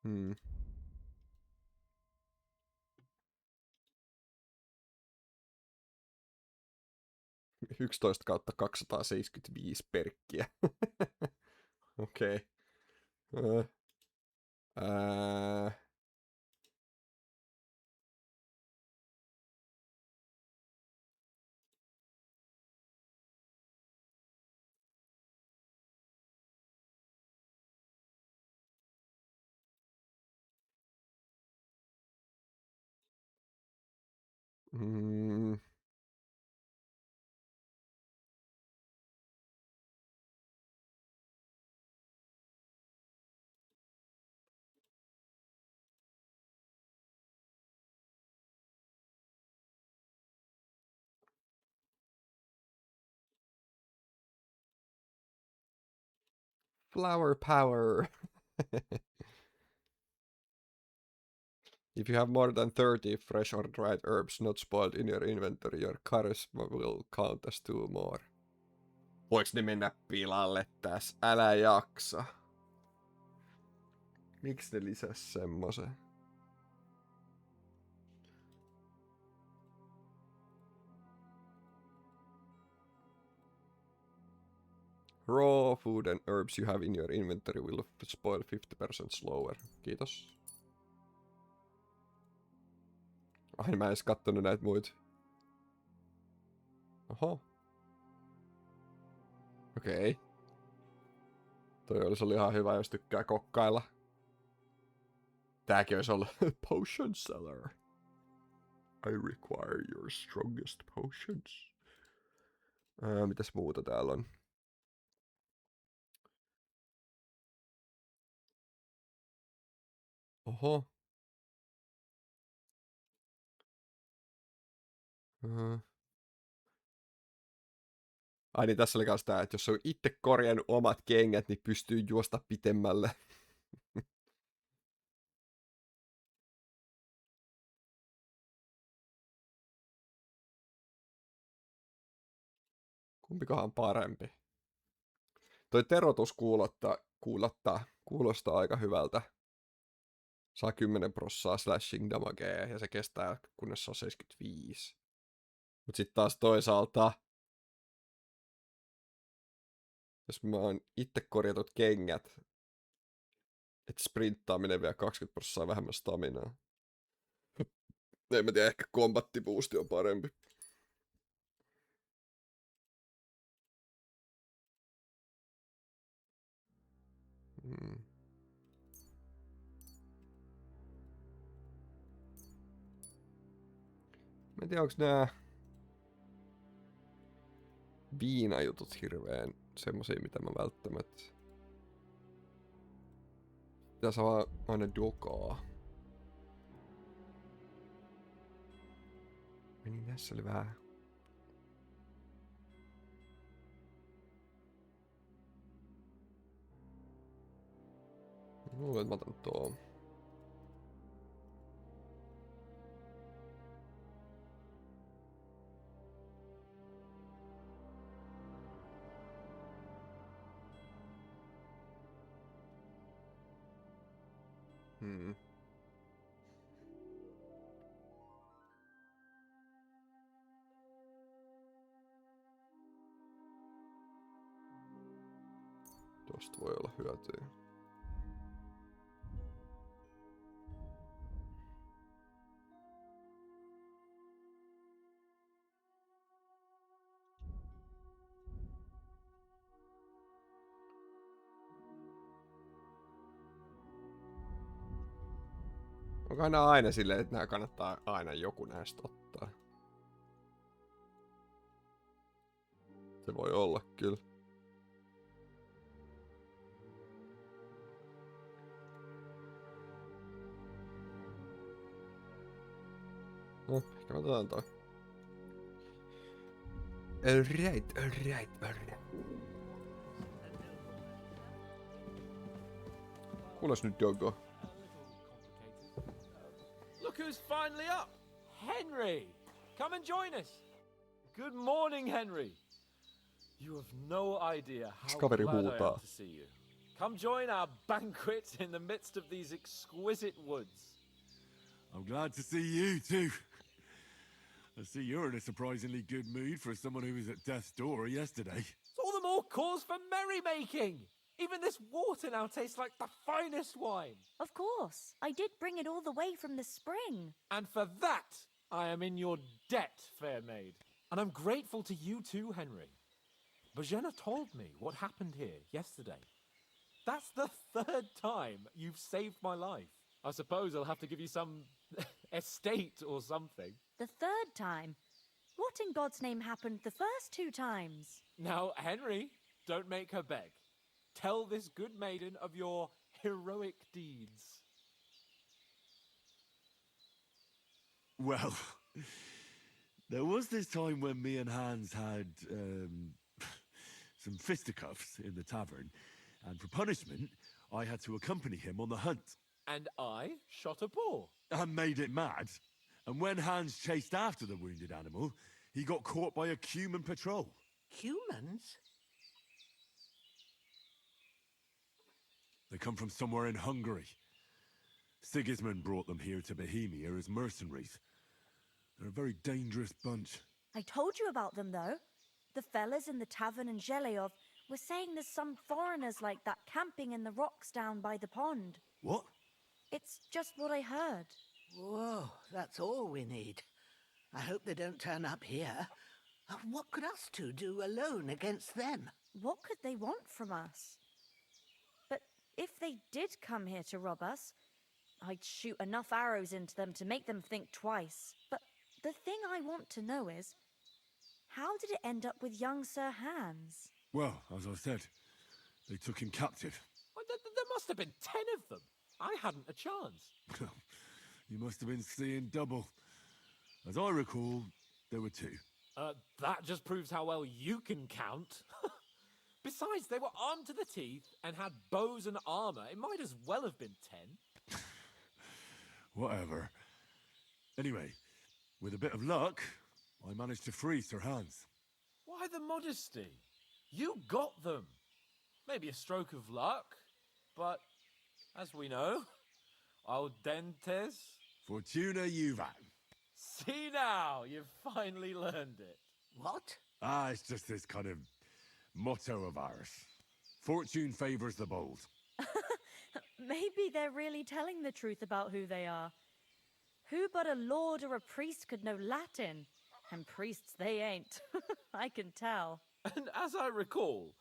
A: Hmm. 11/275 perkkiä. Okei. Okay. Flower power. If you have more than 30 fresh or dried herbs not spoiled in your inventory, your charisma will count as 2 more. Voiks ne mennä pilalle tässä? Älä jaksa. Miksi ne lisäs semmosen? Raw food and herbs you have in your inventory will spoil 50% slower. Kiitos. Ai mä en edes kattonut näitä muita. Oho. Okei. Toi olisi ollut ihan hyvä, jos tykkää kokkailla. Tääkin olisi ollut potion seller. I require your strongest potions. Mitäs muuta täällä on? Oho. Ai niin, tässä oli kans tää, että jos on itse korjannut omat kengät, niin pystyy juosta pitemmälle. Kumpikohan parempi? Toi terotus kuulostaa aika hyvältä. Saa 10% slashing damagea ja se kestää kunnes se on 75. Mut sit taas toisaalta, jos mä oon itse korjatut kengät, että sprinttaaminen vie 20% vähemmän staminaa. En mä tiedä, ehkä kombattiboosti on parempi. Mä en tiedä, onks nää viinajutut hirveen semmosia, mitä mä välttämättä... Pitäis vaan aina dokaa. Niin tässä oli vähän... Luulen, että mä otan tuon. Tosta voi olla hyötyä. Onko aina silleen, että nää kannattaa aina joku näistä ottaa? Se voi olla kyllä. No, ehkä mä otetaan toi. Alright. Kuules nyt Doggo.
B: Look who's finally up! Henry! Come and join us! Good morning, Henry! You have no idea how glad I am to see you. Come join our banquet in the midst of these exquisite woods.
E: I'm glad to see you too. I see you're in a surprisingly good mood for someone who was at death's door yesterday.
B: It's all the more cause for merrymaking! Even this water now tastes like the finest wine.
W: Of course. I did bring it all the way from the spring.
B: And for that, I am in your debt, fair maid. And I'm grateful to you too, Henry. Bojena told me what happened here yesterday. That's the third time you've saved my life. I suppose I'll have to give you some estate or something.
W: The third time? What in God's name happened the first 2 times?
B: Now, Henry, don't make her beg. Tell this good maiden of your heroic deeds.
E: Well, there was this time when me and Hans had some fisticuffs in the tavern, and for punishment, I had to accompany him on the hunt.
B: And I shot a boar.
E: And made it mad. And when Hans chased after the wounded animal, he got caught by a Cuman patrol.
R: Humans?
E: They come from somewhere in Hungary. Sigismund brought them here to Bohemia as mercenaries. They're a very dangerous bunch.
W: I told you about them, though. The fellas in the tavern in Zheleyov We're saying there's some foreigners like that camping in the rocks down by the pond.
E: What?
W: It's just what I heard.
R: Whoa, that's all we need. I hope they don't turn up here. What could us two do alone against them?
W: What could they want from us? But if they did come here to rob us, I'd shoot enough arrows into them to make them think twice. But the thing I want to know is, how did it end up with young Sir Hans?
E: Well, as I said, they took him captive.
G: Well, there must have been 10 of them. I hadn't a chance.
E: You must have been seeing double. As I recall, there were 2.
G: That just proves how well you can count. Besides, they were armed to the teeth and had bows and armor. It might as well have been 10.
E: Whatever. Anyway, with a bit of luck, I managed to free Sir Hans.
G: Why the modesty? You got them. Maybe a stroke of luck, but as we know, al dentes.
E: Fortuna juvat.
G: See now, you've finally learned it.
R: What?
E: It's just this kind of motto of ours. Fortune favors the bold.
W: Maybe they're really telling the truth about who they are. Who but a lord or a priest could know Latin? And priests they ain't. I can tell.
G: And as I recall,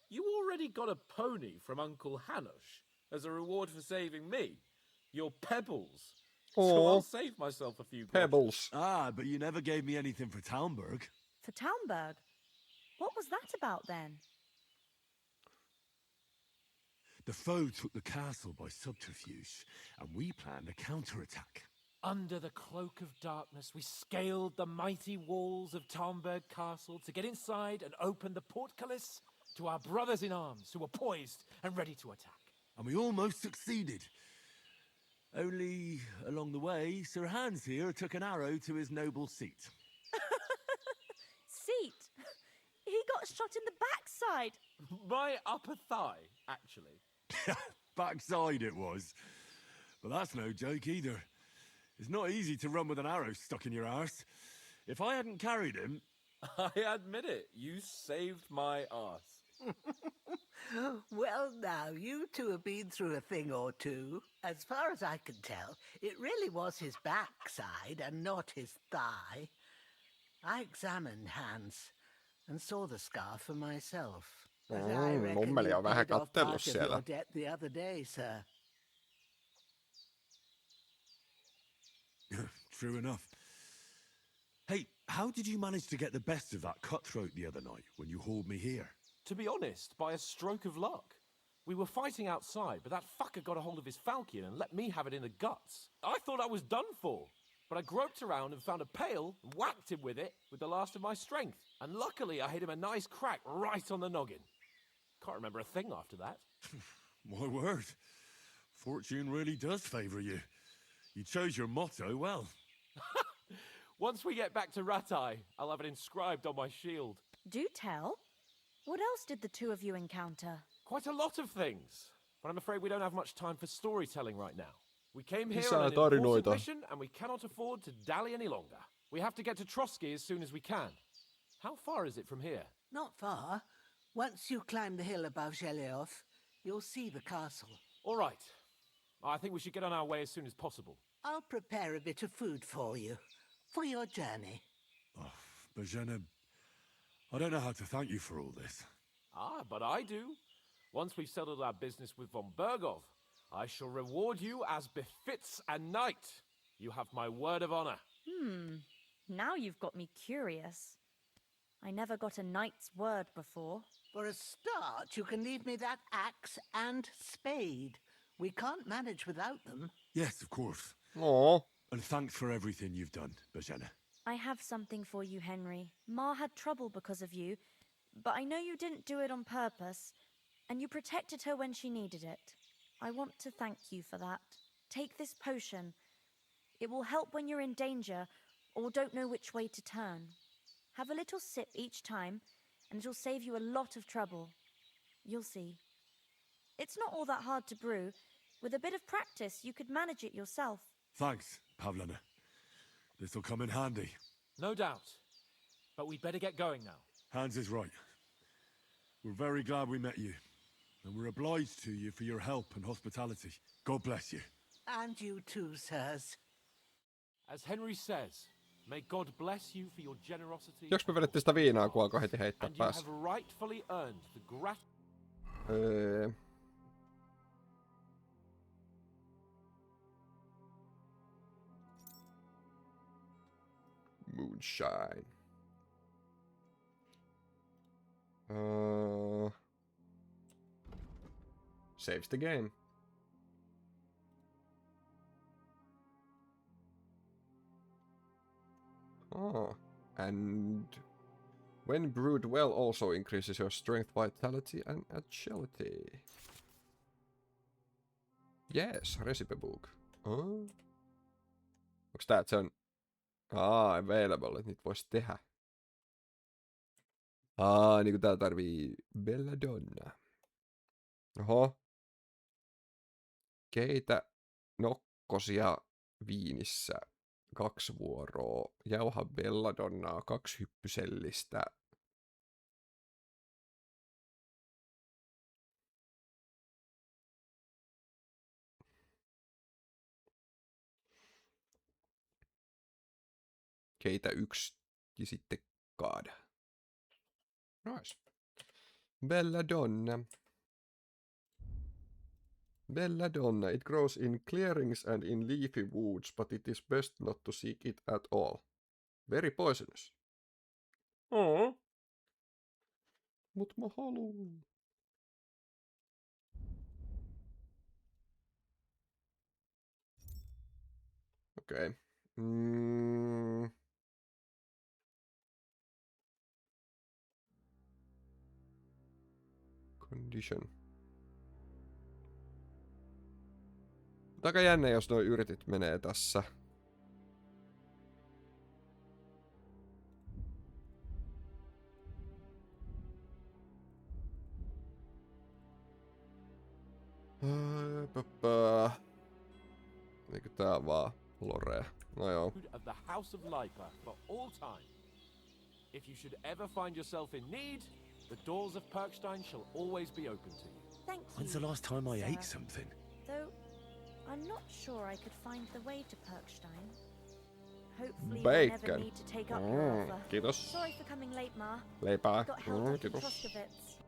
G: you already got a pony from Uncle Hanush as a reward for saving me. Your pebbles. So I'll save myself a few
A: pebbles.
E: But you never gave me anything for Talmberg.
W: For Talmberg? What was that about then?
E: The foe took the castle by subterfuge, and we planned a counterattack.
G: Under the cloak of darkness, we scaled the mighty walls of Talmberg Castle to get inside and open the portcullis to our brothers in arms who were poised and ready to attack.
E: And we almost succeeded. Only, along the way, Sir Hans here took an arrow to his noble seat.
W: Seat? He got shot in the backside.
G: My upper thigh, actually.
E: Backside it was. But that's no joke either. It's not easy to run with an arrow stuck in your arse. If I hadn't carried him...
G: I admit it, you saved my arse.
R: Well, now, you two have been through a thing or two. As far as I can tell, it really was his backside and not his thigh. I examined Hans and saw the scar for myself. But I reckon
A: mummeli
R: you
A: on vähän
R: paid off
A: kattellut
R: part of
A: siellä.
R: your debt the other day, sir.
E: True enough. Hey, how did you manage to get the best of that cutthroat the other night when you hauled me here?
G: To be honest, by a stroke of luck. We were fighting outside, but that fucker got a hold of his falchion and let me have it in the guts. I thought I was done for, but I groped around and found a pail and whacked him with it with the last of my strength. And luckily, I hit him a nice crack right on the noggin. Can't remember a thing after that.
E: My word. Fortune really does favour you. You chose your motto well.
G: Once we get back to Ratai, I'll have it inscribed on my shield.
W: Do tell. What else did the two of you encounter?
G: Quite a lot of things, but I'm afraid we don't have much time for storytelling right now. We came here
A: Lisää
G: on an important
A: tarinoita.
G: mission, and we cannot afford to dally any longer. We have to get to Trotsky as soon as we can. How far is it from here?
R: Not far. Once you climb the hill above Zheleov, you'll see the castle.
G: All right. I think we should get on our way as soon as possible.
R: I'll prepare a bit of food for you, for your journey.
E: Oh, Bozhena, I don't know how to thank you for all this.
G: But I do. Once we've settled our business with von Bergov, I shall reward you as befits a knight. You have my word of honor.
W: Now you've got me curious. I never got a knight's word before.
R: For a start, you can leave me that axe and spade. We can't manage without them.
E: Yes, of course.
A: Aw.
E: And thanks for everything you've done, Bozhena.
W: I have something for you, Henry. Ma had trouble because of you, but I know you didn't do it on purpose, and you protected her when she needed it. I want to thank you for that. Take this potion. It will help when you're in danger or don't know which way to turn. Have a little sip each time, and it'll save you a lot of trouble. You'll see. It's not all that hard to brew. With a bit of practice, you could manage it yourself.
E: Thanks, Pavlena. This'll come in handy.
G: No doubt. But we'd better get going now.
E: Hans is right. We're very glad we met you, and we're obliged to you for your help and hospitality. God bless you.
R: And you too, sirs.
B: As Henry says, may God bless you for your generosity.
A: Jospa vedettiin sitä viinaa, kun alkoi heti heittää
B: And you
A: päässä.
B: have rightfully earned the
A: Moonshine. Saves the game. And when brewed well also increases your strength, vitality and agility. Yes, recipe book. Onks tää, että se on available, että niitä vois tehdä? Niinku tää tarvii belladonna. Oho. Keitä nokkosia viinissä 2 vuoroa. Jauha belladonnaa 2 hyppysellistä. Keitä 1 ja sitten kaada. Nice. Belladonna. Belladonna. It grows in clearings and in leafy woods, but it is best not to seek it at all. Very poisonous. Mut mä haluun. Okei. Condition. Aika jännä, jos noi yritit menee tässä. Eikö tää vaan lore? No joo.
B: of the House of Lipa for all time. If you should ever find yourself in need, the doors of Perkstein shall always be open to you.
W: Thank you.
O: When's the last time I
W: sir.
O: ate something?
W: Though I'm not sure I could find the way to Perkstein. Hopefully we'll never
A: Bacon.
W: need to take up your offer.
A: Kiitos.
W: Sorry for coming late, Ma.
A: Leipää.
W: Got held up in
A: Kiitos.
W: Troskowitz.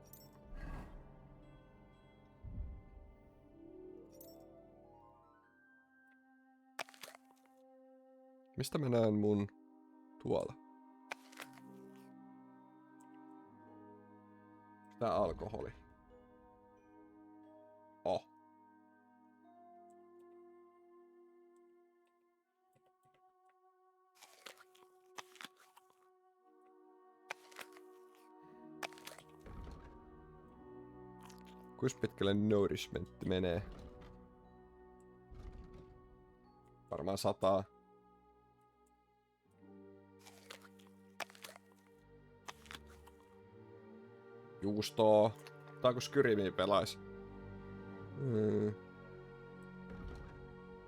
A: Mistä mä näen mun tuolla? Tää alkoholi. Kuinka pitkälle nourishment menee? Varmaan 100. Juustoa. Tää kun Skyrimiä pelais.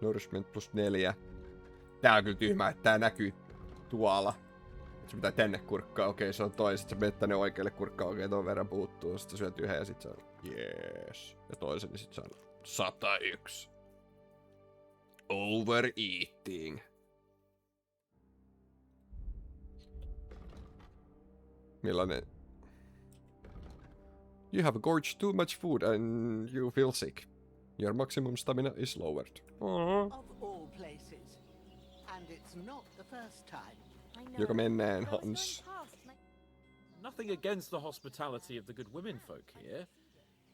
A: Nourishment plus 4. Tää on kyllä tyhmä, että tää näkyy tuolla. Se pitää tänne kurkkaa, okei se on toi, sit sä menet tänne oikealle kurkkaa, okei ton verran puuttuu, sit sä syöt yhden ja sit sä on jees. Ja toisen, niin sit sä on 101. Overeating. Millainen? You have gorged too much food and you feel sick. Your maximum stamina is lowered.
R: Of all places. And it's not the first time.
A: Joka mennään, Hans.
B: Nothing against the hospitality of the good women folk here,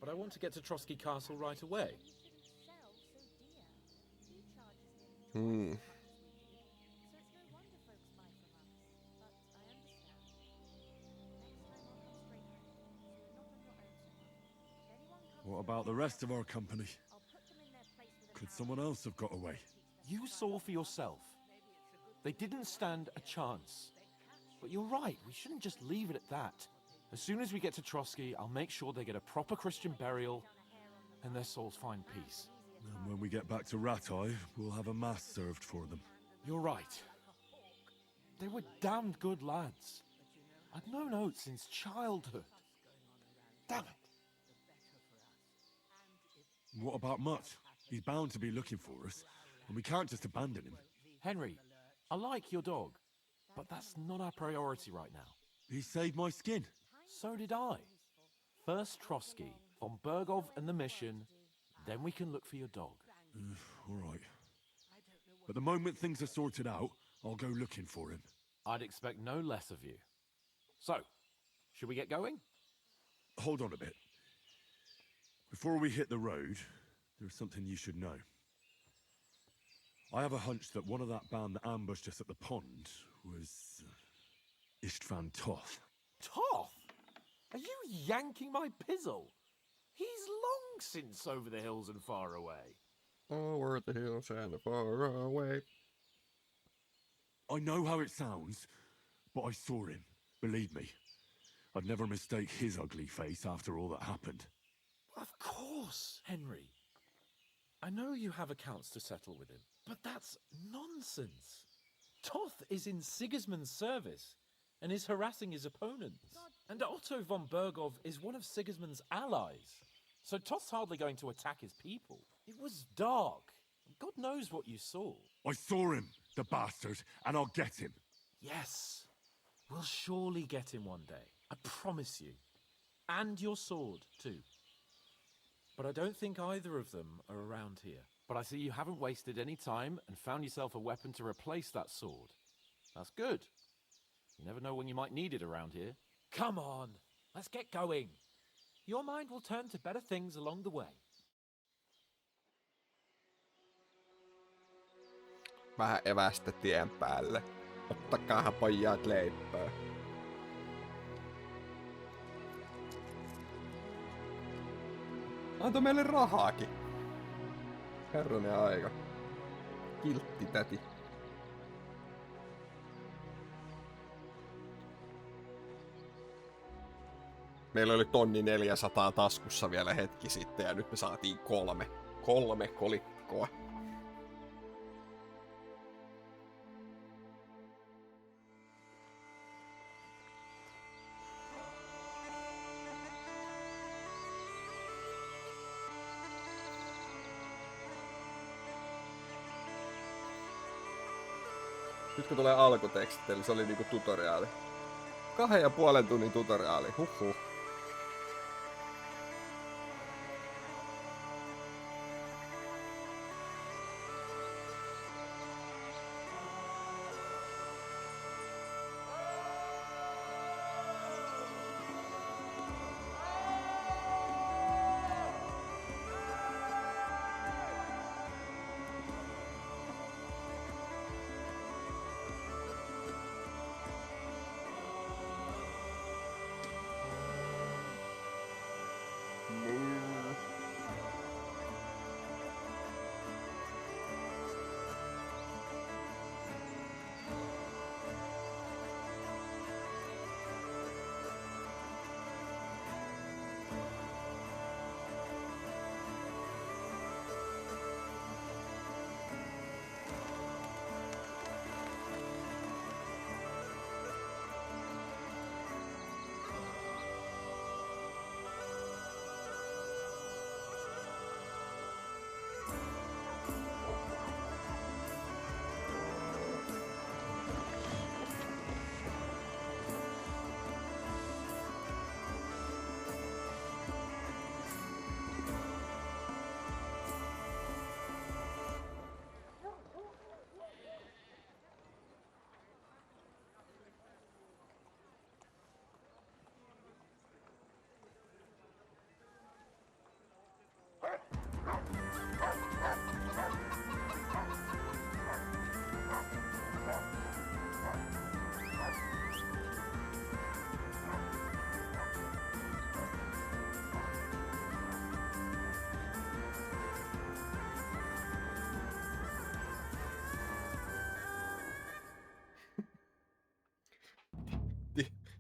B: but I want to get to Trotsky Castle right away.
E: What about the rest of our company? Could someone else have got away?
B: You saw for yourself. They didn't stand a chance. But you're right, we shouldn't just leave it at that. As soon as we get to Trotsky, I'll make sure they get a proper Christian burial and their souls find peace.
E: And when we get back to Ratai, we'll have a mass served for them.
B: You're right. They were damned good lads. I'd known Oates since childhood. Damn it.
E: What about Mutt? He's bound to be looking for us, and we can't just abandon him.
B: Henry, I like your dog, but that's not our priority right now.
E: He saved my skin.
B: So did I. First Trotsky, von Bergov and the mission, then we can look for your dog.
E: All right. But the moment things are sorted out, I'll go looking for him.
B: I'd expect no less of you. So, should we get going?
E: Hold on a bit. Before we hit the road, there's something you should know. I have a hunch that one of that band that ambushed us at the pond was Istvan Toth.
B: Toth? Are you yanking my pizzle? He's long since over the hills and far away.
A: Over the hills and far away.
E: I know how it sounds, but I saw him. Believe me. I'd never mistake his ugly face after all that happened.
B: Of course, Henry. I know you have accounts to settle with him, but that's nonsense. Toth is in Sigismund's service and is harassing his opponents. And Otto von Bergov is one of Sigismund's allies. So Toth's hardly going to attack his people. It was dark. God knows what you saw.
E: I saw him, the bastard, and I'll get him.
B: Yes. We'll surely get him one day. I promise you. And your sword, too. But I don't think either of them are around here. But I see you haven't wasted any time and found yourself a weapon to replace that sword. That's good. You never know when you might need it around here. Come on, let's get going. Your mind will turn to better things along the way.
A: Vähän evästä tien päälle. Ottakaahan pojat leipää. Antoi meille rahaakin. Herranen aika. Kiltti täti. Meillä oli 1400 taskussa vielä hetki sitten ja nyt me saatiin 3 kolikkoa. Nyt kun tulee alkutekstit, eli se oli niinku tutoriaali. 2,5 tunnin tutoriaali, huhhuh.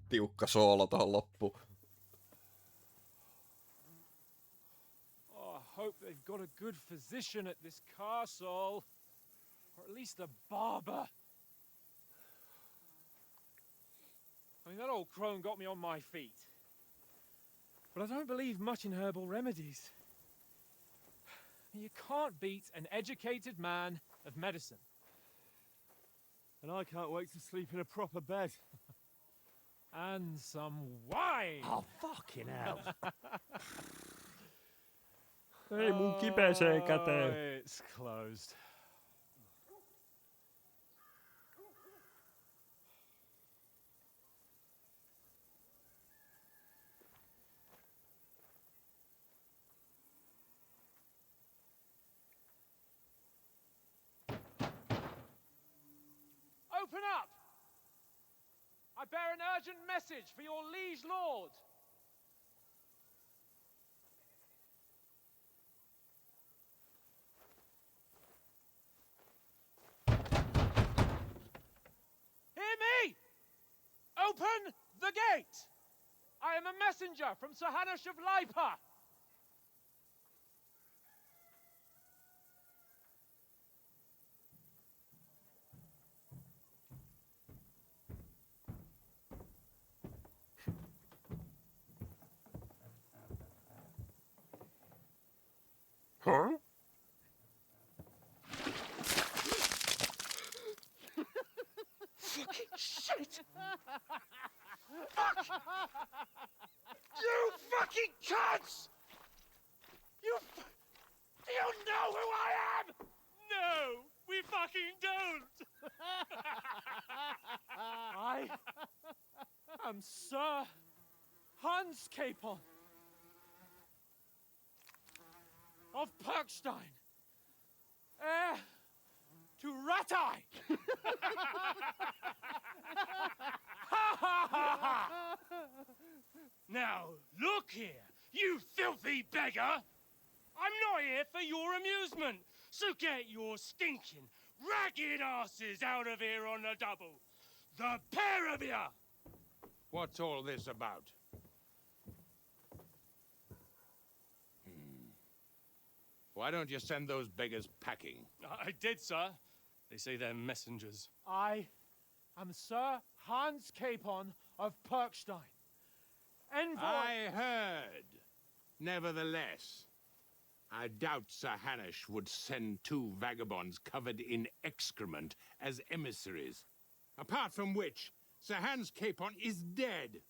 A: Tiukka soolo tohon loppuun.
V: Oh, I hope they've got a good physician at this castle. Or at least a barber. I mean, that old crone got me on my feet.
G: but I don't believe much in herbal remedies. You can't beat an educated man of medicine.
E: And I can't wait to sleep in a proper bed.
G: And some wine!
V: Oh, fucking hell.
G: Ei mun kipeeseen käteen. It's closed. Open up! I bear an urgent message for your liege lord. Hear me! Open the gate! I am a messenger from Sir Hanush of Lipa.
A: Huh?
V: Fucking shit!
G: Fuck!
V: You fucking cunts! Do you know who I am?
G: No, we fucking don't! I am Sir Hans Capon of Perkstein, heir to Ratai!
V: Now, look here, you filthy beggar! I'm not here for your amusement, so get your stinking, ragged asses out of here on the double. The pair of you!
D: What's all this about? Why don't you send those beggars packing?
V: I did, sir. They say they're messengers.
G: I am Sir Hans Capon of Perkstein, envoy...
D: I heard. Nevertheless, I doubt Sir Hanush would send two vagabonds covered in excrement as emissaries. Apart from which, Sir Hans Capon is dead.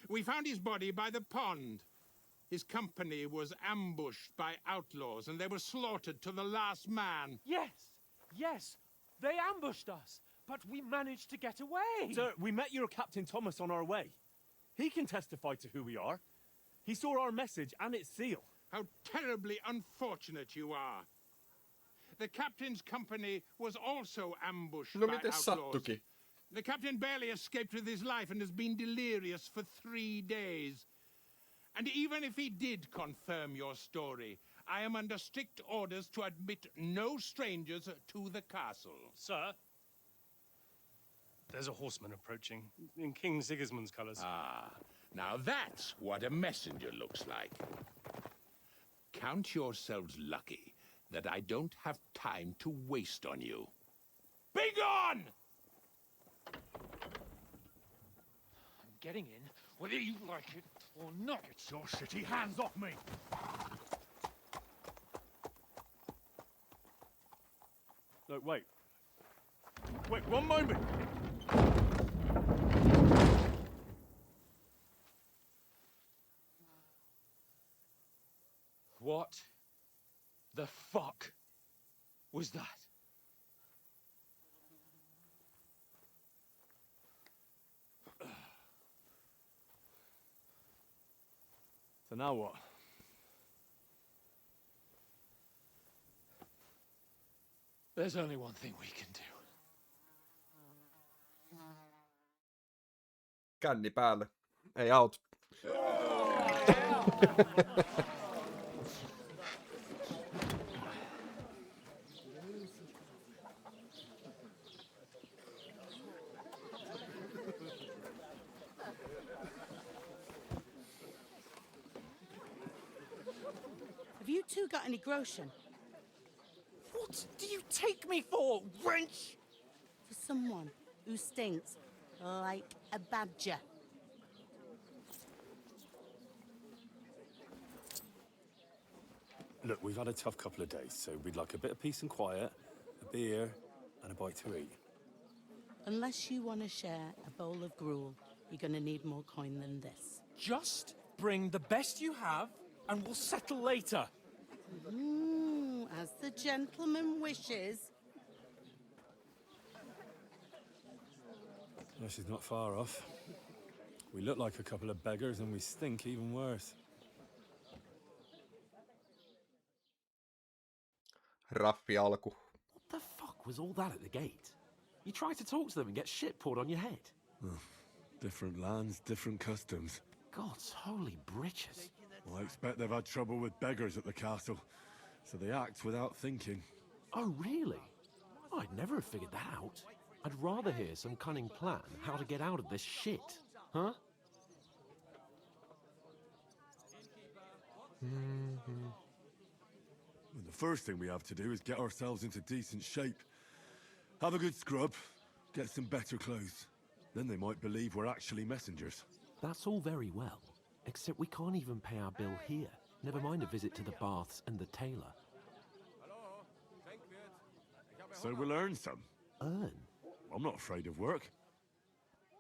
D: We found his body by the pond. His company was ambushed by outlaws, and they were slaughtered to the last man.
G: Yes, they ambushed us, but we managed to get away.
F: Sir, we met your Captain Thomas on our way. He can testify to who we are. He saw our message and its seal.
D: How terribly unfortunate you are. The captain's company was also ambushed
A: No
D: by
A: miten
D: outlaws.
A: sattukin?
D: The captain barely escaped with his life and has been delirious for 3 days. And even if he did confirm your story, I am under strict orders to admit no strangers to the castle.
V: Sir, there's a horseman approaching, in King Sigismund's colours.
D: Ah, now that's what a messenger looks like. Count yourselves lucky that I don't have time to waste on you. Be gone!
G: I'm getting in, whether you like it or not.
V: Get your shitty hands off me!
F: No, wait. Wait, one moment!
G: What the fuck was that?
F: So now what?
G: There's only one thing we can do.
A: Känni päälle. Ei auta.
J: Have you two got any groschen?
V: What do you take me for, wench?
J: For someone who stinks like a badger.
E: Look, we've had a tough couple of days, so we'd like a bit of peace and quiet, a beer, and a bite to eat.
J: Unless you want to share a bowl of gruel, you're going to need more coin than this.
F: Just bring the best you have, and we'll settle later.
J: As the gentleman wishes.
E: Well, she's not far off. We look like a couple of beggars, and we stink even worse.
A: Raffi alku.
B: What the fuck was all that at the gate? You try to talk to them and get shit poured on your head.
E: Different lands, different customs.
B: God's holy britches.
E: Well, I expect they've had trouble with beggars at the castle, so they act without thinking.
B: Oh, really? I'd never have figured that out. I'd rather hear some cunning plan how to get out of this shit. Huh?
E: Well, the first thing we have to do is get ourselves into decent shape. Have a good scrub, get some better clothes. Then they might believe we're actually messengers.
B: That's all very well, except we can't even pay our bill here. Never mind a visit to the baths and the tailor.
E: So we'll earn some.
B: Earn?
E: I'm not afraid of work.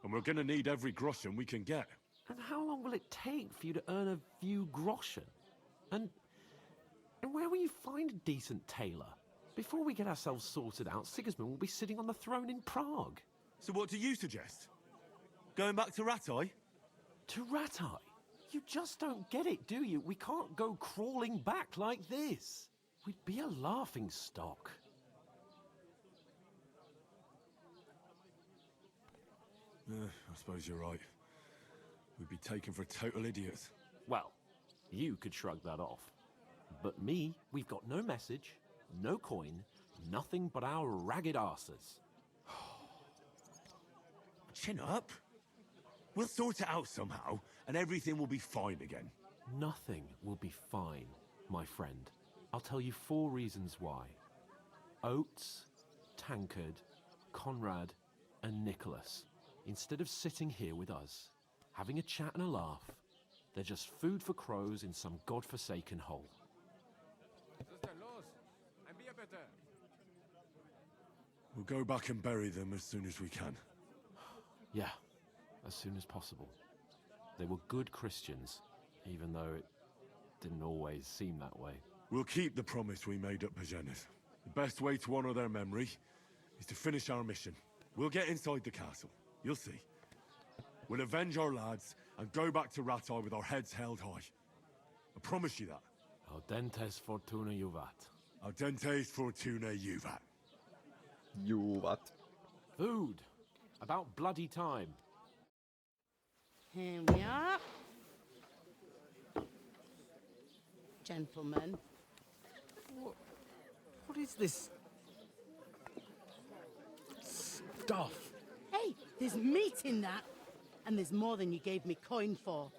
E: And we're gonna need every groschen we can get.
B: And how long will it take for you to earn a few groschen? And where will you find a decent tailor? Before we get ourselves sorted out, Sigismund will be sitting on the throne in Prague.
E: So what do you suggest? Going back to Ratai?
B: To Ratai? You just don't get it, do you? We can't go crawling back like this. We'd be a laughing stock.
E: I suppose you're right. We'd be taken for total idiots.
B: Well, you could shrug that off. But me, we've got no message, no coin, nothing but our ragged arses.
E: Chin up. We'll sort it out somehow, and everything will be fine again.
B: Nothing will be fine, my friend. I'll tell you 4 reasons why. Oates, Tankard, Conrad, and Nicholas. Instead of sitting here with us, having a chat and a laugh, they're just food for crows in some godforsaken hole.
E: We'll go back and bury them as soon as we can.
B: Yeah, as soon as possible. They were good Christians, even though it didn't always seem that way.
E: We'll keep the promise we made at Pagenes. The best way to honor their memory is to finish our mission. We'll get inside the castle. You'll see. We'll avenge our lads and go back to Ratai with our heads held high. I promise you that.
B: Audentes fortuna juvat.
E: Audentes fortuna juvat.
A: Juvat.
B: Food. About bloody time.
J: Here we are. Gentlemen.
F: What is this stuff?
J: Hey, there's meat in that. And there's more than you gave me coin for.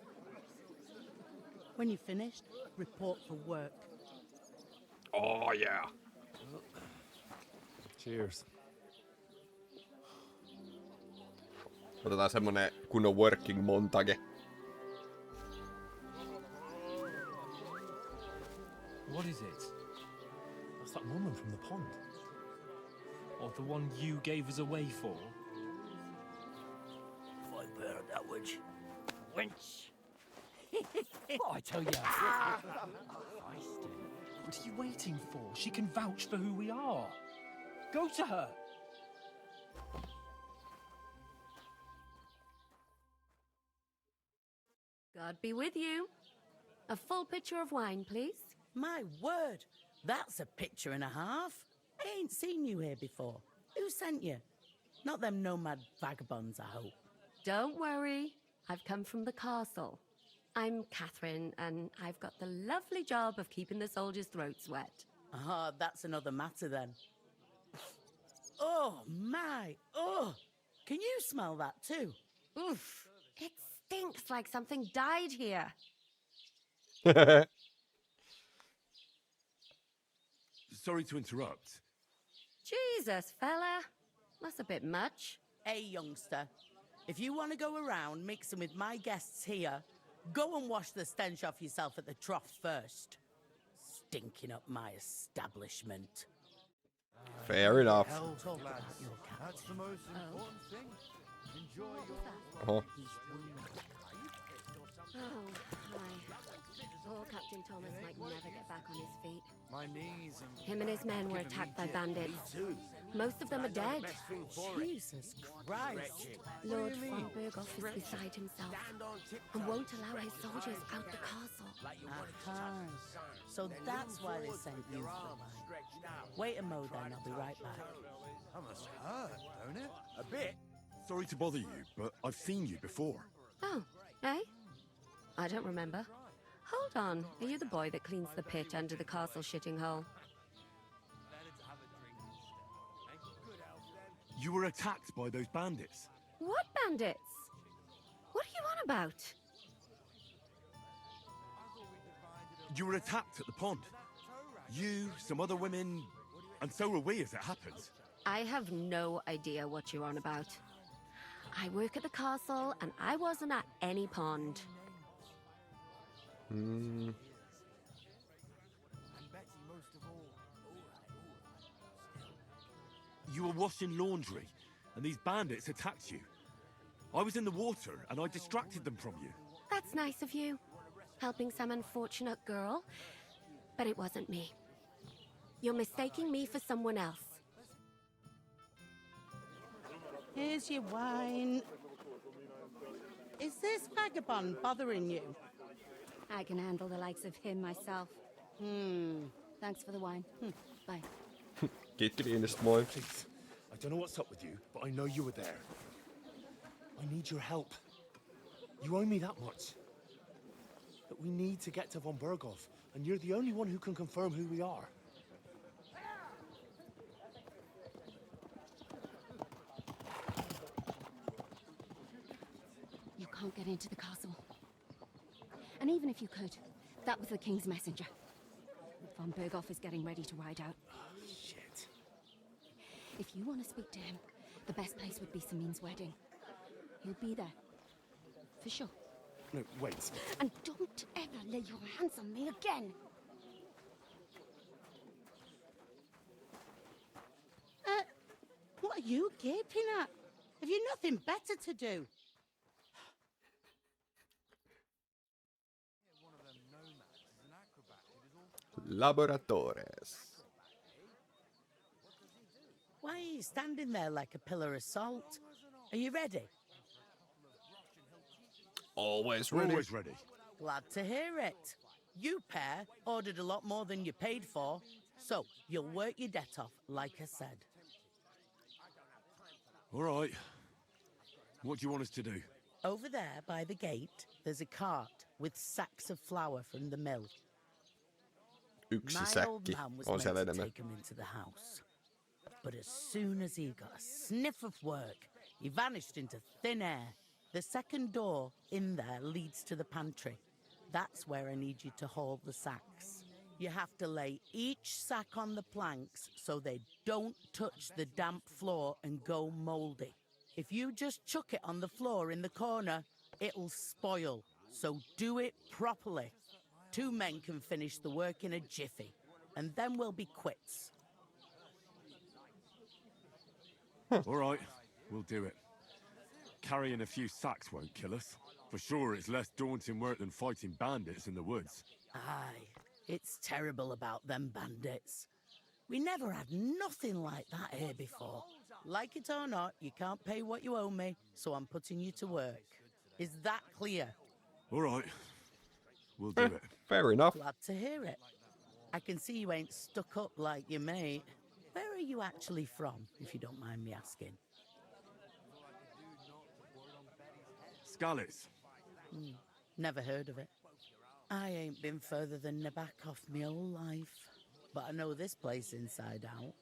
J: When you're finished, report for work.
A: Oh, yeah.
E: Cheers.
A: Otetaan semmonen kunnon working montage.
F: What is it? That's that woman from the pond. Or the one you gave us away for?
P: I bear that witch. Wench. What I tell you?
F: What are you waiting for? She can vouch for who we are. Go to her.
C: God be with you. A full pitcher of wine, please.
J: My word, that's a picture and a half. I ain't seen you here before. Who sent you? Not them nomad vagabonds, I hope.
C: Don't worry. I've come from the castle. I'm Catherine, and I've got the lovely job of keeping the soldiers' throats wet.
J: Ah, that's another matter then. Oh, my. Oh, can you smell that too?
C: Oof. It stinks like something died here.
E: Sorry to interrupt.
C: Jesus, fella. That's a bit much.
J: Hey, youngster. If you want to go around mixing with my guests here, go and wash the stench off yourself at the trough first. stinking up my establishment.
A: Fair enough.
J: Talk about your captain.
B: That's the most important thing. Enjoy your...
A: Oh.
C: Oh, hi. Poor Captain Thomas might never get back on his feet.
B: My knees and...
C: Him and his men were attacked by bandits. Most of them are dead.
J: Jesus Christ.
C: Lord von Berghoff is beside himself and won't allow his soldiers out the castle.
J: Aha. So that's why they sent you for mine. Wait a mo then, I'll be right back.
B: That must hurt, don't it? A bit.
E: Sorry to bother you, but I've seen you before.
C: Oh, eh? I don't remember. Hold on, are you the boy that cleans the pit under the castle shitting hole?
E: You were attacked by those bandits.
C: What bandits? What are you on about?
E: You were attacked at the pond. You, some other women, and so were we as it happens.
C: I have no idea what you're on about. I work at the castle and I wasn't at any pond.
A: Hmm.
E: You were washing laundry, and these bandits attacked you. I was in the water, and I distracted them from you.
C: That's nice of you, helping some unfortunate girl, but it wasn't me. You're mistaking me for someone else.
J: Here's your wine. Is this vagabond bothering you?
W: I can handle the likes of him myself. Thanks for the wine. Bye.
A: Kiitti viinistä, moi.
F: Please, I don't know what's up with you, but I know you were there. I need your help. You owe me that much. But we need to get to von Berghoff, and you're the only one who can confirm who we are.
W: You can't get into the castle. And even if you could, that was the king's messenger. Von Berghoff is getting ready to ride out.
F: Shit.
W: If you want to speak to him, the best place would be Samin's wedding. He'll be there. For sure.
F: No, wait.
W: And don't ever lay your hands on me again!
J: What are you gaping at? Have you nothing better to do?
A: Laboratores.
J: Why are you standing there like a pillar of salt? Are you ready?
A: Always ready.
E: Always ready.
J: Glad to hear it. You pair ordered a lot more than you paid for, so you'll work your debt off, like I said.
E: All right. What do you want us to do?
J: Over there by the gate, there's a cart with sacks of flour from the mill.
A: Yksi
J: My old
A: säkki
J: man was
A: on
J: meant
A: siellä
J: to
A: enemmän.
J: take him into the house. But as soon as he got a sniff of work, he vanished into thin air. The second door in there leads to the pantry. That's where I need you to haul the sacks. You have to lay each sack on the planks so they don't touch the damp floor and go mouldy. If you just chuck it on the floor in the corner, it'll spoil. So do it properly. 2 men can finish the work in a jiffy, and then we'll be quits.
E: All right, we'll do it. Carrying a few sacks won't kill us. For sure, it's less daunting work than fighting bandits in the woods.
J: Aye, it's terrible about them bandits. We never had nothing like that here before. Like it or not, you can't pay what you owe me, so I'm putting you to work. Is that clear?
E: All right, we'll do it.
A: Fair enough.
J: Glad to hear it. I can see you ain't stuck up like your mate. Where are you actually from, if you don't mind me asking?
E: Scallis.
J: Never heard of it. I ain't been further than Nabakov my whole life, but I know this place inside out.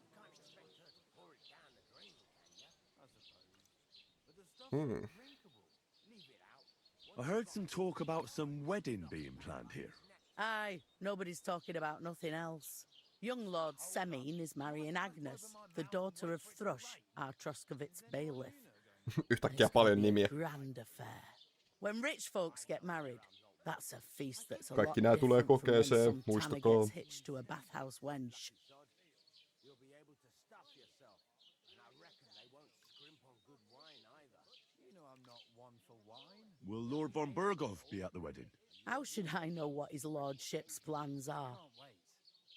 E: I heard some talk about some wedding being planned here.
J: Aye, nobody's talking about nothing else. Young Lord Semine is marrying Agnes, the daughter of Thrush, our Troskovitz bailiff.
A: Yhtäkkiä paljon nimiä.
J: Grand affair. When rich folks get married, That's a feast that's a
A: Kaikki
J: lot
A: nää tulee
J: different from when
A: kokeeseen,
J: some tanner
A: muistakaa.
J: gets hitched to a bathhouse wench.
P: You'll be able to stuff yourself. And I reckon they won't scrimp on good wine either. You know I'm not one for wine.
E: Will Lord von Burgov be at the wedding?
J: How should I know what his lordship's plans are?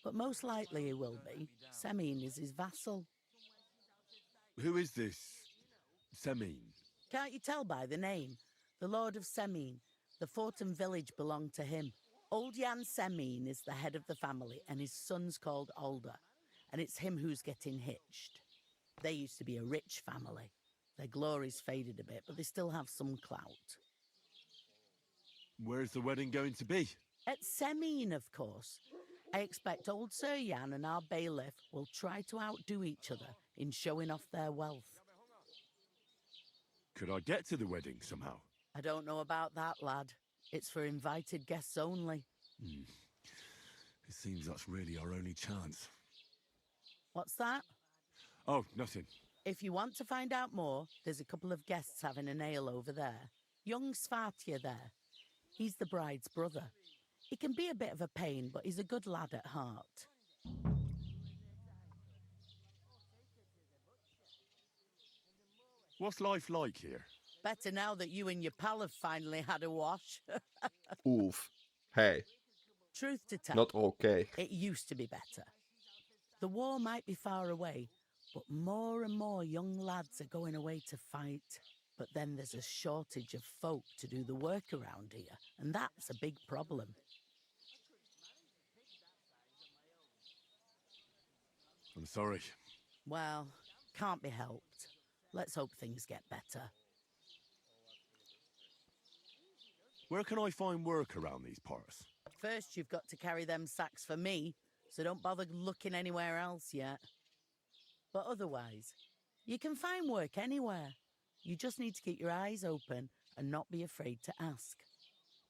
J: But most likely he will be. Semine is his vassal.
E: Who is this Semine?
J: Can't you tell by the name? The Lord of Semine. The fort and village belong to him. Old Jan Semine is the head of the family, and his son's called Alder. And it's him who's getting hitched. They used to be a rich family. Their glory's faded a bit, but they still have some clout.
E: Where's the wedding going to be?
J: At Semine, of course. I expect old Sir Jan and our bailiff will try to outdo each other in showing off their wealth.
E: Could I get to the wedding somehow?
J: I don't know about that, lad. It's for invited guests only.
E: It seems that's really our only chance.
J: What's that?
E: Oh, nothing.
J: If you want to find out more, there's a couple of guests having an ale over there. Young Svartje there. He's the bride's brother. He can be a bit of a pain, but he's a good lad at heart.
E: What's life like here?
J: Better now that you and your pal have finally had a wash.
A: Oof. Hey.
J: Truth to tell,
A: Not okay.
J: it used to be better. The war might be far away, but more and more young lads are going away to fight. But then there's a shortage of folk to do the work around here, and that's a big problem.
E: I'm sorry.
J: Well, can't be helped. Let's hope things get better.
E: Where can I find work around these parts?
J: First, you've got to carry them sacks for me, so don't bother looking anywhere else yet. But otherwise, you can find work anywhere. You just need to keep your eyes open and not be afraid to ask.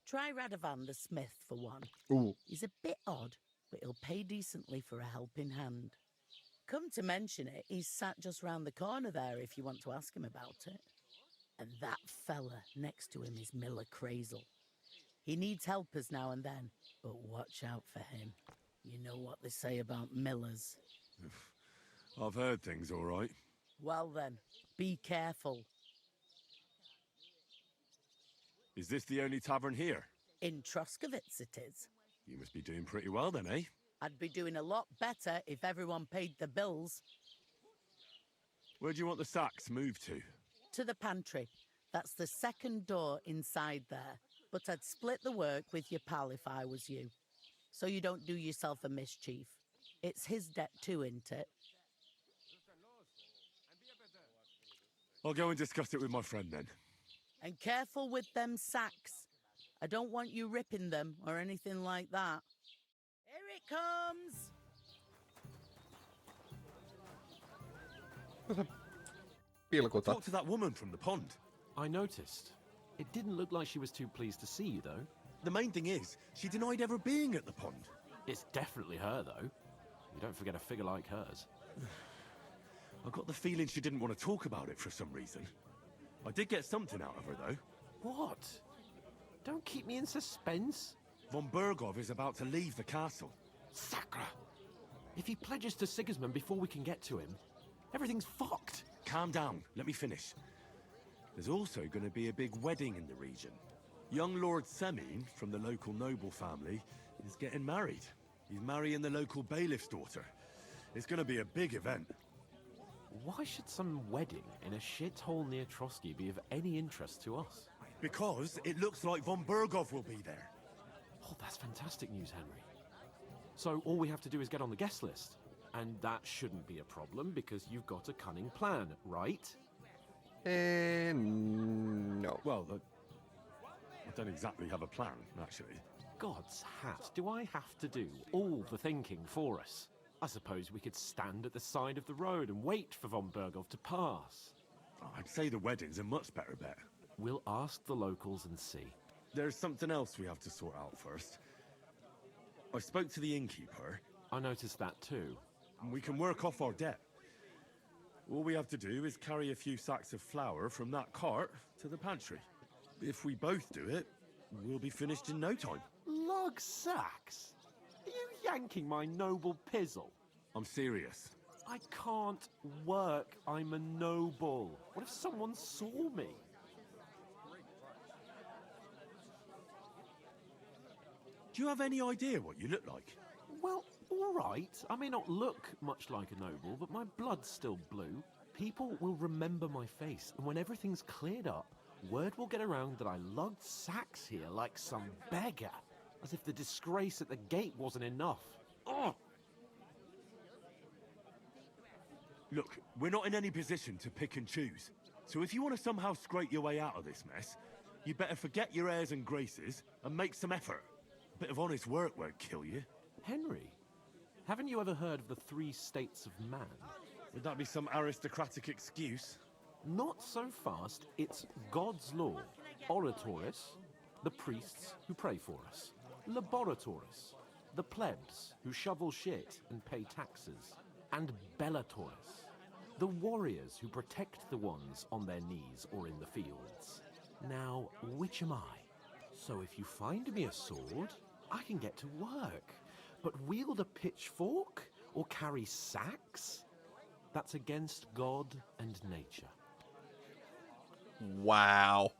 J: Try Radovan the smith for one.
A: Ooh.
J: He's a bit odd, but he'll pay decently for a helping hand. Come to mention it, he's sat just round the corner there if you want to ask him about it. And that fella next to him is Miller Crazel. He needs helpers now and then, but watch out for him. You know what they say about Millers.
E: I've heard things all right.
J: Well then, be careful.
E: Is this the only tavern here?
J: In Troskovitz it is.
E: You must be doing pretty well then, eh?
J: I'd be doing a lot better if everyone paid the bills.
E: Where do you want the sacks moved to?
J: To the pantry. That's the second door inside there. But I'd split the work with your pal if I was you. So you don't do yourself a mischief. It's his debt too, isn't it?
E: I'll go and discuss it with my friend then.
J: And careful with them sacks. I don't want you ripping them or anything like that. Here it comes!
E: Talk to that woman from the pond.
B: I noticed. It didn't look like she was too pleased to see you, though.
E: The main thing is, she denied ever being at the pond.
B: It's definitely her, though. You don't forget a figure like hers.
E: I got the feeling she didn't want to talk about it for some reason. I did get something out of her, though.
B: What? Don't keep me in suspense.
E: Von Burgov is about to leave the castle.
B: Sacra! If he pledges to Sigismund before we can get to him, everything's fucked.
E: Calm down. Let me finish. There's also going to be a big wedding in the region. Young Lord Semine, from the local noble family, is getting married. He's marrying the local bailiff's daughter. It's going to be a big event.
B: Why should some wedding in a shithole near Trotsky be of any interest to us?
E: Because it looks like von Burgov will be there.
B: Oh, that's fantastic news, Henry. So all we have to do is get on the guest list. And that shouldn't be a problem because you've got a cunning plan, right?
A: No.
E: Well, I don't exactly have a plan, actually.
B: God's hat, do I have to do all the thinking for us? I suppose we could stand at the side of the road and wait for von Burgov to pass.
E: I'd say the wedding's a much better bet.
B: We'll ask the locals and see.
E: There's something else we have to sort out first. I spoke to the innkeeper.
B: I noticed that too.
E: And we can work off our debt. All we have to do is carry a few sacks of flour from that cart to the pantry. If we both do it, we'll be finished in no time.
B: Lug sacks? Are you yanking my noble pizzle?
E: I'm serious.
B: I can't work. I'm a noble. What if someone saw me?
E: Do you have any idea what you look like?
B: Well, all right. I may not look much like a noble, but my blood's still blue. People will remember my face, and when everything's cleared up, word will get around that I lugged sacks here like some beggar. As if the disgrace at the gate wasn't enough. Ugh!
E: Look, we're not in any position to pick and choose. So if you want to somehow scrape your way out of this mess, you better forget your airs and graces and make some effort. A bit of honest work won't kill you.
B: Henry, haven't you ever heard of the 3 states of man?
E: Would that be some aristocratic excuse?
B: Not so fast. It's God's law. Oratoris, the priests who pray for us. Laboratoris, the plebs who shovel shit and pay taxes. And Bellatoris, the warriors who protect the ones on their knees or in the fields. Now, which am I? So if you find me a sword, I can get to work. But wield a pitchfork or carry sacks? That's against God and nature.
A: Wow.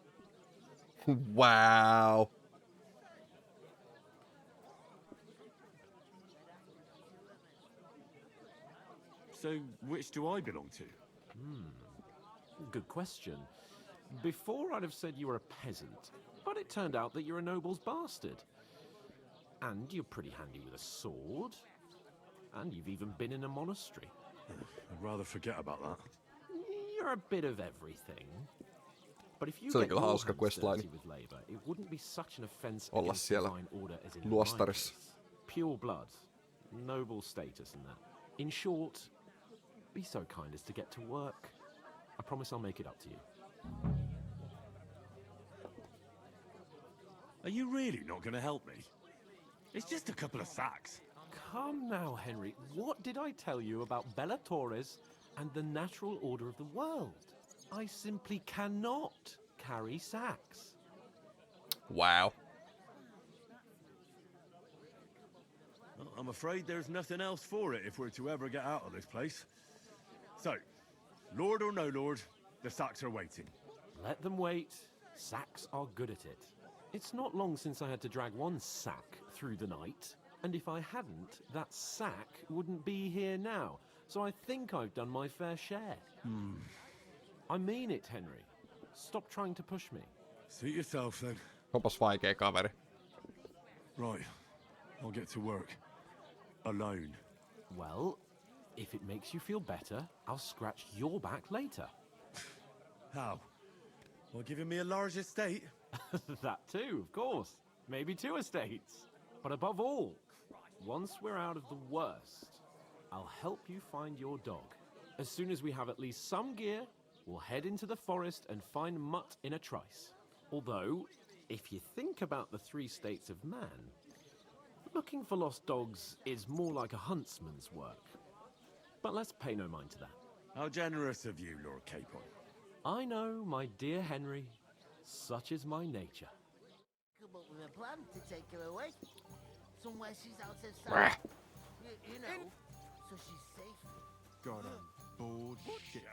A: Wow.
E: So, which do I belong to?
B: Good question. Before I'd have said you were a peasant, but it turned out that you're a noble's bastard. And you're pretty handy with a sword. And you've even been in a monastery.
E: I'd rather forget about that.
B: You're a bit of everything. But if you
A: Se oli
B: get
A: kyllä
B: your
A: hauska
B: hands
A: questline.
B: dirty with labor, it wouldn't be such an offense
A: Olla
B: against
A: siellä
B: divine order as in
A: luostarissa.
B: pure blood, noble status and that. In short, be so kind as to get to work. I promise I'll make it up to you.
E: Are you really not going to help me? It's just a couple of sacks.
B: Come now, Henry. What did I tell you about Bellatoris and the natural order of the world? I simply cannot carry sacks.
A: Wow.
E: Well, I'm afraid there's nothing else for it if we're to ever get out of this place. So, Lord or no Lord, the sacks are waiting.
B: Let them wait. Sacks are good at it. It's not long since I had to drag one sack through the night, and if I hadn't, that sack wouldn't be here now. So I think I've done my fair share. I mean it, Henry. Stop trying to push me.
E: Suit yourself, then.
A: Onpas vaikea kaveri.
E: Right. I'll get to work. Alone.
B: Well, if it makes you feel better, I'll scratch your back later.
E: How? Well, giving me a large estate?
B: That too, of course. Maybe 2 estates. But above all, once we're out of the worst, I'll help you find your dog. As soon as we have at least some gear, we'll head into the forest and find Mutt in a trice. Although, if you think about the 3 states of man, looking for lost dogs is more like a huntsman's work. But let's pay no mind to that.
E: How generous of you, Lord Capon.
B: I know, my dear Henry. Such is my nature.
R: Come up with a plan to take her away. Somewhere she's out of sight. You know, so she's safe.
K: God, I'm bored shit.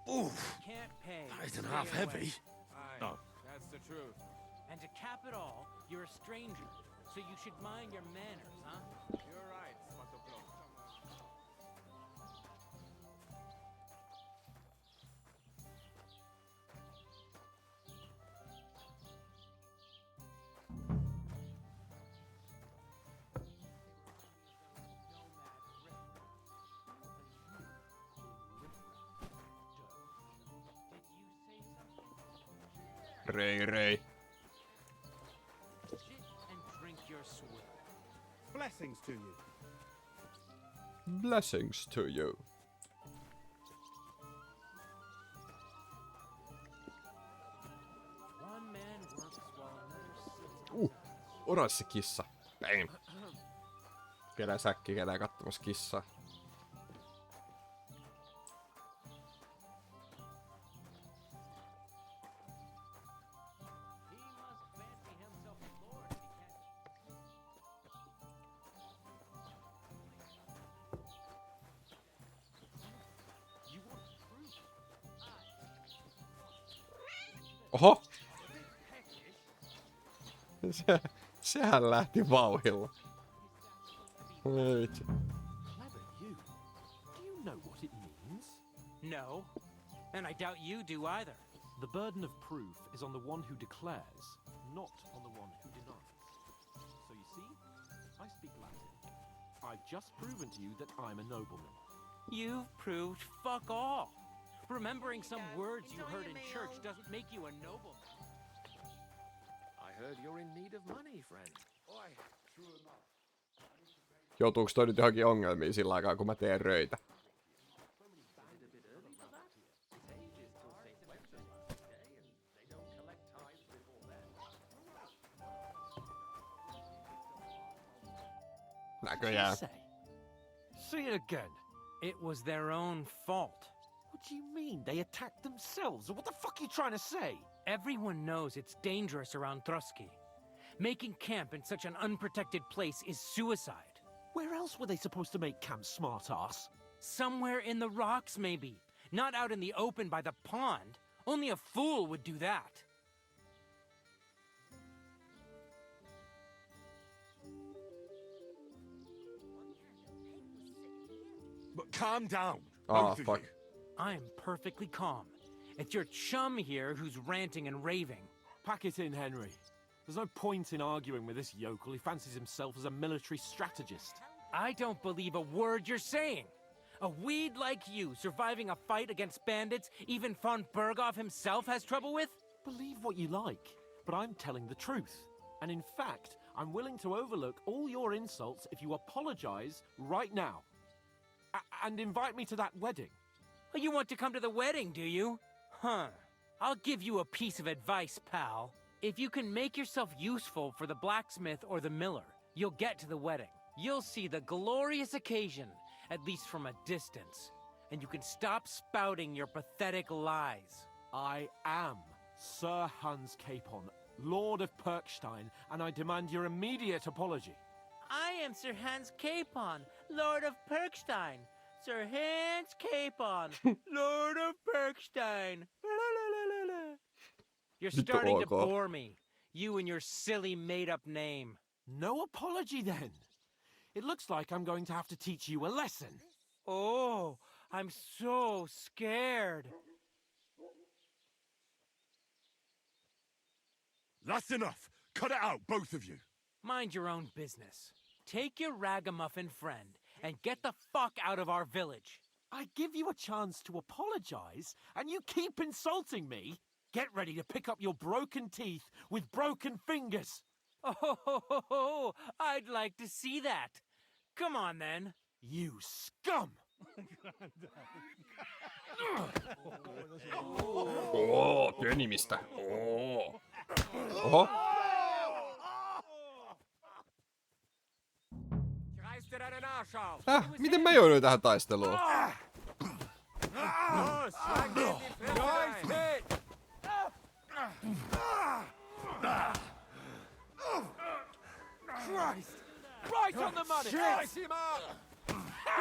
E: Oof!
V: Can't pay.
E: That isn't
V: Stay
E: half
V: away.
E: heavy.
V: Aye,
E: Oh.
V: that's the truth. And to cap it all, you're a stranger, so you should mind your manners, huh?
B: You're right, Smatoplo.
A: Rei.
V: Sit and drink your swill.
K: Blessings to you.
A: Blessings to you.
V: One man works while another sits.
A: Oranssi kissa. Bam. Kedä säkki, kedä katsomassa kissaa. Oho! Sehän lähti vauhilla. Oi vitsi.
B: Clever you. Do you know what it means?
H: No. And I doubt you do either.
B: The burden of proof is on the one who declares, not on the one who denies. So you see, I speak Latin. I've just proven to you that I'm a nobleman.
H: You've proved fuck all. Remembering some words you heard in church doesn't make you a nobleman.
G: I heard you're in need of money, friend.
A: Joutuuko toi nyt johonkin ongelmiin sillä aikaa, kun mä teen röitä? Näköjään.
B: Say it again.
H: It was their own fault.
B: What do you mean? They attacked themselves? What the fuck are you trying to say?
H: Everyone knows it's dangerous around Trotsky. Making camp in such an unprotected place is suicide.
B: Where else were they supposed to make camp, smartass?
H: Somewhere in the rocks, maybe. Not out in the open by the pond. Only a fool would do that.
E: But calm down.
A: Oh, fuck.
H: I'm perfectly calm. It's your chum here who's ranting and raving.
B: Pack it in, Henry. There's no point in arguing with this yokel. He fancies himself as a military strategist.
H: I don't believe a word you're saying. A weed like you surviving a fight against bandits even von Berghoff himself has trouble with?
B: Believe what you like, but I'm telling the truth. And in fact, I'm willing to overlook all your insults if you apologize right now. And invite me to that wedding.
H: Oh, you want to come to the wedding, do you? Huh. I'll give you a piece of advice, pal. If you can make yourself useful for the blacksmith or the miller, you'll get to the wedding. You'll see the glorious occasion, at least from a distance. And you can stop spouting your pathetic lies.
B: I am Sir Hans Capon, Lord of Perkstein, and I demand your immediate apology.
H: I am Sir Hans Capon, Lord of Perkstein. Sir Hans Capon, Lord of Perkstein. You're starting to bore me. You and your silly made-up name.
B: No apology, then. It looks like I'm going to have to teach you a lesson.
H: Oh, I'm so scared.
E: That's enough. Cut it out, both of you.
H: Mind your own business. Take your ragamuffin friend and get the fuck out of our village.
B: I give you a chance to apologize, and you keep insulting me. Get ready to pick up your broken teeth with broken fingers.
H: Oh, I'd like to see that. Come on, then.
B: You scum!
A: Oo, tönimistä. Oo. Oho. Miten mä jouduin tähän taisteluun?
B: Christ! Right on the money! Slice him up!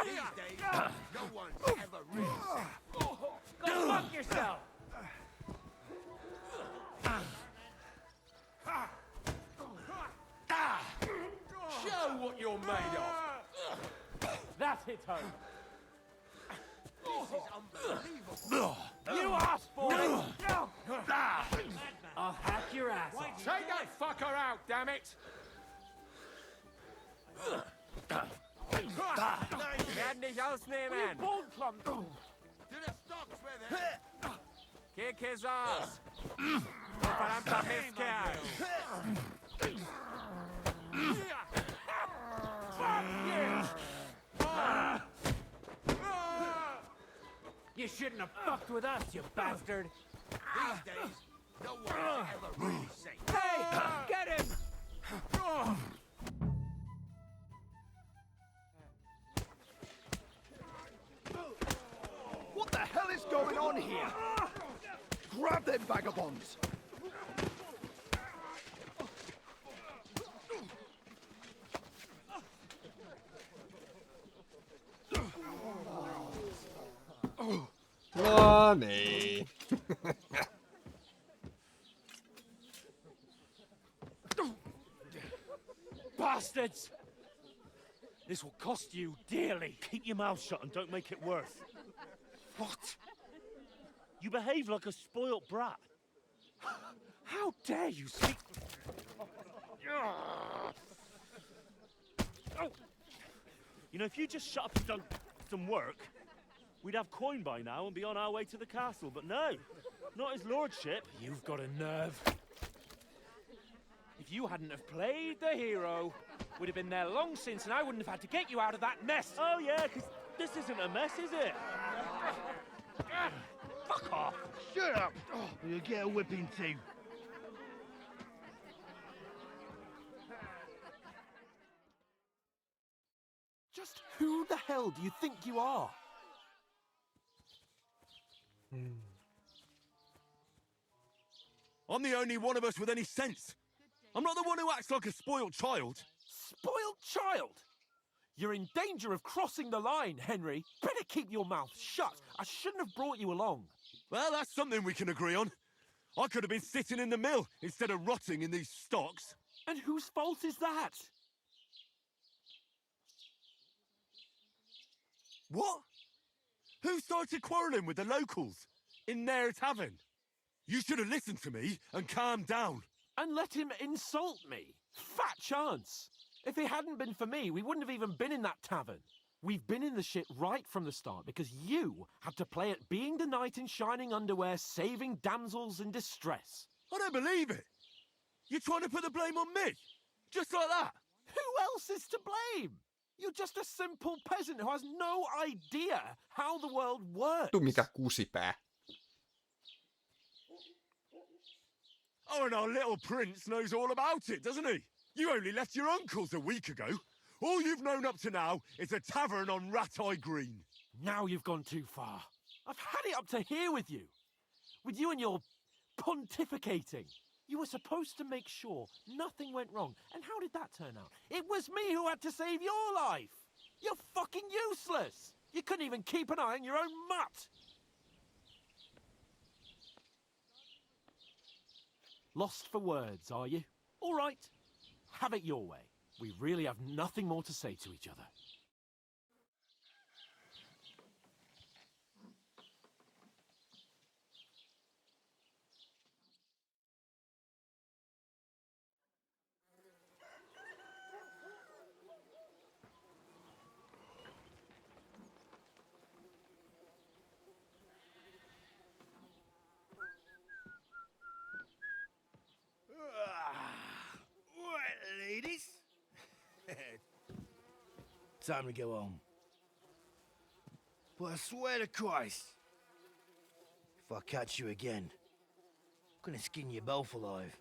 P: These days, no one's ever really
H: Go fuck yourself!
B: Show what you're made of! That hit home!
P: This is unbelievable.
B: You asked for it!
H: I'll hack your ass off.
B: Take that fucker out, damn it!
P: Werd nicht ausnehmen!
B: Bodenklumpen!
P: To the stocks with it!
B: Kick his ass! Du verdammter Mistkerl! Fuck you!
H: You shouldn't have fucked with us, you bastard!
P: These days, no one's ever really safe.
H: Hey! Get him!
L: What the hell is going on here? Grab them vagabonds!
A: No niin.
F: This will cost you dearly. Keep your mouth shut and don't make it worse. What? You behave like a spoilt brat. How dare you speak... Oh. You know, if you just shut up and done some work, we'd have coin by now and be on our way to the castle, but no, not his lordship.
G: You've got a nerve. If you hadn't have played the hero, we'd have been there long since and I wouldn't have had to get you out of that mess.
F: Oh yeah, because this isn't a mess, is it? Fuck off!
L: Shut up! Or you'll get a whipping too.
B: Just who the hell do you think you are?
E: I'm the only one of us with any sense. I'm not the one who acts like a spoiled child.
B: Spoiled child? You're in danger of crossing the line, Henry. Better keep your mouth shut. I shouldn't have brought you along.
E: Well, that's something we can agree on. I could have been sitting in the mill instead of rotting in these stocks.
B: And whose fault is that?
E: What? Who started quarrelling with the locals in their tavern? You should have listened to me and calmed down.
B: And let him insult me? Fat chance. If it hadn't been for me, we wouldn't have even been in that tavern. We've been in the shit right from the start because you had to play at being the knight in shining underwear, saving damsels in distress.
E: I don't believe it. You're trying to put the blame on me? Just like that?
B: Who else is to blame? You're just a simple peasant who has no idea how the world works.
A: Mikä kusipää.
E: Oh, and our little prince knows all about it, doesn't he? You only left your uncle's a week ago. All you've known up to now is a tavern on Rat-Eye Green.
B: Now you've gone too far. I've had it up to here with you. With you and your pontificating. You were supposed to make sure nothing went wrong. And how did that turn out? It was me who had to save your life. You're fucking useless. You couldn't even keep an eye on your own mutt. Lost for words, are you? All right. Have it your way. We really have nothing more to say to each other.
L: Right, ladies. Time to go home. But I swear to Christ, if I catch you again, I'm gonna skin you both alive.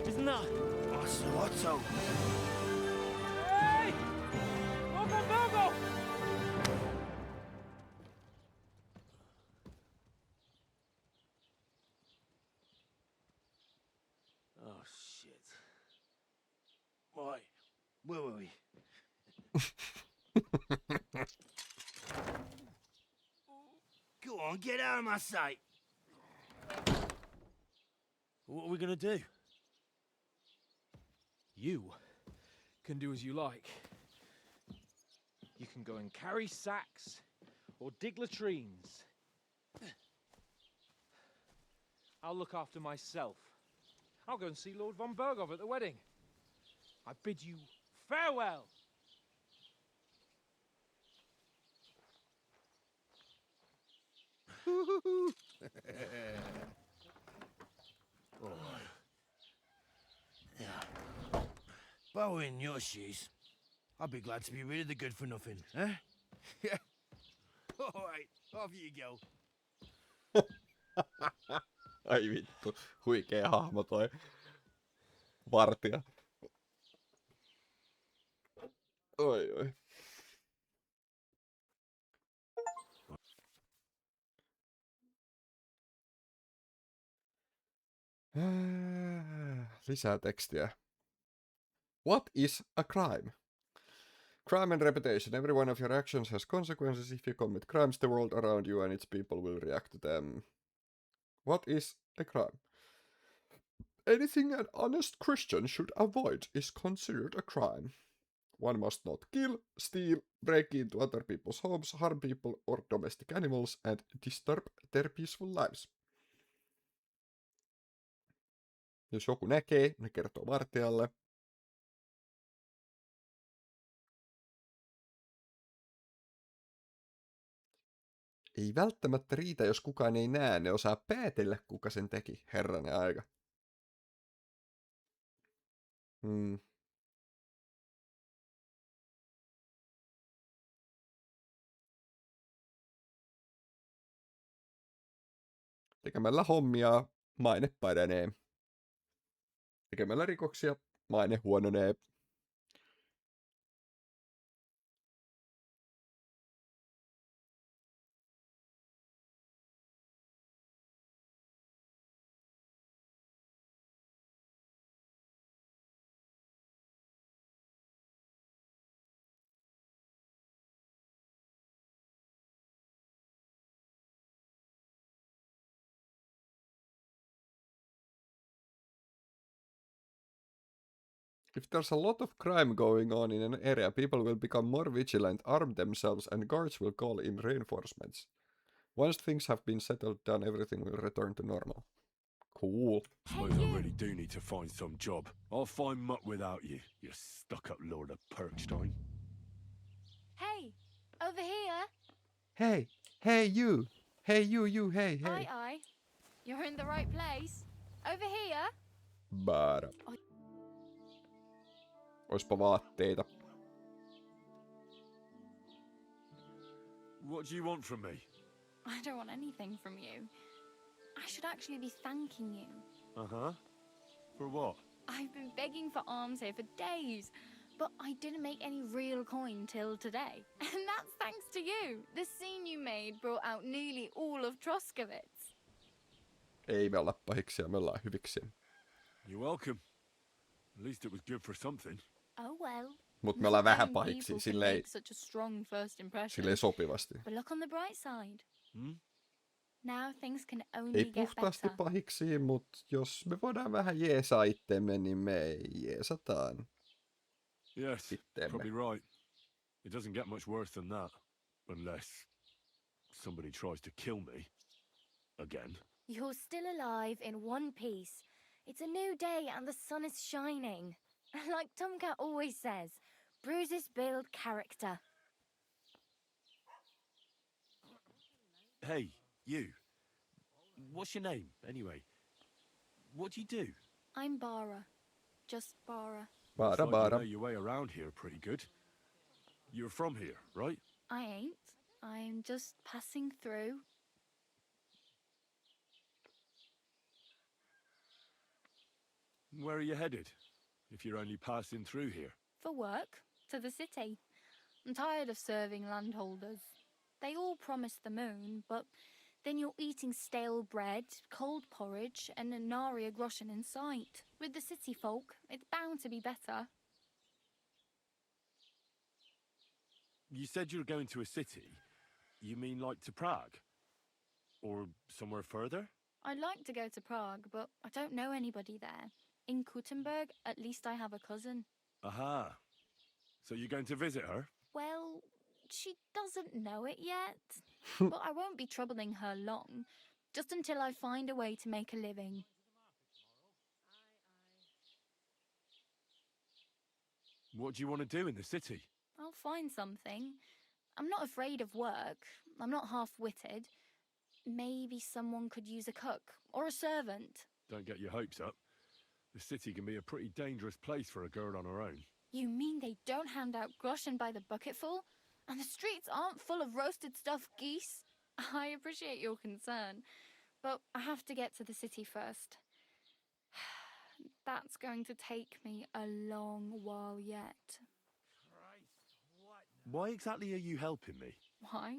F: Isn't that?
L: Otto.
G: Hey! Go!
L: Oh, shit. Right, where were we? Go on, get out of my sight.
F: What are we gonna do?
G: You can do as you like. You can go and carry sacks or dig latrines. I'll look after myself. I'll go and see Lord von Bergov at the wedding. I bid you farewell.
L: If I were in your shoes, I'd be glad to be rid of the good for nothing, eh? Yeah. All right, off you go.
A: Ai vittu, huikea hahmo toi vartija. Oi. Lisää tekstiä. What is a crime? Crime and reputation. Every one of your actions has consequences. If you commit crimes, the world around you and its people will react to them. What is a crime? Anything an honest Christian should avoid is considered a crime. One must not kill, steal, break into other people's homes, harm people or domestic animals, and disturb their peaceful lives. Jos joku näkee, ne kertoo vartijalle. Ei välttämättä riitä, jos kukaan ei näe, ne osaa päätellä, kuka sen teki, herranen aika. Tekemällä hommia maine paranee. Tekemällä rikoksia maine huononee. If there's a lot of crime going on in an area, people will become more vigilant, arm themselves, and guards will call in reinforcements. Once things have been settled down, everything will return to normal. Cool.
E: Suppose I really do need to find some job. I'll find muck without you, you stuck-up Lord of Perkstein.
W: Hey, over here.
A: Hey, hey you. Hey you, hey.
W: Aye. You're in the right place. Over here.
A: Bada. Oispa vaatteita.
E: What do you want from me?
W: I don't want anything from you. I should actually be thanking you.
E: Uh-huh. For what?
W: I've been begging for alms here for days, but I didn't make any real coin till today. And that's thanks to you. The scene you made brought out nearly all of Troskowitz.
A: Ei me olla pahiksia, me ollaan hyviksiä.
E: You're welcome. At least it was good for something.
W: Oh well.
A: Mut me ollaan vähän pahiksi, silleen sopivasti.
W: But look on the bright side.
E: Hmm?
W: Now things can only
A: Ei
W: get
A: puhtaasti
W: better.
A: pahiksi, mut jos me voidaan vähän jeesaa itsemme, niin me jeesataan.
E: Yes,
A: Itteemme.
E: probably right. It doesn't get much worse than that. Unless somebody tries to kill me. Again.
W: You're still alive in one piece. It's a new day and the sun is shining. Like Tomcat always says, bruises build character.
E: Hey, you. What's your name, anyway? What do you do?
W: I'm Bara. Just Bara.
E: Looks like you know your way around here pretty good. You're from here, right?
W: I ain't. I'm just passing through.
E: Where are you headed, if you're only passing through here?
W: For work. To the city. I'm tired of serving landholders. They all promise the moon, but then you're eating stale bread, cold porridge, and a nary a groschen in sight. With the city folk, it's bound to be better.
E: You said you were going to a city. You mean like to Prague? Or somewhere further?
W: I'd like to go to Prague, but I don't know anybody there. In Kuttenberg, at least I have a cousin.
E: Aha. So you're going to visit her?
W: Well, she doesn't know it yet. But I won't be troubling her long. Just until I find a way to make a living.
E: What do you want to do in the city?
W: I'll find something. I'm not afraid of work. I'm not half-witted. Maybe someone could use a cook or a servant.
E: Don't get your hopes up. The city can be a pretty dangerous place for a girl on her own.
W: You mean they don't hand out groschen by the bucketful? And the streets aren't full of roasted stuffed geese? I appreciate your concern, but I have to get to the city first. That's going to take me a long while yet.
E: Why exactly are you helping me?
W: Why?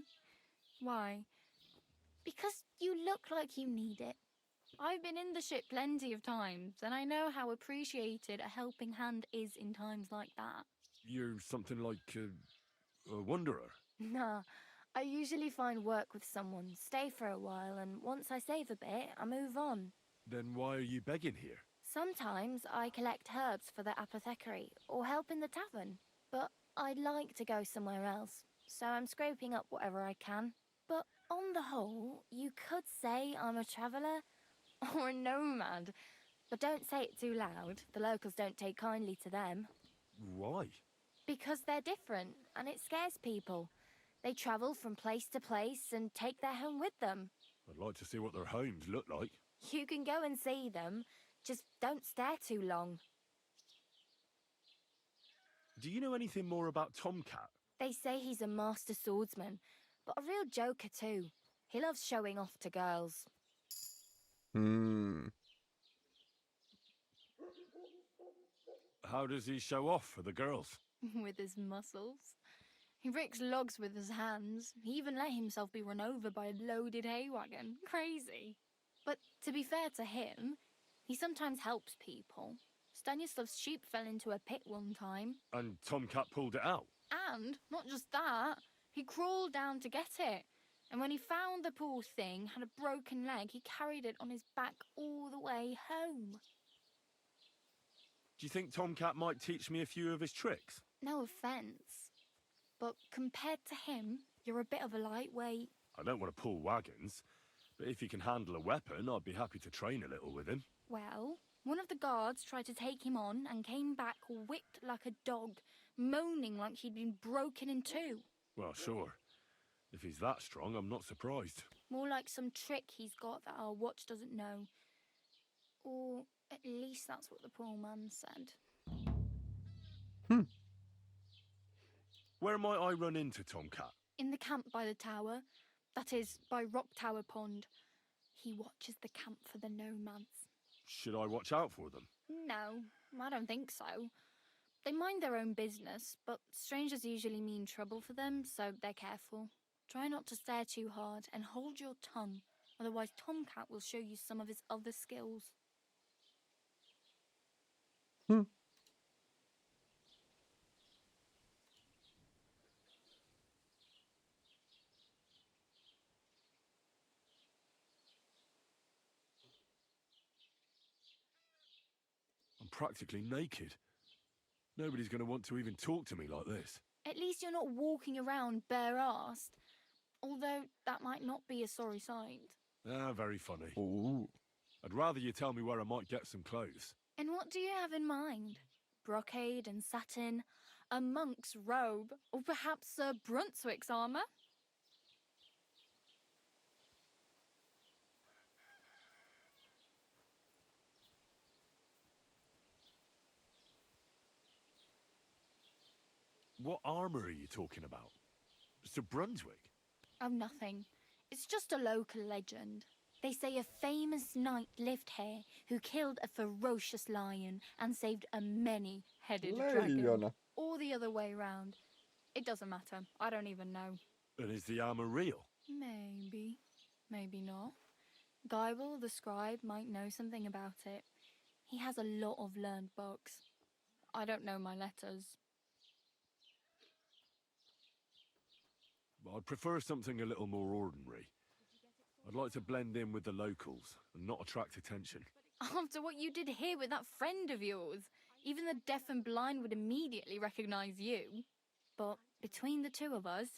W: Why? Because you look like you need it. I've been in the ship plenty of times, and I know how appreciated a helping hand is in times like that.
E: You're something like a wanderer?
W: Nah, I usually find work with someone, stay for a while, and once I save a bit, I move on.
E: Then why are you begging here?
W: Sometimes I collect herbs for the apothecary or help in the tavern, but I'd like to go somewhere else, so I'm scraping up whatever I can. But on the whole, you could say I'm a traveller or a nomad. But don't say it too loud. The locals don't take kindly to them.
E: Why?
W: Because they're different, and it scares people. They travel from place to place and take their home with them.
E: I'd like to see what their homes look like.
W: You can go and see them, just don't stare too long.
E: Do you know anything more about Tomcat?
W: They say he's a master swordsman, but a real joker too. He loves showing off to girls.
E: How does he show off for the girls?
W: With his muscles. He breaks logs with his hands. He even let himself be run over by a loaded hay wagon. Crazy. But to be fair to him, he sometimes helps people. Stanislav's sheep fell into a pit one time.
E: And Tomcat pulled it out?
W: And, not just that, he crawled down to get it. And when he found the poor thing had a broken leg, he carried it on his back all the way home.
E: Do you think Tomcat might teach me a few of his tricks?
W: No offence, but compared to him, you're a bit of a lightweight.
E: I don't want to pull wagons, but if he can handle a weapon, I'd be happy to train a little with him.
W: Well, one of the guards tried to take him on and came back whipped like a dog, moaning like he'd been broken in two.
E: Well, sure. If he's that strong, I'm not surprised.
W: More like some trick he's got that our watch doesn't know. Or at least that's what the poor man said.
E: Where might I run into Tomcat?
W: In the camp by the tower. That is, by Rock Tower Pond. He watches the camp for the nomads.
E: Should I watch out for them?
W: No, I don't think so. They mind their own business, but strangers usually mean trouble for them, so they're careful. Try not to stare too hard and hold your tongue, otherwise Tomcat will show you some of his other skills.
E: I'm practically naked. Nobody's going to want to even talk to me like this.
W: At least you're not walking around bare-assed, although that might not be a sorry sight.
E: Ah, very funny.
A: Ooh.
E: I'd rather you tell me where I might get some clothes.
W: And what do you have in mind? Brocade and satin, a monk's robe, or perhaps Sir Brunswick's armour?
E: What armour are you talking about? Sir Brunswick?
W: Oh, nothing. It's just a local legend. They say a famous knight lived here who killed a ferocious lion and saved a many-headed dragon.
A: Leijona.
W: Or the other way round. It doesn't matter. I don't even know.
E: And is the armour real?
W: Maybe. Maybe not. Guyble, the scribe, might know something about it. He has a lot of learned books. I don't know my letters.
E: I'd prefer something a little more ordinary. I'd like to blend in with the locals and not attract attention.
W: After what you did here with that friend of yours, even the deaf and blind would immediately recognize you. But between the two of us,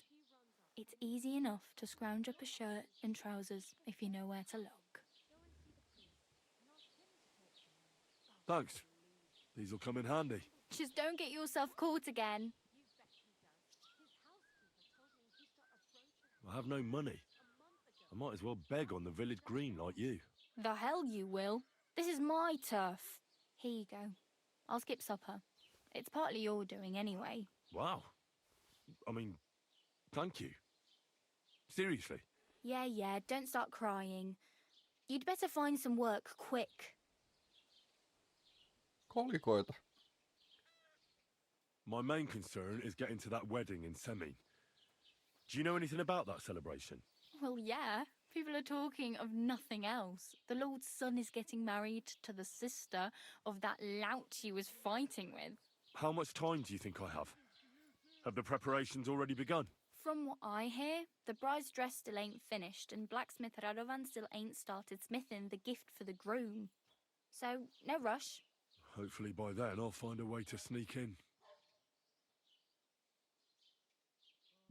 W: it's easy enough to scrounge up a shirt and trousers if you know where to look.
E: Thanks. These'll come in handy.
W: Just don't get yourself caught again.
E: I have no money. I might as well beg on the village green like you.
W: The hell you will. This is my turf. Here you go. I'll skip supper. It's partly your doing anyway.
E: Wow. I mean, thank you. Seriously.
W: Yeah, don't start crying. You'd better find some work quick.
A: Kolikoita.
E: My main concern is getting to that wedding in Semin. Do you know anything about that celebration?
W: Well, yeah. People are talking of nothing else. The Lord's son is getting married to the sister of that lout he was fighting with.
E: How much time do you think I have? Have the preparations already begun?
I: From what I hear, the bride's dress still ain't finished, and blacksmith Radovan still ain't started smithing the gift for the groom. So, no rush.
E: Hopefully by then I'll find a way to sneak in.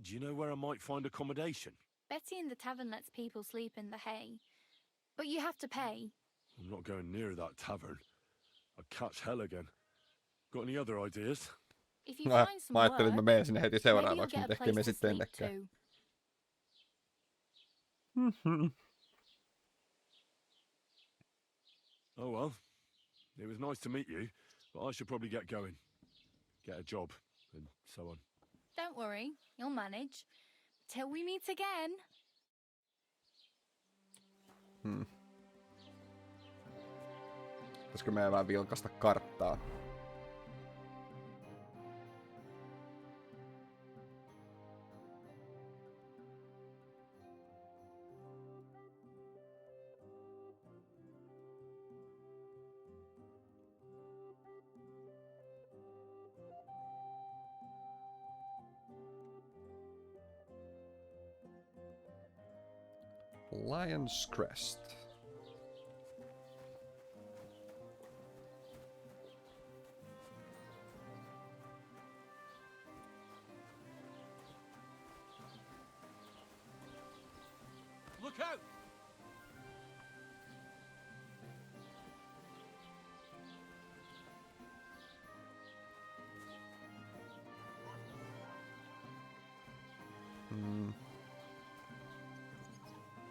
E: Do you know where I might find accommodation?
I: Betty in the tavern lets people sleep in the hay. But you have to pay.
E: I'm not going near that tavern. I'd catch hell again. Got any other ideas?
I: If you find some
A: Mä ajattelin, että mä
I: work,
A: menen sinne heti
I: maybe you'll
A: seuraavaksi,
I: get
A: mutta
I: a
A: ehkä me
I: place to
A: sitten
I: sleep
A: ennekään.
I: too.
E: Oh well. It was nice to meet you, but I should probably get going. Get a job, and so on.
I: Don't worry, you'll manage. Till we meet again.
A: Pitäisikö meidän vähän vilkasta karttaa? Lion's Crest.
B: Look out!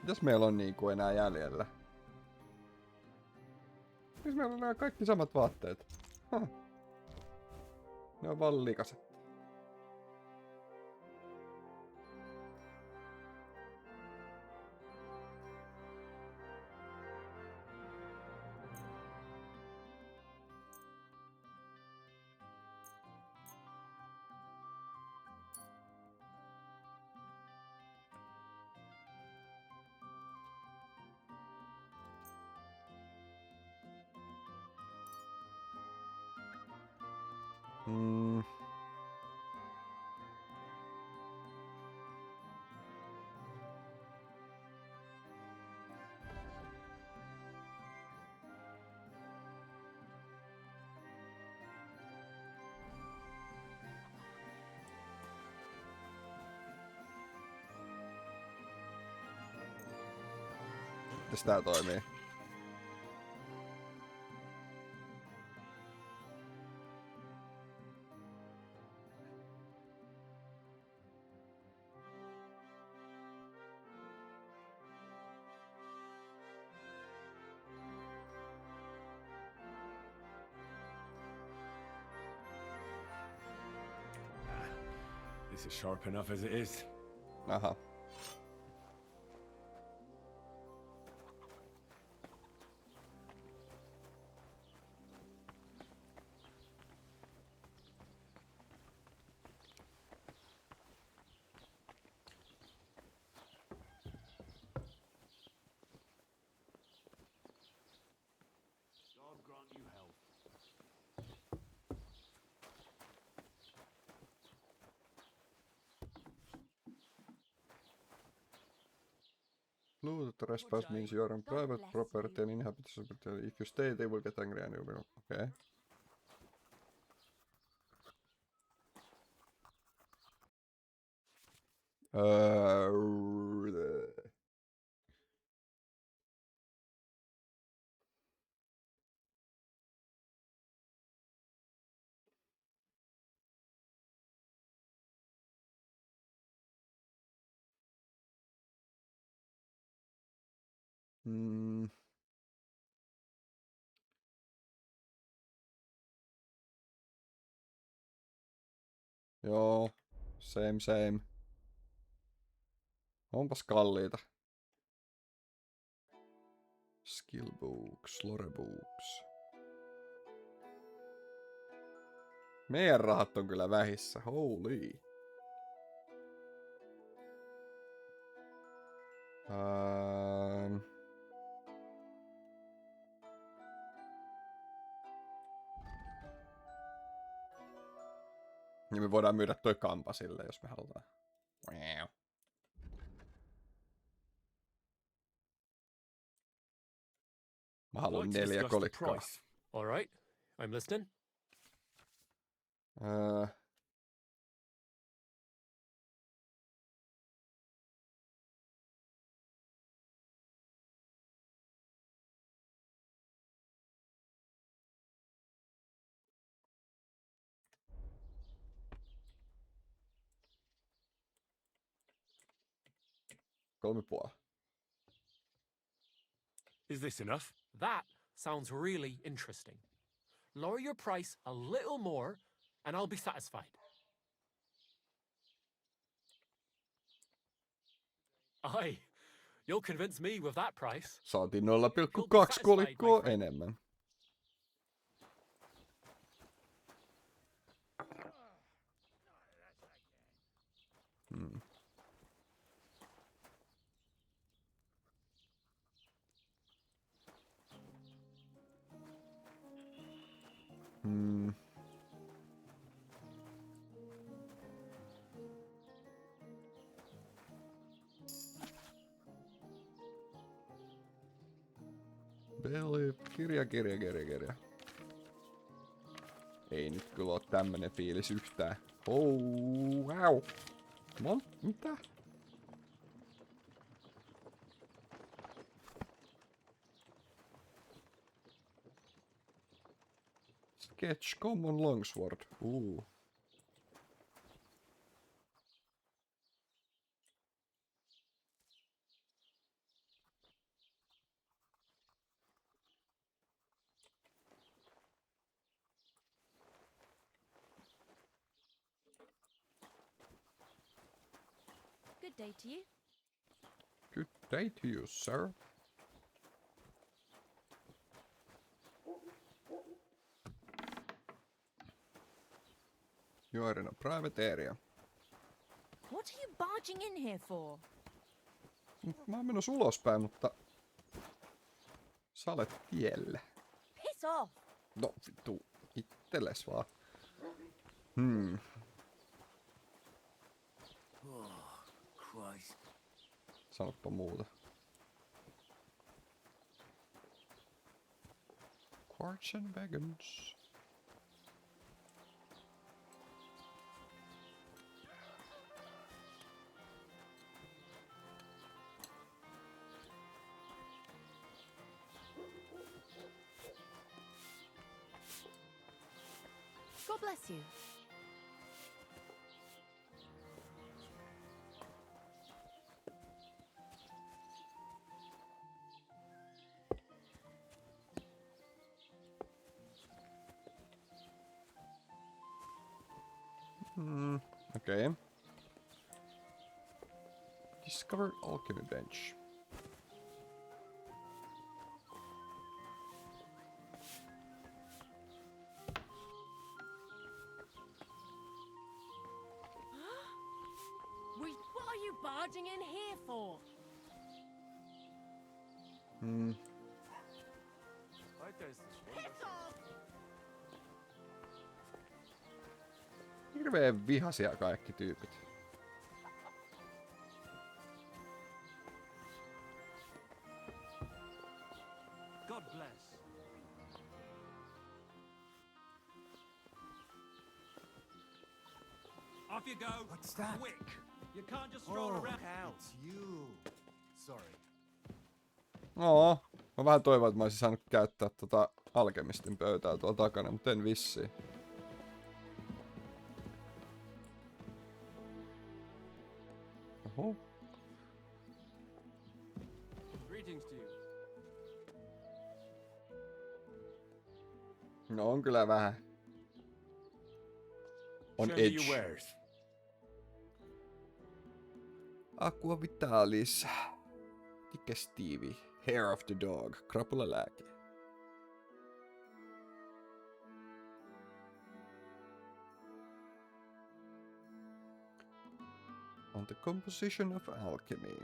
A: Mitäs meillä on niinku enää jäljellä? Siis meillä on nämä kaikki samat vaatteet. Huh. Ne on vaan likaset. Mites tää toimii?
E: This is sharp enough as it is.
A: Aha.
L: God grant you health.
A: Loot the trespass means you are on private property and inhabitants of property. If you stay, they will get angry and you will... Okay. Joo, same. Onpas kalliita. Skill books, lore books. Meidän rahat on kyllä vähissä, holy. Ja me voidaan myydä toi kampa sille, jos me halutaan. Mä haluan
M: Like to
A: 4
M: discuss the
A: kolikkaa.
M: price. All right, I'm listening.
E: Is this enough?
M: That sounds really interesting. Lower your price a little more, and I'll be satisfied. Aye, you'll convince me with that price.
A: Saatiin 0,2 kolikkoa enemmän. Belly, kirja. Ei nyt kyllä oo tämmönen fiilis yhtään. Oh, wow. Mitä? Sketch common longsword.
W: Good day to you.
A: Good day to you, sir. You are in a private area.
W: What are you barging in here for?
A: Mä oon menossa ulospäin, mutta sä olet tiellä.
W: Piss off!
A: No vittu, itselles vaan.
L: Oh, Christ.
A: Sanoppa muuta. Quartz and wagons.
W: God bless you.
A: Okay. Discover alchemy bench.
W: What are you barging in here for? Piss off!
A: Hirveen vihaisia kaikki tyypit.
B: God bless. Off you go.
P: What's that?
B: Quick. You can't just stroll around.
P: It's you. Sorry.
A: Mä vähän toivon, että mä olisin saanut käyttää tota alkemistin pöytää tuolla takana, mutta en vissiin. Oho.
B: Greetings to you.
A: No on kyllä vähän. On
E: Show me
A: edge.
E: your wares.
A: Aqua Vitalis. Digestivi. Hair of the dog. Krapulalääke. On the composition of alchemy.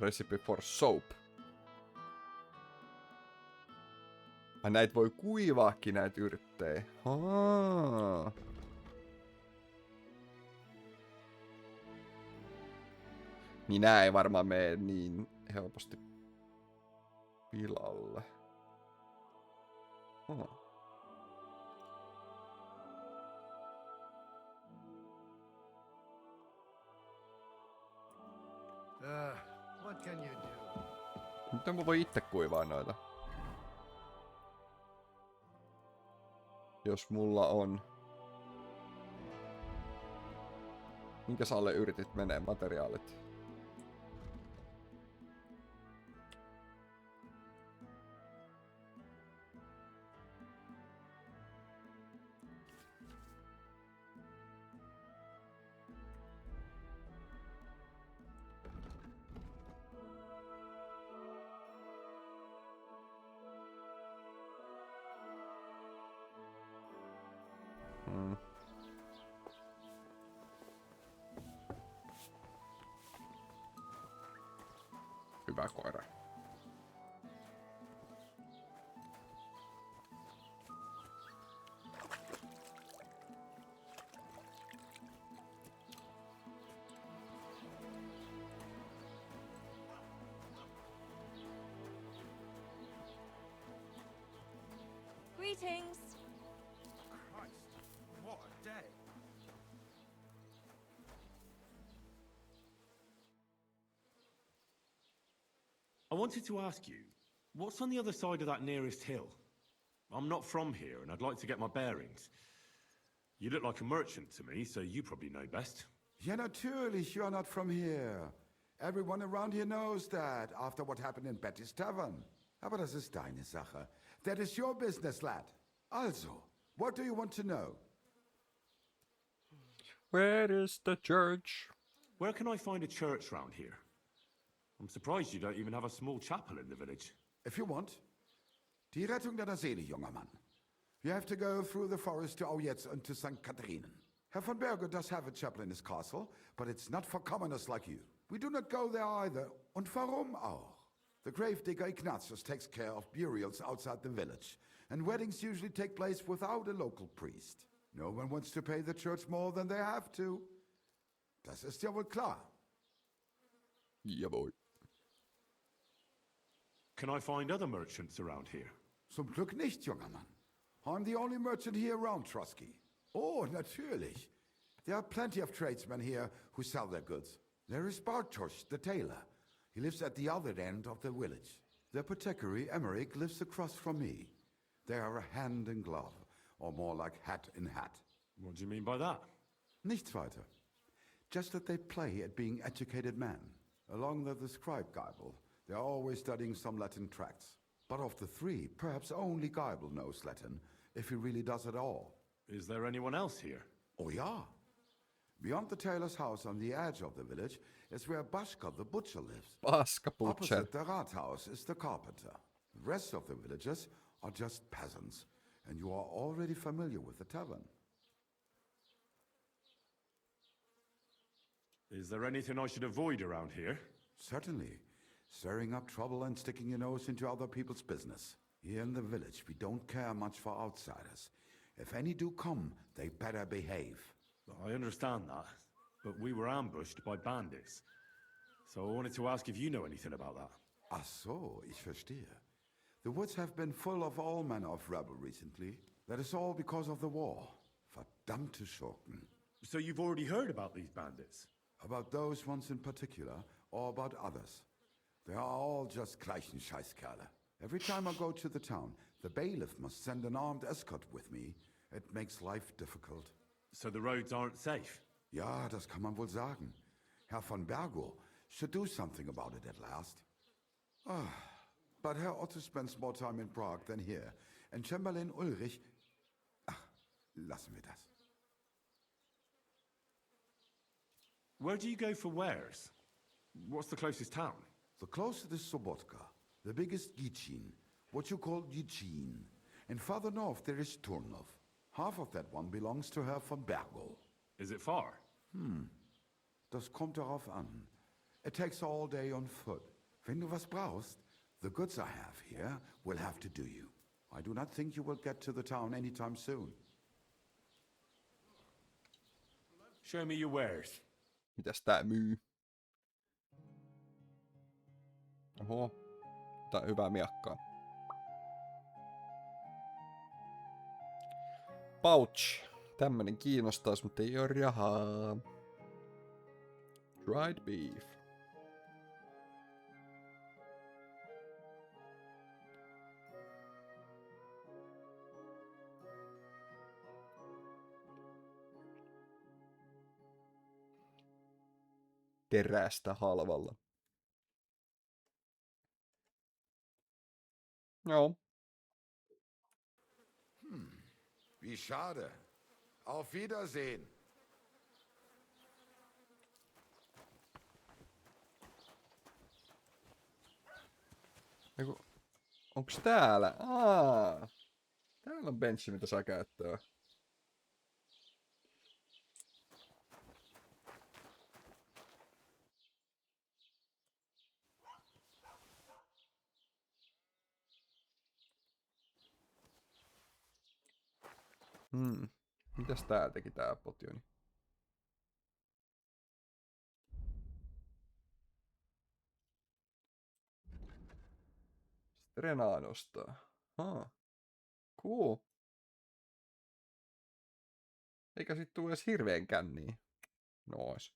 A: Recipe for soap. Näitä voi kuivaakin näitä yrttejä. Haa. Niin nää ei varmaan mene niin helposti pilalle. Haa.
P: What can you do?
A: Miten mä voin itse kuivaa noita? Jos mulla on... Minkäs alle yrtit menee materiaalit? Hyvä koira.
W: Greetings.
K: Christ, what a day.
E: I wanted to ask you, what's on the other side of that nearest hill? I'm not from here, and I'd like to get my bearings. You look like a merchant to me, so you probably know best.
N: Ja, natürlich, you are not from here. Everyone around here knows that, after what happened in Betty's Tavern. Aber das ist deine Sache. That is your business, lad. Also, what do you want to know?
A: Where is the church?
E: Where can I find a church round here? I'm surprised you don't even have a small chapel in the village.
N: If you want. Die Rettung deiner Seele, junger Mann. You have to go through the forest to Aujetz and to St. Katharinen. Herr von Berge does have a chapel in his castle, but it's not for commoners like you. We do not go there either. Und warum auch? The gravedigger Ignatius takes care of burials outside the village, and weddings usually take place without a local priest. No one wants to pay the church more than they have to. Das ist ja wohl klar.
A: Jawohl.
E: Can I find other merchants around here?
N: Zum Glück nicht, junger Mann. I'm the only merchant here around Trusky. Oh, natürlich. There are plenty of tradesmen here who sell their goods. There is Bartosz, the tailor. He lives at the other end of the village. The apothecary, Emmerich, lives across from me. They are a hand in glove, or more like hat in hat.
E: What do you mean by that?
N: Nichts weiter. Just that they play at being educated men. Along with the scribe Geibel, they are always studying some Latin tracts. But of the three, perhaps only Geibel knows Latin, if he really does at all.
E: Is there anyone else here?
N: Oh, ja. Beyond the tailor's house on the edge of the village is where Bashka the butcher lives.
A: Bashka butcher.
N: Opposite the Rathaus is the carpenter. The rest of the villagers are just peasants, and you are already familiar with the tavern.
E: Is there anything I should avoid around here?
N: Certainly. Stirring up trouble and sticking your nose into other people's business. Here in the village, we don't care much for outsiders. If any do come, they better behave.
E: I understand that, but we were ambushed by bandits. So I wanted to ask if you know anything about that.
N: Ach so, ich verstehe. The woods have been full of all manner of rebel recently. That is all because of the war. Verdammte Schurken.
E: So you've already heard about these bandits?
N: About those ones in particular, or about others. They are all just gleichen Scheißkerle. Every time I go to the town, the bailiff must send an armed escort with me. It makes life difficult.
E: So the roads aren't safe?
N: Ja, das kann man wohl sagen. Herr von Bergo should do something about it at last. But Herr Otto spends more time in Prague than here. And Chamberlain Ulrich... Ach, lassen wir das.
E: Where do you go for wares? What's the closest town?
N: The closest is Sobotka. The biggest Gichin. What you call Gichin. And farther north there is Turnov. Half of that one belongs to Herr von Bergo.
E: Is it far?
N: Das kommt darauf an. It takes all day on foot. Wenn du was brauchst, the goods I have here will have to do you. I do not think you will get to the town anytime soon.
E: Show me your wares.
A: Mitäs tää myy? Oho. Tää on hyvää miakkaa. Pouch. Tämmönen kiinnostaisi, mutta ei oo rahaa. Dried beef. Terästä halvalla. Joo.
N: Wie schade. Auf Wiedersehen.
A: Onks täällä? Täällä on benchi, mitä saa käyttää. Mitäs tää teki tää potioni? Strenaa nostaa. Cool. Eikä sit tuu edes hirveen känniä. Nois.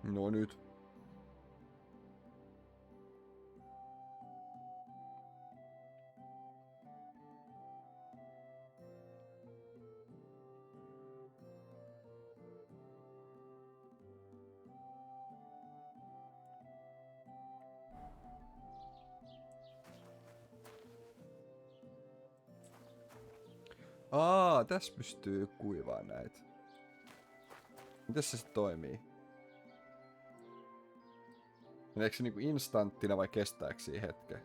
A: No nyt. Tässä pystyy kuivaa näitä. Mitäs se sit toimii? Meneekö se niinku instanttina vai kestääkö siinä hetken?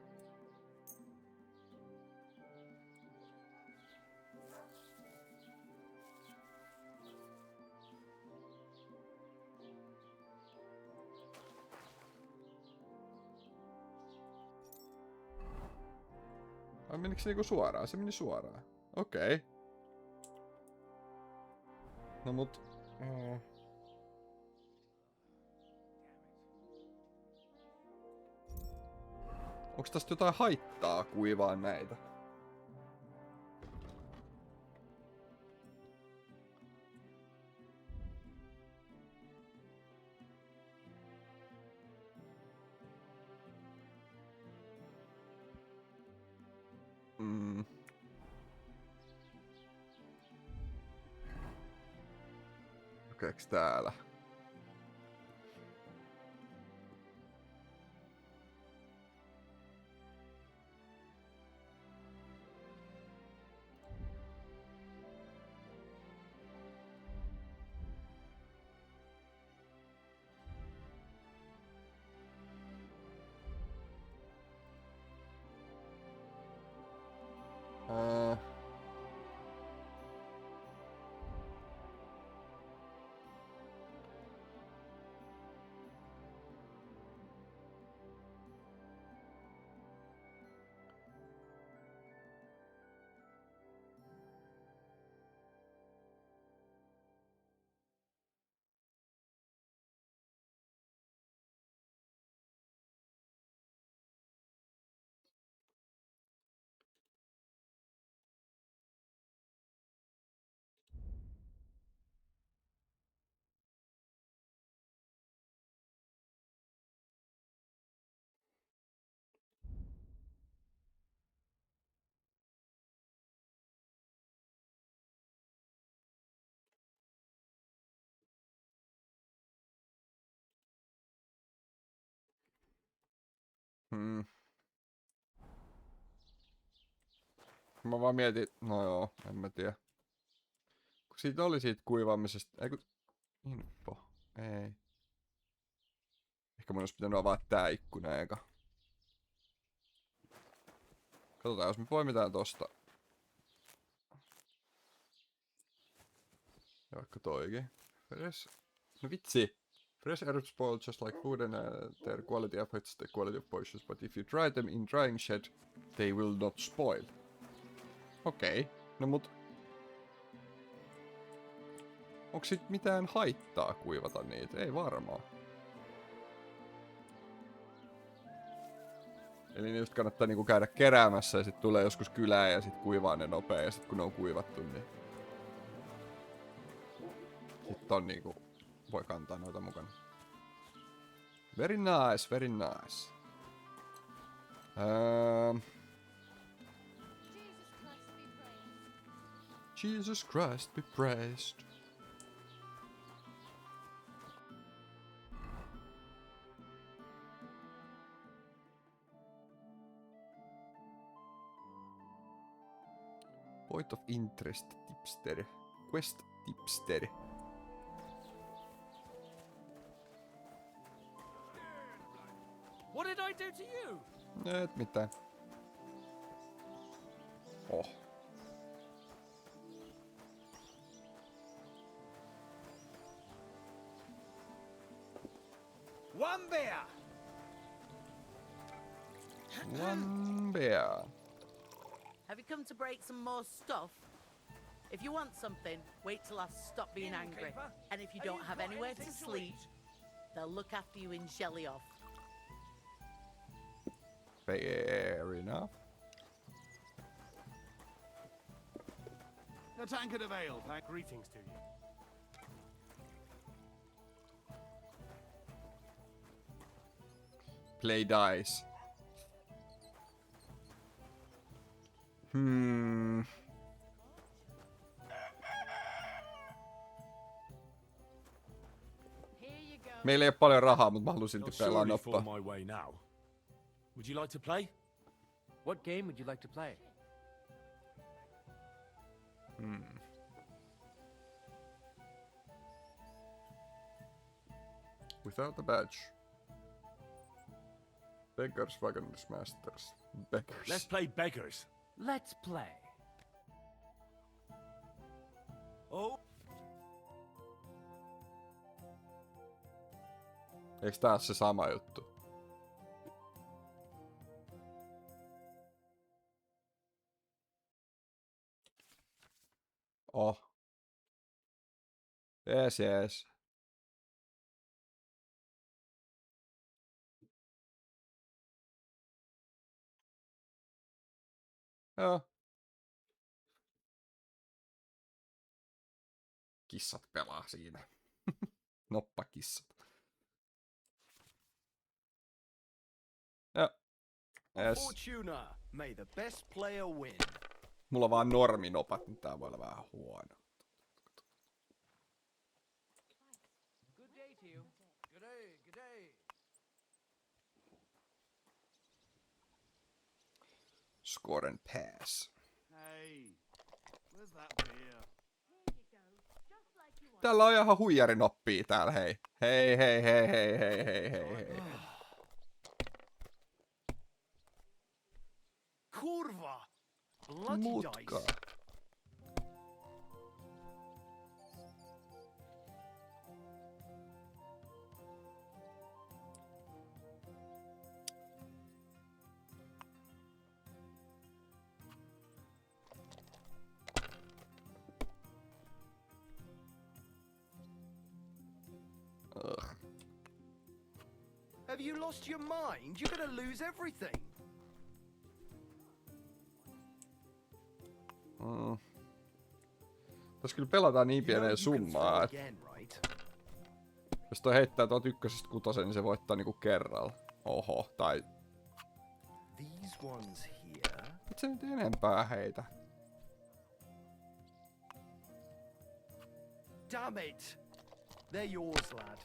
A: Vai menikö se niinku suoraan? Se meni suoraan. Okei. No mut... Onks tästä jotain haittaa kuivaa näitä? Lukeeks täällä? Mä vaan mietin, no joo, en mä tiedä. Kun siitä oli siitä kuivaamisesta, ei kun... Info, ei. Ehkä mun olisi pitänyt avaa tää ikkuna eka. Katsotaan, jos me poimitaan tosta. Ja vaikka toikin. No vitsi! Fresh herbs spoil just like food and their quality affects the quality of potions, but if you dry them in drying shed, they will not spoil. Okei. No mut... Onko sit mitään haittaa kuivata niitä? Ei varmaan. Eli just kannattaa niinku käydä keräämässä ja sit tulee joskus kylään ja sit kuivaa ne nopea ja sit kun ne on kuivattu niin... Sit on niinku... Voi kantaa noita mukana. Very nice, very nice. Jesus Christ be praised. Point of interest tipster. Quest tipster.
B: What did I do to you?
A: Et mitään. Oh.
L: One beer!
A: One beer.
J: Have you come to break some more stuff? If you want something, wait till I stop being angry. And if you don't have anywhere to sleep, they'll look after you in Shelly-off.
A: Fair enough.
L: A tankard of ale, thank. Greetings to you.
A: Play dice. Meillä ei ole paljon rahaa, mutta mä haluan silti pelaa noppaa.
G: Would you like to play?
H: What game would you like to play?
A: Without a badge. Beggars, Wagons, Masters. Beggars.
G: Let's play beggars.
H: Let's play.
L: Oh.
A: Eiks taas se sama juttu? Oh. Yes. Joo. Kissat pelaa siinä. Noppakissat. Joo. Yes.
L: Fortuna, may the best player win.
A: Mulla on vaan norminopat, niin tää voi olla vähän huono.
B: Good day to you.
L: Good day, good day.
A: Score and pass.
L: Hey, where's that beer?
A: Täällä on ihan huijarinoppia täällä, hei. Hei.
L: Kurva! Bloody
A: Mutka.
L: dice. Have you lost your mind? You're gonna lose everything.
A: Tässä kyllä pelataan niin pieneen summaa, että jos toi heittää tuot ykkösestä kutosen, niin se voittaa niinku kerralla. Oho, tai... Et se nyt enempää heitä.
L: Damn it! They're yours, lad.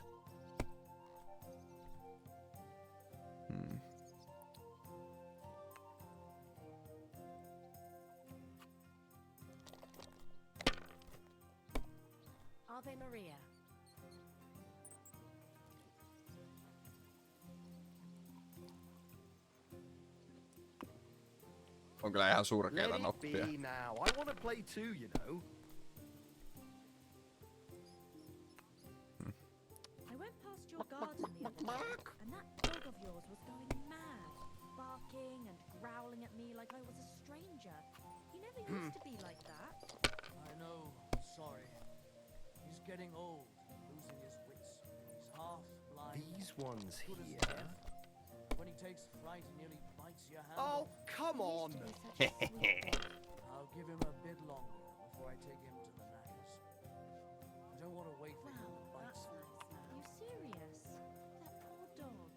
C: Ave Maria.
A: On kyllä ihan
P: Let
A: surkeeta
P: it
A: noppia.
P: be now. I want to play too, you know.
W: I went past your garden the other day, and that dog of yours was going mad, barking and growling at me like I was a stranger. He never used to be like that.
Q: I know. Sorry. He's getting old, losing his wits. He's half blind.
P: These ones
Q: good as
P: here.
Q: deaf. When he takes fright, he nearly bites your hand
P: Oh,
Q: off.
P: come on!
Q: I'll give him a bit longer before I take him to the knackers. I don't want to wait for him to bite someone.
W: Are you serious? That poor dog.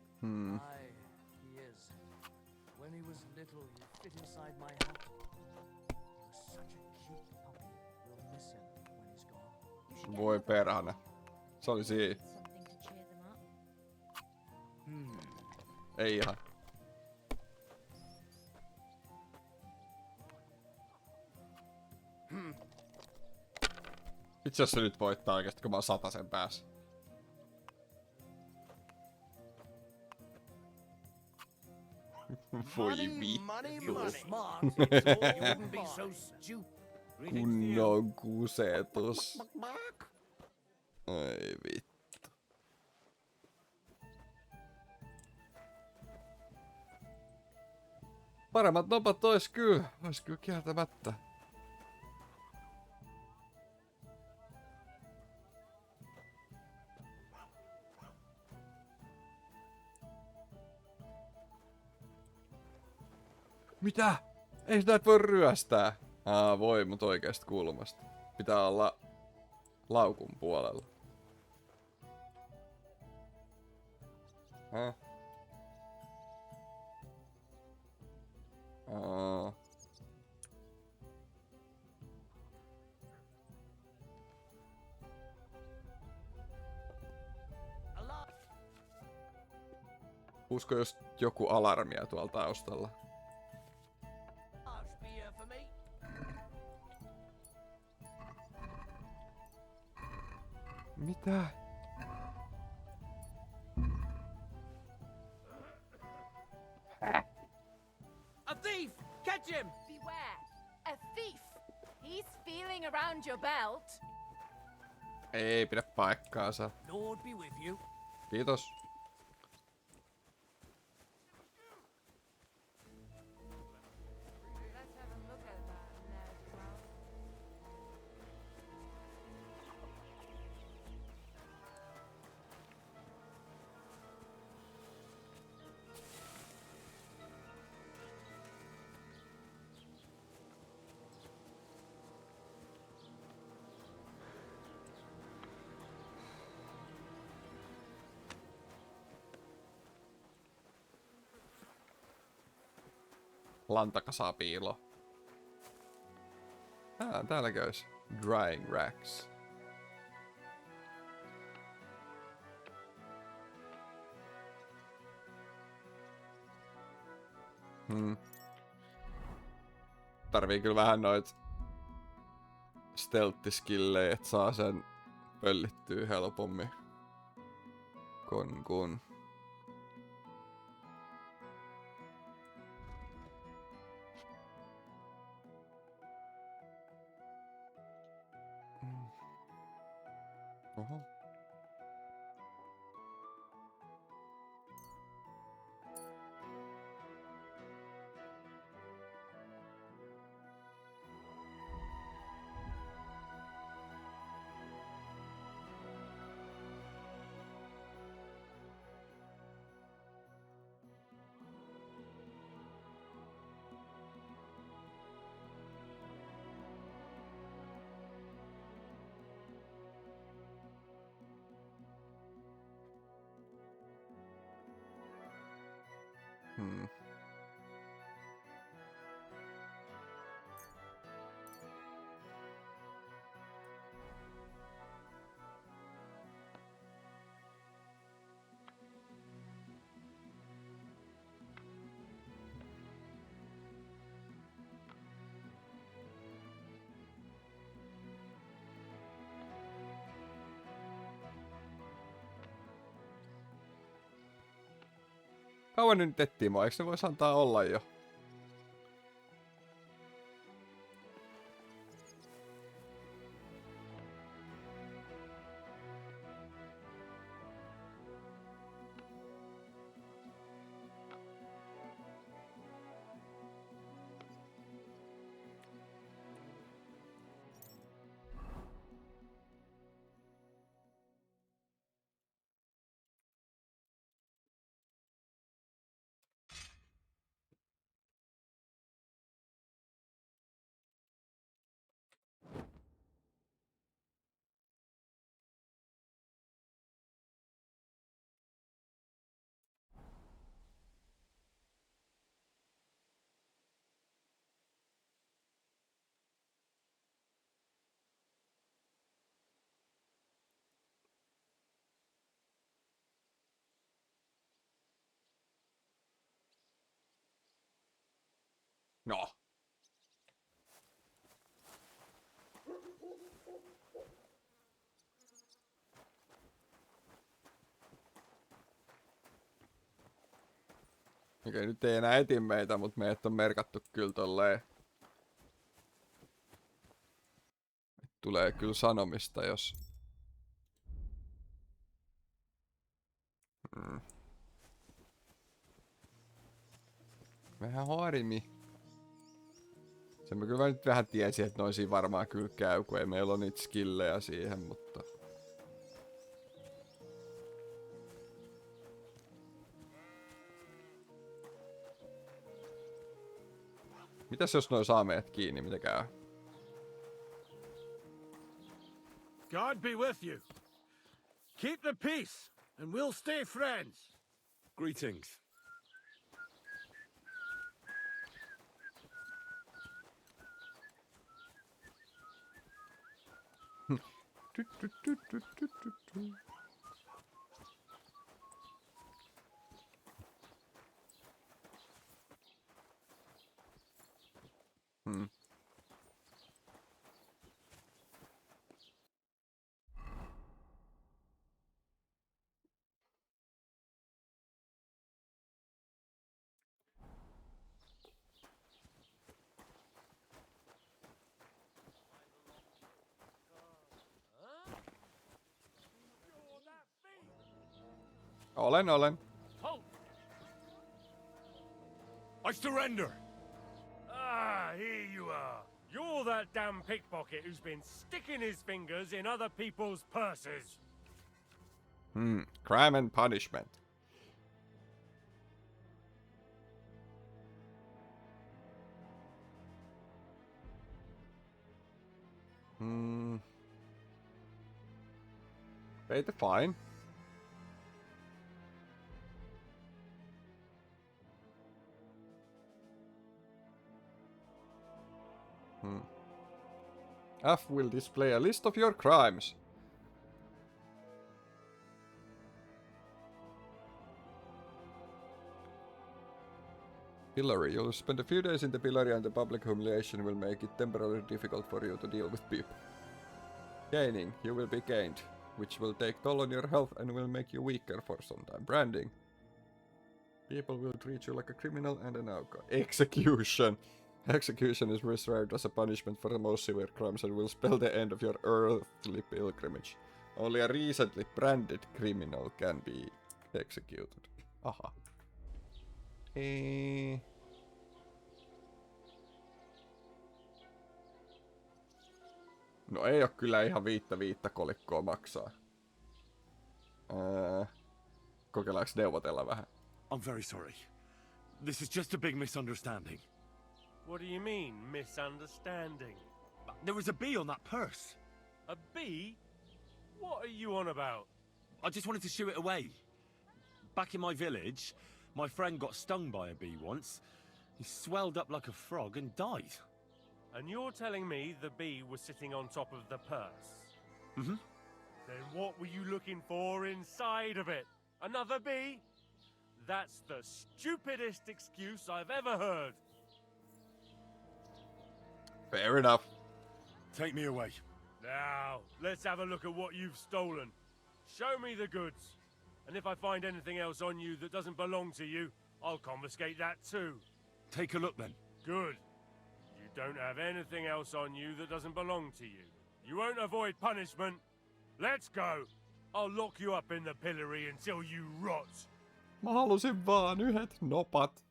Q: Aye, he is. When he was little, he fit inside my hat. He was such a cute puppy. We'll miss him when he's gone.
A: Voi perhana. Se oli siinä.
W: Something to cheer them up.
A: Ei ihan. Itse asiassa nyt voittaa oikeesti, kun mä oon 100 päässä. Voi vittu. Kunnon kusetus. Ai vittu. Paremmat nopat ois kyllä kieltämättä. Mitä? Ei näitä voi ryöstää. Voi, mut oikeasta kulmasta. Pitää olla laukun puolella. Usko jos joku alarmia tuolla taustalla. Mitä?
H: A thief! Catch him!
S: Beware! A thief! He's feeling around your belt.
A: Ei pidä paikkaansa.
H: Lord be with you.
A: Kiitos.
S: Let's have a look at that now.
A: Lantakasaa piilo. Täälläkin olisi drying racks. Tarvii kyllä vähän noit stealth-skillejä, että saa sen pöllittyä helpommin. Kun. Oho. Kauan nyt ettiin mua, eikö ne vois antaa olla jo? No. Okei, nyt ei enää etin meitä, mutta meidät on merkattu kyllä tolleen. Tulee kyllä sanomista, jos... Vähän harmi. Sen mä kyllä nyt vähän tiesin, että noisiin varmaan kyllä käy, kun ei meillä ole niitä skillejä siihen, mutta... Mitäs jos noi saa meidät kiinni, mitä käy?
L: God be with you. Keep the peace, and we'll stay friends.
E: Greetings.
A: Olen.
L: I surrender.
V: Ah, here you are. You're that damn pickpocket who's been sticking his fingers in other people's purses.
A: Crime and punishment. Pay the fine. F will display a list of your crimes. Pillory. You'll spend a few days in the pillory and the public humiliation will make it temporarily difficult for you to deal with people. Gaining. You will be gained, which will take toll on your health and will make you weaker for some time. Branding. People will treat you like a criminal and an outcast. Execution. Execution is reserved as a punishment for the most severe crimes and will spell the end of your earthly pilgrimage. Only a recently branded criminal can be executed. Aha. No ei oo kyllä ihan viittä kolikkoa maksaa. Kokeillaanko neuvotella vähän?
E: I'm very sorry. This is just a big misunderstanding.
V: What do you mean, misunderstanding?
E: There was a bee on that purse.
V: A bee? What are you on about?
E: I just wanted to shoo it away. Back in my village, my friend got stung by a bee once. He swelled up like a frog and died.
V: And you're telling me the bee was sitting on top of the purse?
E: Mm-hmm.
V: Then what were you looking for inside of it? Another bee? That's the stupidest excuse I've ever heard.
A: Fair enough.
E: Take me away.
V: Now, let's have a look at what you've stolen. Show me the goods. And if I find anything else on you that doesn't belong to you, I'll confiscate that too.
E: Take a look then.
V: Good. You don't have anything else on you that doesn't belong to you. You won't avoid punishment. Let's go. I'll lock you up in the pillory until you rot.
A: Mä halusin vaan yhdet nopat.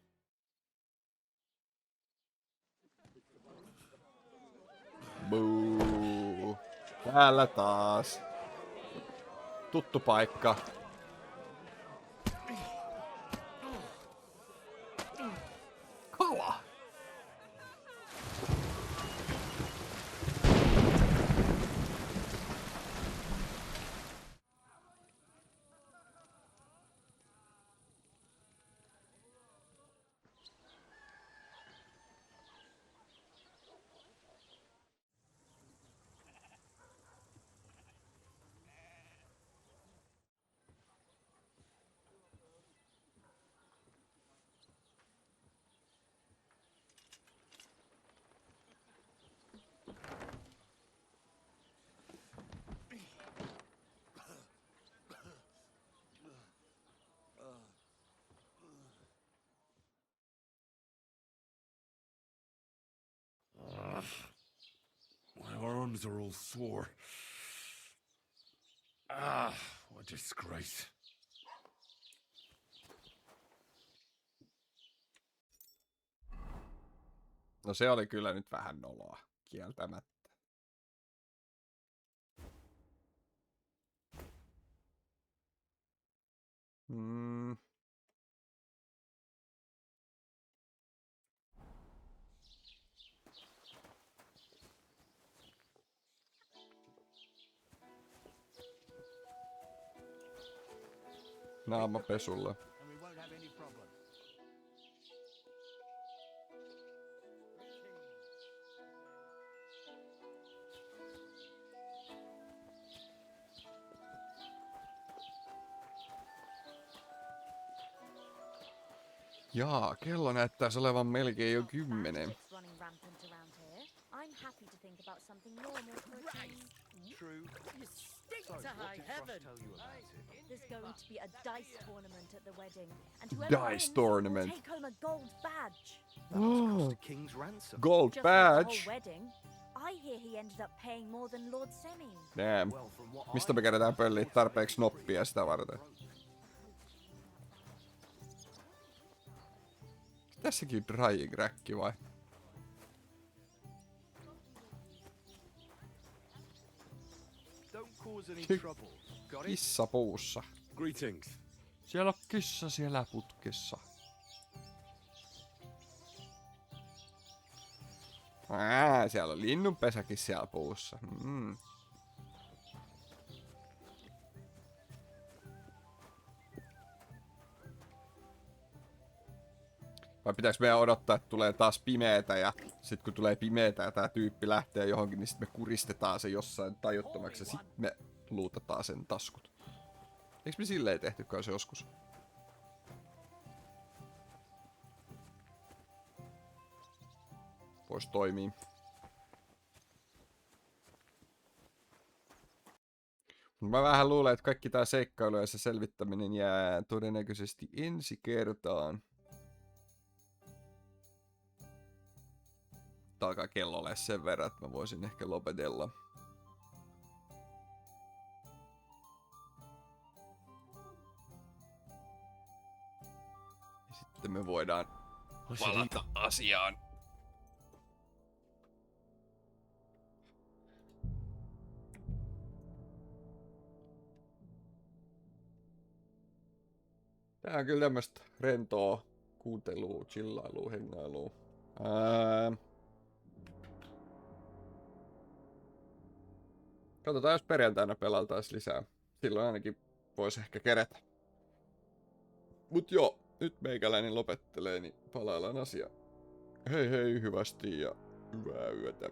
A: Buu. Täällä taas. Tuttu paikka. Kala.
E: arms are all sore. Ah, what a disgrace.
A: No se oli kyllä nyt vähän noloa, kieltämättä. Naamapesulla.
P: And we won't have any problem.
A: Jaa, kello näyttäisi olevan melkein jo 10.
W: Running rampant around here. I'm happy to think about something normal for a change.
L: True.
J: You stink
L: So,
J: to
L: what
J: high
L: did
J: heaven.
L: Frost tell you about it?
W: There's going to be a dice tournament at the wedding, and whoever
A: Dice
W: wins
A: tournament.
W: will take home a gold badge.
L: That must cost the king's ransom.
A: Gold
W: Just like the
A: badge.
W: whole wedding. I hear he ended up paying more than Lord Semi.
A: Damn. Mistä me kerätään pölliä tarpeeksi noppia sitä varten? Tässäkin drying rack vai?
L: Don't cause any trouble. Got it?
A: Kissa puussa.
E: Greetings.
A: Siellä on kissa siellä putkessa. Siellä on linnunpesäkin siellä puussa. Vai pitääkö meidän odottaa, että tulee taas pimeetä ja sit kun tulee pimeetä ja tää tyyppi lähtee johonkin, niin sit me kuristetaan se jossain tajuttomaksi ja sit me luutataan sen taskut. Eiks me silleen tehty kanssa joskus? Vois toimii. Mä vähän luulen, että kaikki tää seikkailu ja se selvittäminen jää todennäköisesti ensi kertaan. Alkaa kello ole sen verran, että mä voisin ehkä lopetella. Ja sitten me voidaan palata asiaan. Tää on kyllä tämmöstä rentoa kuuntelua, chillailua, hengailua. Katsotaan, jos perjantaina pelailtais lisää. Silloin ainakin vois ehkä kerätä. Mut joo, nyt meikäläinen lopettelee, niin palaillaan asiaan. Hei hei hyvästi ja hyvää yötä.